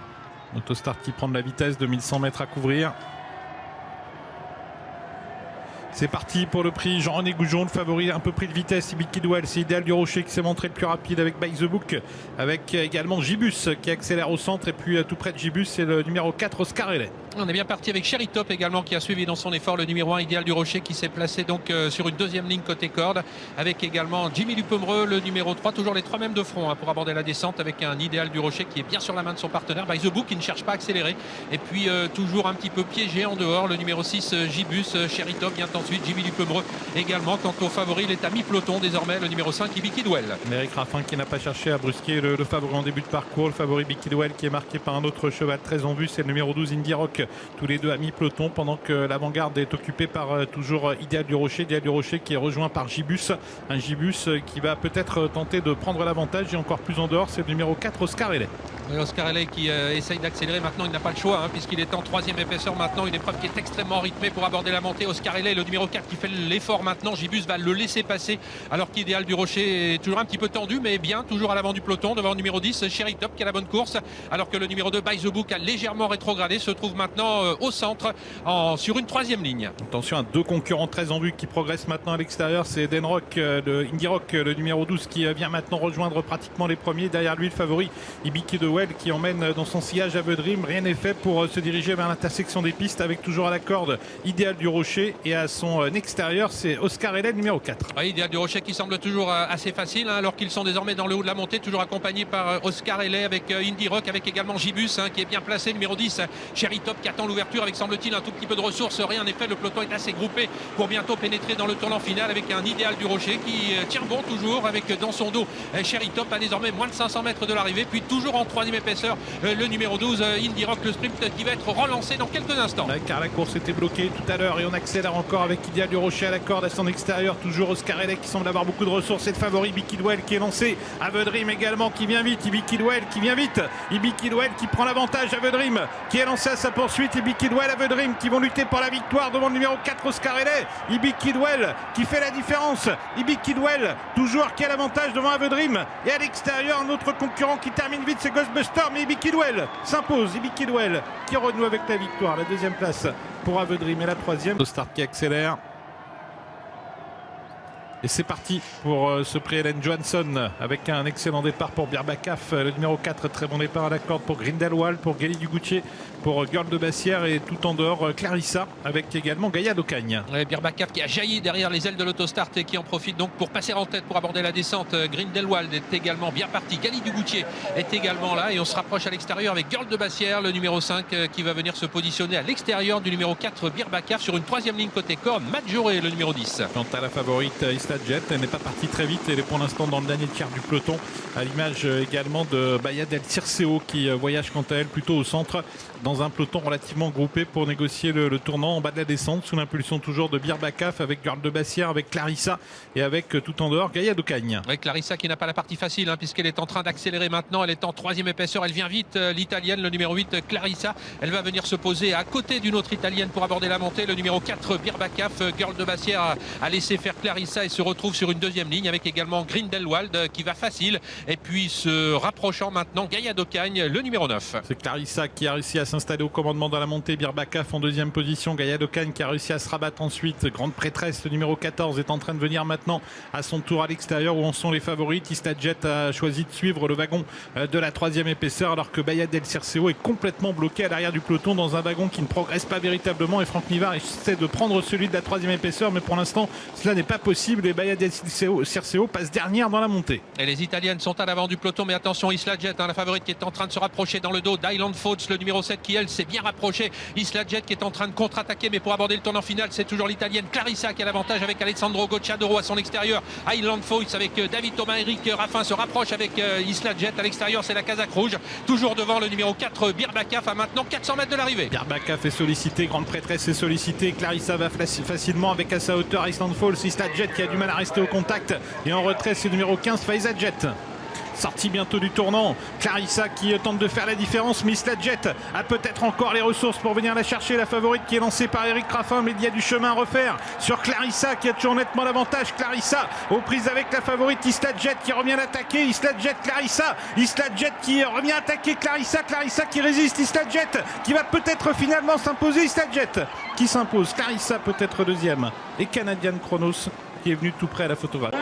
Autostart qui prend de la vitesse, 2100 mètres à couvrir. C'est parti pour le prix Jean-René Goujon, le favori un peu pris de vitesse. Ibiki Duel, c'est Idéal du Rocher qui s'est montré le plus rapide avec By the Book, avec également Gibus qui accélère au centre, et puis tout près de Gibus c'est le numéro 4 Oscar Ellet. On est bien parti avec Sherry Top également qui a suivi dans son effort le numéro 1 Idéal du Rocher qui s'est placé donc sur une 2e ligne côté corde, avec également Jimmy Dupomereux le numéro 3, toujours les 3 mêmes de front pour aborder la descente, avec un Idéal du Rocher qui est bien sur la main de son partenaire By the Book qui ne cherche pas à accélérer, et puis toujours un petit peu piégé en dehors le numéro 6 Gibus. Sherry Top vient ensuite, Jimmy Dupomereux également. Quant au favori, il est à mi-peloton désormais, le numéro 5 Ibiki Duel. Eric Raffin qui n'a pas cherché à brusquer le favori en début de parcours. Le favori Ibiki Duel qui est marqué par un autre cheval très en vue, c'est le numéro 12 Indie Rock, tous les deux à mi-peloton, pendant que l'avant-garde est occupée par toujours Idéal du Rocher. Idéal du Rocher qui est rejoint par Gibus, un Gibus qui va peut-être tenter de prendre l'avantage, et encore plus en dehors c'est le numéro 4 Oscar Ellet. Oui, Oscar Ellet qui essaye d'accélérer maintenant, il n'a pas le choix puisqu'il est en 3e épaisseur maintenant, une épreuve qui est extrêmement rythmée pour aborder la montée. Oscar Ellet, le numéro 4 qui fait l'effort maintenant. Gibus va le laisser passer alors qu'Idéal du Rocher est toujours un petit peu tendu, mais bien toujours à l'avant du peloton devant le numéro 10 Sherry Top qui a la bonne course, alors que le numéro 2 By the Book a légèrement rétrogradé, se trouve maintenant au centre sur une 3e ligne. Attention à 2 concurrents très en vue qui progressent maintenant à l'extérieur, c'est Denrock, le Indie Rock, le numéro 12 qui vient maintenant rejoindre pratiquement les premiers. Derrière lui le favori Ibiki Duel qui emmène dans son sillage Ave Dream. Rien n'est fait pour se diriger vers l'intersection des pistes, avec toujours à la corde Idéal du Rocher, et à son extérieur c'est Oscar Ellet numéro 4. Oui, Idéal du Rocher qui semble toujours assez facile alors qu'ils sont désormais dans le haut de la montée, toujours accompagné par Oscar Ellet avec Indie Rock, avec également Gibus qui est bien placé, numéro 10 Sherry Top qui attend l'ouverture avec semble-t-il un tout petit peu de ressources. Rien n'est fait, le peloton est assez groupé pour bientôt pénétrer dans le tournant final, avec un Idéal du Rocher qui tient bon toujours, avec dans son dos Sherry Top à désormais moins de 500 mètres de l'arrivée, puis toujours en 3e épaisseur le numéro 12 Indie Rock, le sprint qui va être relancé dans quelques instants. Car la course était bloquée tout à l'heure, et on accélère encore avec Idéal du Rocher à la corde à son extérieur, toujours Oscar Ellet qui semble avoir beaucoup de ressources, et le favori Ibiki Duel qui est lancé. Ave Dream également qui vient vite, Ibiki Duel qui vient vite, Ibiki Duel qui prend l'avantage. Ave Dream qui est lancé à sa poursuite, Ibiki Duel, Ave Dream qui vont lutter pour la victoire devant le numéro 4 Oscar Ellet. Ibiki Duel qui fait la différence, Ibiki Duel toujours qui a l'avantage devant Ave Dream, et à l'extérieur un autre concurrent qui termine vite, c'est Ghostbuster, mais Ibiki Duel s'impose. Ibiki Duel qui renoue avec la victoire, la 2e place pour Ave Dream et la 3e. Le start qui accélère. Et c'est parti pour ce prix Helen Johansson, avec un excellent départ pour Birbacaf, le numéro 4, très bon départ à la corde pour Grindelwald, pour Gali Dugoutier, pour Girl de Bassière, et tout en dehors Clarissa, avec également Gaïa d'Ocagne. Birbacaf qui a jailli derrière les ailes de l'Autostart et qui en profite donc pour passer en tête pour aborder la descente. Grindelwald est également bien parti, Gali Dugoutier est également là, et on se rapproche à l'extérieur avec Girl de Bassière, le numéro 5 qui va venir se positionner à l'extérieur du numéro 4 Birbacaf sur une 3e ligne côté corde. Majoré le numéro 10. Quant à la favorite Isla Jet. Elle n'est pas partie très vite, elle est pour l'instant dans le dernier tiers du peloton, à l'image également de Bahia del Circeo qui voyage quant à elle plutôt au centre dans un peloton relativement groupé pour négocier le tournant en bas de la descente sous l'impulsion toujours de Birbakaf avec Girl de Bassière, avec Clarissa et avec tout en dehors Gaïa d'Ocagne. Avec Clarissa qui n'a pas la partie facile puisqu'elle est en train d'accélérer maintenant, elle est en troisième épaisseur, elle vient vite, l'italienne, le numéro 8 Clarissa, elle va venir se poser à côté d'une autre italienne pour aborder la montée, le numéro 4 Birbakaf, Girl de Bassière a laissé faire Clarissa et se retrouve sur une deuxième ligne avec également Grindelwald qui va facile et puis se rapprochant maintenant Gaïa d'Ocagne, le numéro 9. C'est Clarissa qui a réussi à s'installer au commandement dans la montée, Birbakaf en deuxième position, Gaïa d'Ocagne qui a réussi à se rabattre ensuite, grande prêtresse, le numéro 14 est en train de venir maintenant à son tour à l'extérieur où en sont les favorites. Isla Jet a choisi de suivre le wagon de la troisième épaisseur alors que Bahia del Circeo est complètement bloqué à l'arrière du peloton dans un wagon qui ne progresse pas véritablement et Franck Nivard essaie de prendre celui de la troisième épaisseur mais pour l'instant cela n'est pas possible et Bahia del Circeo passe dernière dans la montée. Et les Italiennes sont à l'avant du peloton mais attention Isla Jet, la favorite qui est en train de se rapprocher dans le dos d'Highland Faults, le numéro 7 qui elle s'est bien rapproché. Isla Jet qui est en train de contre-attaquer mais pour aborder le tournant final c'est toujours l'italienne Clarissa qui a l'avantage avec Alessandro Gocciadoro à son extérieur. Highland Faults avec David Thomas, Eric Raffin se rapproche avec Isla Jet à l'extérieur, c'est la Casaque rouge toujours devant le numéro 4 Birbakaf à maintenant 400 mètres de l'arrivée. Birbakaf est sollicité, grande prêtresse est sollicitée, Clarissa va facilement avec à sa hauteur Highland Falls, Isla Jet qui a du mal à rester au contact et en retrait c'est le numéro 15 Faiza Jet. Sortie bientôt du tournant, Clarissa qui tente de faire la différence, mais Isla Jet a peut-être encore les ressources pour venir la chercher, la favorite qui est lancée par Eric Raffin, mais il y a du chemin à refaire sur Clarissa qui a toujours nettement l'avantage. Clarissa aux prises avec la favorite Isla Jet qui revient l'attaquer, Isla Jet Clarissa, Isla Jet qui revient attaquer Clarissa, Clarissa qui résiste, Isla Jet qui va peut-être finalement s'imposer, Isla Jet qui s'impose, Clarissa peut-être deuxième et Canadian Chronos qui est venu tout près à la photographe.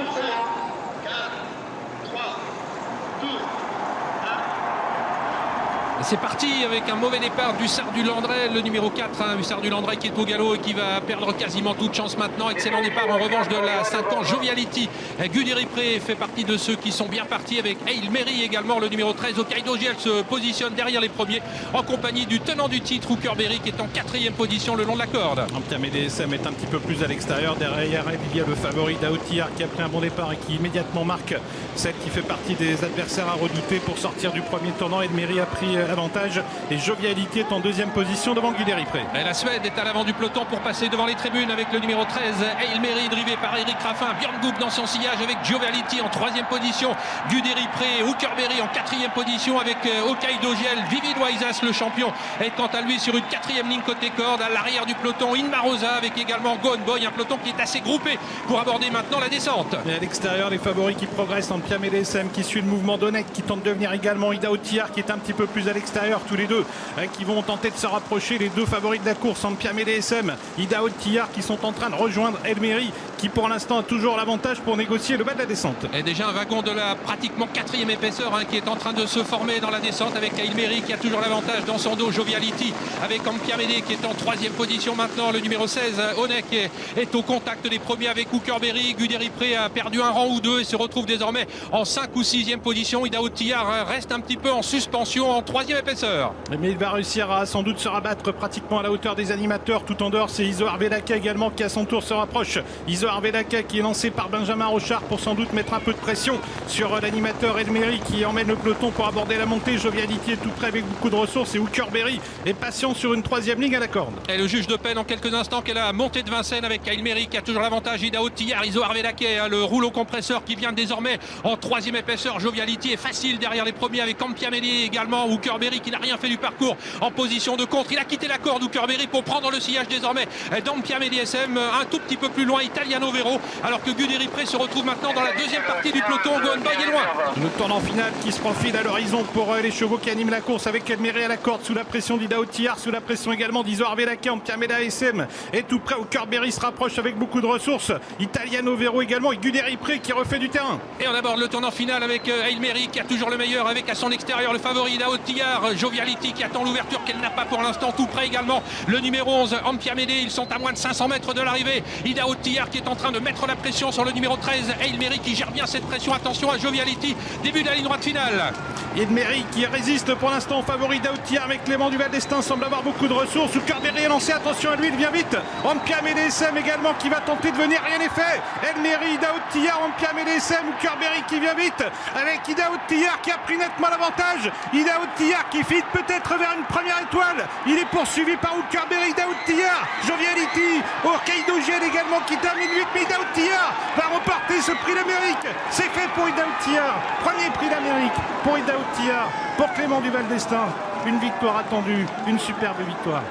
C'est parti avec un mauvais départ d'Hussard du Landré, le numéro 4, Hussard du Landré qui est au galop et qui va perdre quasiment toute chance maintenant. Excellent départ en revanche de la 5 ans Joviality. Guderipré fait partie de ceux qui sont bien partis avec Hail Mary également, le numéro 13. Hokkaido Giel se positionne derrière les premiers en compagnie du tenant du titre Hookerberry qui est en 4e position le long de la corde. Ampiam DSM est un petit peu plus à l'extérieur. Derrière elle, il y a le favori d'Aotiar qui a pris un bon départ et qui immédiatement marque celle qui fait partie des adversaires à redouter pour sortir du premier tournant. Hail Mary a pris avantage et Joviality est en deuxième position devant Guderipré. Et la Suède est à l'avant du peloton pour passer devant les tribunes avec le numéro 13 Hail Mary drivé par Eric Raffin, Björn Goop dans son sillage avec Joviality en 3e position, Guderipré, Hookerberry en 4e position avec Hokkaido Giel. Vivid Waisas le champion est quant à lui sur une 4e ligne côté corde à l'arrière du peloton. Inmarosa avec également Gohan Boy, un peloton qui est assez groupé pour aborder maintenant la descente. Et à l'extérieur les favoris qui progressent, Ampiam et DSM qui suit le mouvement d'Onek qui tente de venir également, Ida Otiar qui est un petit peu plus à l'extérieur, tous les deux qui vont tenter de se rapprocher, les deux favoris de la course, Ampiam et DSM, Ida Otiar qui sont en train de rejoindre Hail Mary qui pour l'instant a toujours l'avantage pour négocier le bas de la descente. Et déjà un wagon de la pratiquement 4e épaisseur qui est en train de se former dans la descente avec Hail Mary qui a toujours l'avantage dans son dos, Joviality avec Ampiam qui est en 3e position maintenant, le numéro 16 Onek est au contact des premiers avec Hookerberry. Guderipré a perdu un rang ou deux et se retrouve désormais en 5 ou 6e position. Ida Otiar reste un petit peu en suspension en 3e épaisseur. Mais il va réussir à sans doute se rabattre pratiquement à la hauteur des animateurs. Tout en dehors, c'est Iso Arvedaka également qui à son tour se rapproche. Iso Arvedaka qui est lancé par Benjamin Rochard pour sans doute mettre un peu de pression sur l'animateur Hail Mary qui emmène le peloton pour aborder la montée. Joviality est tout près avec beaucoup de ressources et Hookerberry est patient sur une 3e ligne à la corde. Et le juge de peine en quelques instants qu'elle a montée de Vincennes avec Hail Mary qui a toujours l'avantage. Ida Otiar, Iso Arvedaka, le rouleau compresseur qui vient désormais en 3e épaisseur. Joviality est facile derrière les premiers avec Ampiam également. Hookerberry qui n'a rien fait du parcours en position de contre. Il a quitté la corde Hookerberry pour prendre le sillage désormais d'Ampiam et DSM un tout petit peu plus loin, Italiano Vero, alors que Guderipré se retrouve maintenant dans la 2e partie du peloton. Gohan Boy est loin. Le tournant final qui se profile à l'horizon pour les chevaux qui animent la course avec Hail Mary à la corde sous la pression d'Ida Otiar, sous la pression également d'Iso Arvedaka. Ampiam et DSM est tout près. Hookerberry se rapproche avec beaucoup de ressources. Italiano Vero également et Guderipré qui refait du terrain. Et on aborde le tournant final avec Hail Mary qui a toujours le meilleur avec à son extérieur le favori Ida Otiar, Joviality qui attend l'ouverture qu'elle n'a pas pour l'instant, tout près également le numéro 11 Ampiam. Ils sont à moins de 500 mètres de l'arrivée. Ida Otiar qui est en train de mettre la pression sur le numéro 13, Eilmeri, qui gère bien cette pression. Attention à Joviality, début de la ligne droite finale. Eilmeri qui résiste pour l'instant au favori d'Aoutiar, mais Clément Duval d'Estaing semble avoir beaucoup de ressources. Kerberry est lancé, attention à lui, il vient vite. Ampiam et DSM également qui va tenter de venir, rien n'est fait. Eilmeri, Aoutiar, Ampiam et DSM, ou Kerberry qui vient vite avec Ida Aoutiar qui a pris nettement l'avantage. Ida Aoutiar qui file peut-être vers une première étoile. Il est poursuivi par Kerberry, Ida Aoutiar, Joviality, Hokkaido Gel également qui termine 8, mais Ida Aoutiar va remporter ce prix d'Amérique. C'est fait pour Ida Aoutiar. Premier prix d'Amérique pour Ida Aoutiar, pour Clément Duval d'Estaing. Une victoire attendue, une superbe victoire.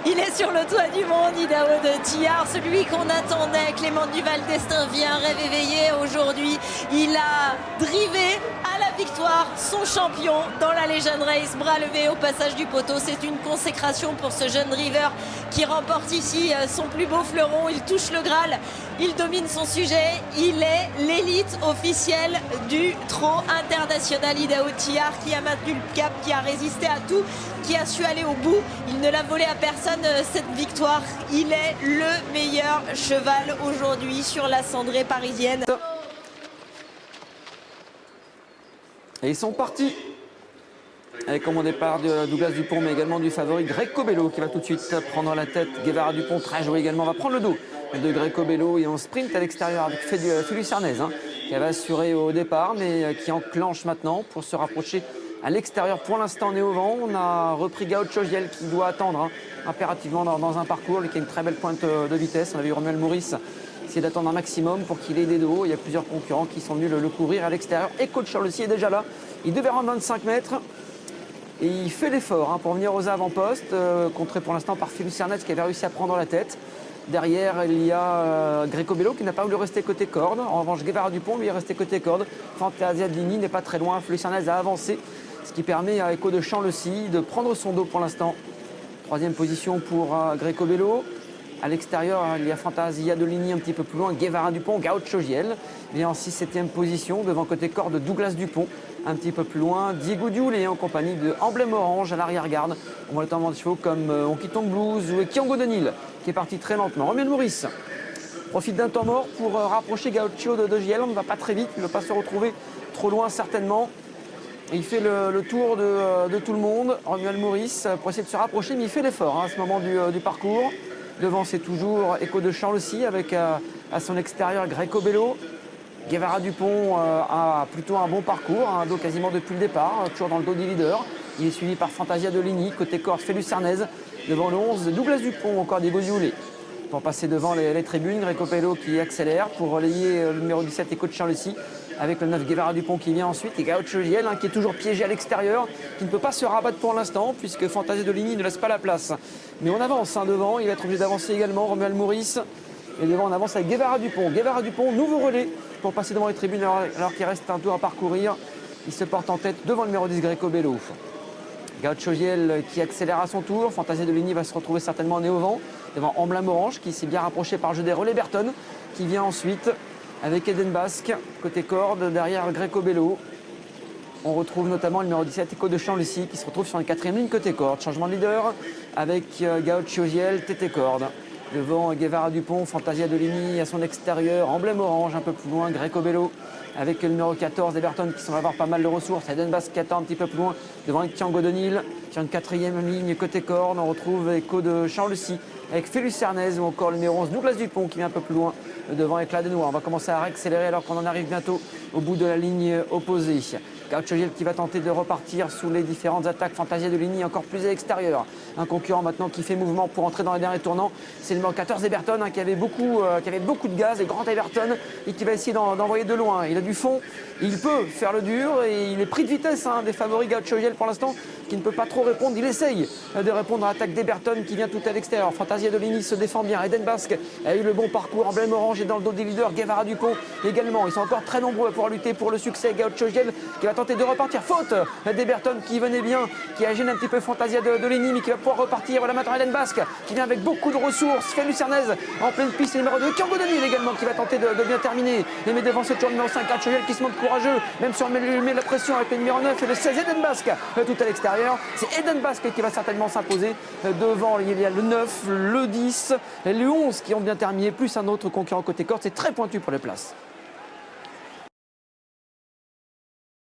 Il est sur le toit du monde, Ida Aoutiar, celui qu'on attendait. Clément Duval d'Estaing vient rêve éveillé aujourd'hui. Il a drivé à la victoire son champion dans la Legend Race, bras levé au passage du poteau. C'est une consécration pour ce jeune driver qui remporte ici son plus beau fleuron. Il touche le Graal, il domine son sujet. Il est l'élite officielle du trot international. Ida Aoutiar qui a maintenu le cap, qui a résisté à tout, qui a su aller au bout. Il ne l'a volé à personne cette victoire. Il est le meilleur cheval aujourd'hui sur la cendrée parisienne. Et ils sont partis avec comme au départ de Douglas Dupont, mais également du favori Greco Bello qui va tout de suite prendre la tête. Guevara Dupont, très joué également, va prendre le dos de Greco Bello et on sprint à l'extérieur avec Félix Sarnez qui avait assuré au départ, mais qui enclenche maintenant pour se rapprocher à l'extérieur. Pour l'instant, on est au vent. On a repris Gaucho Giel qui doit attendre impérativement dans un parcours, lui qui a une très belle pointe de vitesse. On a vu Romuald Maurice essayer d'attendre un maximum pour qu'il ait des dos. Il y a plusieurs concurrents qui sont venus le courir à l'extérieur. Et Coach Charles aussi est déjà là. Il devait rendre 25 mètres. Et il fait l'effort pour venir aux avant-postes, contré pour l'instant par Félix Sarnez qui avait réussi à prendre la tête. Derrière, il y a Greco Bello qui n'a pas voulu rester côté corde. En revanche, Guevara Dupont lui est resté côté corde. Fantasia Dini n'est pas très loin. Félix Sarnez a avancé, ce qui permet à Echo de Champ-le-Cy de prendre son dos pour l'instant. Troisième position pour Greco Bello. À l'extérieur, il y a Fantasia de Ligny un petit peu plus loin, Guevara Dupont, Gaucho Giel. Et en 6-7e position, devant côté corde, Douglas Dupont. Un petit peu plus loin, Diego Dioulé en compagnie de Emblème Orange à l'arrière-garde. On voit notamment des chevaux comme Honky-Tonk Blues ou Kiango Denil qui est parti très lentement. Romuald Maurice profite d'un temps mort pour rapprocher Gaucho de Giel. On ne va pas très vite, il ne va pas se retrouver trop loin certainement. Et il fait le tour de tout le monde, Romuald Maurice, pour essayer de se rapprocher, mais il fait l'effort à ce moment du parcours. Devant, c'est toujours Echo de Champ-le-Cy avec à son extérieur Greco Bello. Guevara Dupont a plutôt un bon parcours, un dos quasiment depuis le départ, toujours dans le dos du leader. Il est suivi par Fantasia de Ligny, côté corde Félix Sarnez. Devant le 11, Douglas Dupont, encore Diego Dioulé. Pour passer devant les tribunes, Greco Bello qui accélère pour relayer le numéro 17 Echo de Champ-le-Cy. Avec le 9 Guevara Dupont qui vient ensuite et Gaucho Giel qui est toujours piégé à l'extérieur, qui ne peut pas se rabattre pour l'instant puisque Fantasia de Ligny ne laisse pas la place. Mais on avance devant, il va être obligé d'avancer également, Romuald Maurice. Et devant on avance avec Guevara Dupont. Guevara Dupont, nouveau relais pour passer devant les tribunes alors qu'il reste un tour à parcourir. Il se porte en tête devant le numéro 10 Greco Bello. Gaucho Giel qui accélère à son tour. Fantasia de Ligny va se retrouver certainement nez au vent. Devant Emblème Orange qui s'est bien rapproché par le jeu des relais Berton qui vient ensuite. Avec Eden Basque, côté corde, derrière Greco Bello. On retrouve notamment le numéro 17, Echo de Champ-le-Cy, qui se retrouve sur une 4e ligne côté corde. Changement de leader avec Gaucho Giel, tété corde. Devant Guevara Dupont, Fantasia de Ligny à son extérieur, Emblème Orange un peu plus loin, Greco Bello. Avec le numéro 14, Everton qui semble avoir pas mal de ressources. Eden Basque qui attend un petit peu plus loin devant Kiango Denil. Sur une 4e ligne côté corde, on retrouve Echo de Champ-le-Cy avec Félix Sarnez ou encore le numéro 11, Douglas Dupont qui vient un peu plus loin devant Éclat de Noir. On va commencer à accélérer alors qu'on en arrive bientôt au bout de la ligne opposée. Gaucho Giel qui va tenter de repartir sous les différentes attaques. Fantasia de Ligny encore plus à l'extérieur. Un concurrent maintenant qui fait mouvement pour entrer dans les derniers tournants. C'est le numéro 14 Everton qui avait beaucoup de gaz, et grand Everton, et qui va essayer d'envoyer de loin. Il a du fond, il peut faire le dur et il est pris de vitesse des favoris Gaucho Giel pour l'instant qui ne peut pas trop répondre. Il essaye de répondre à l'attaque d'Eberton qui vient tout à l'extérieur. Fantasia de Ligny se défend bien. Eden Basque a eu le bon parcours. Emblème Orange est dans le dos des leaders. Guevara Dupont également. Ils sont encore très nombreux pour lutter pour le succès. Gaucho Giel qui va tenter de repartir. Faute d'Eberton qui venait bien, qui a gêné un petit peu Fantasia de Ligny, mais qui va pouvoir repartir. Voilà maintenant Eden Basque qui vient avec beaucoup de ressources. Félix Sarnez en pleine piste. Numéro 2, Kiango Denil également qui va tenter de bien terminer. Et mais devant ce tour numéro 5, Gaucho Giel qui se montre courageux, même si on lui met la pression avec le numéro 9 et le 16 Eden Basque tout à l'extérieur. C'est Eden Basket qui va certainement s'imposer devant. Il y a le 9, le 10, le 11 qui ont bien terminé, plus un autre concurrent côté corde. C'est très pointu pour les places.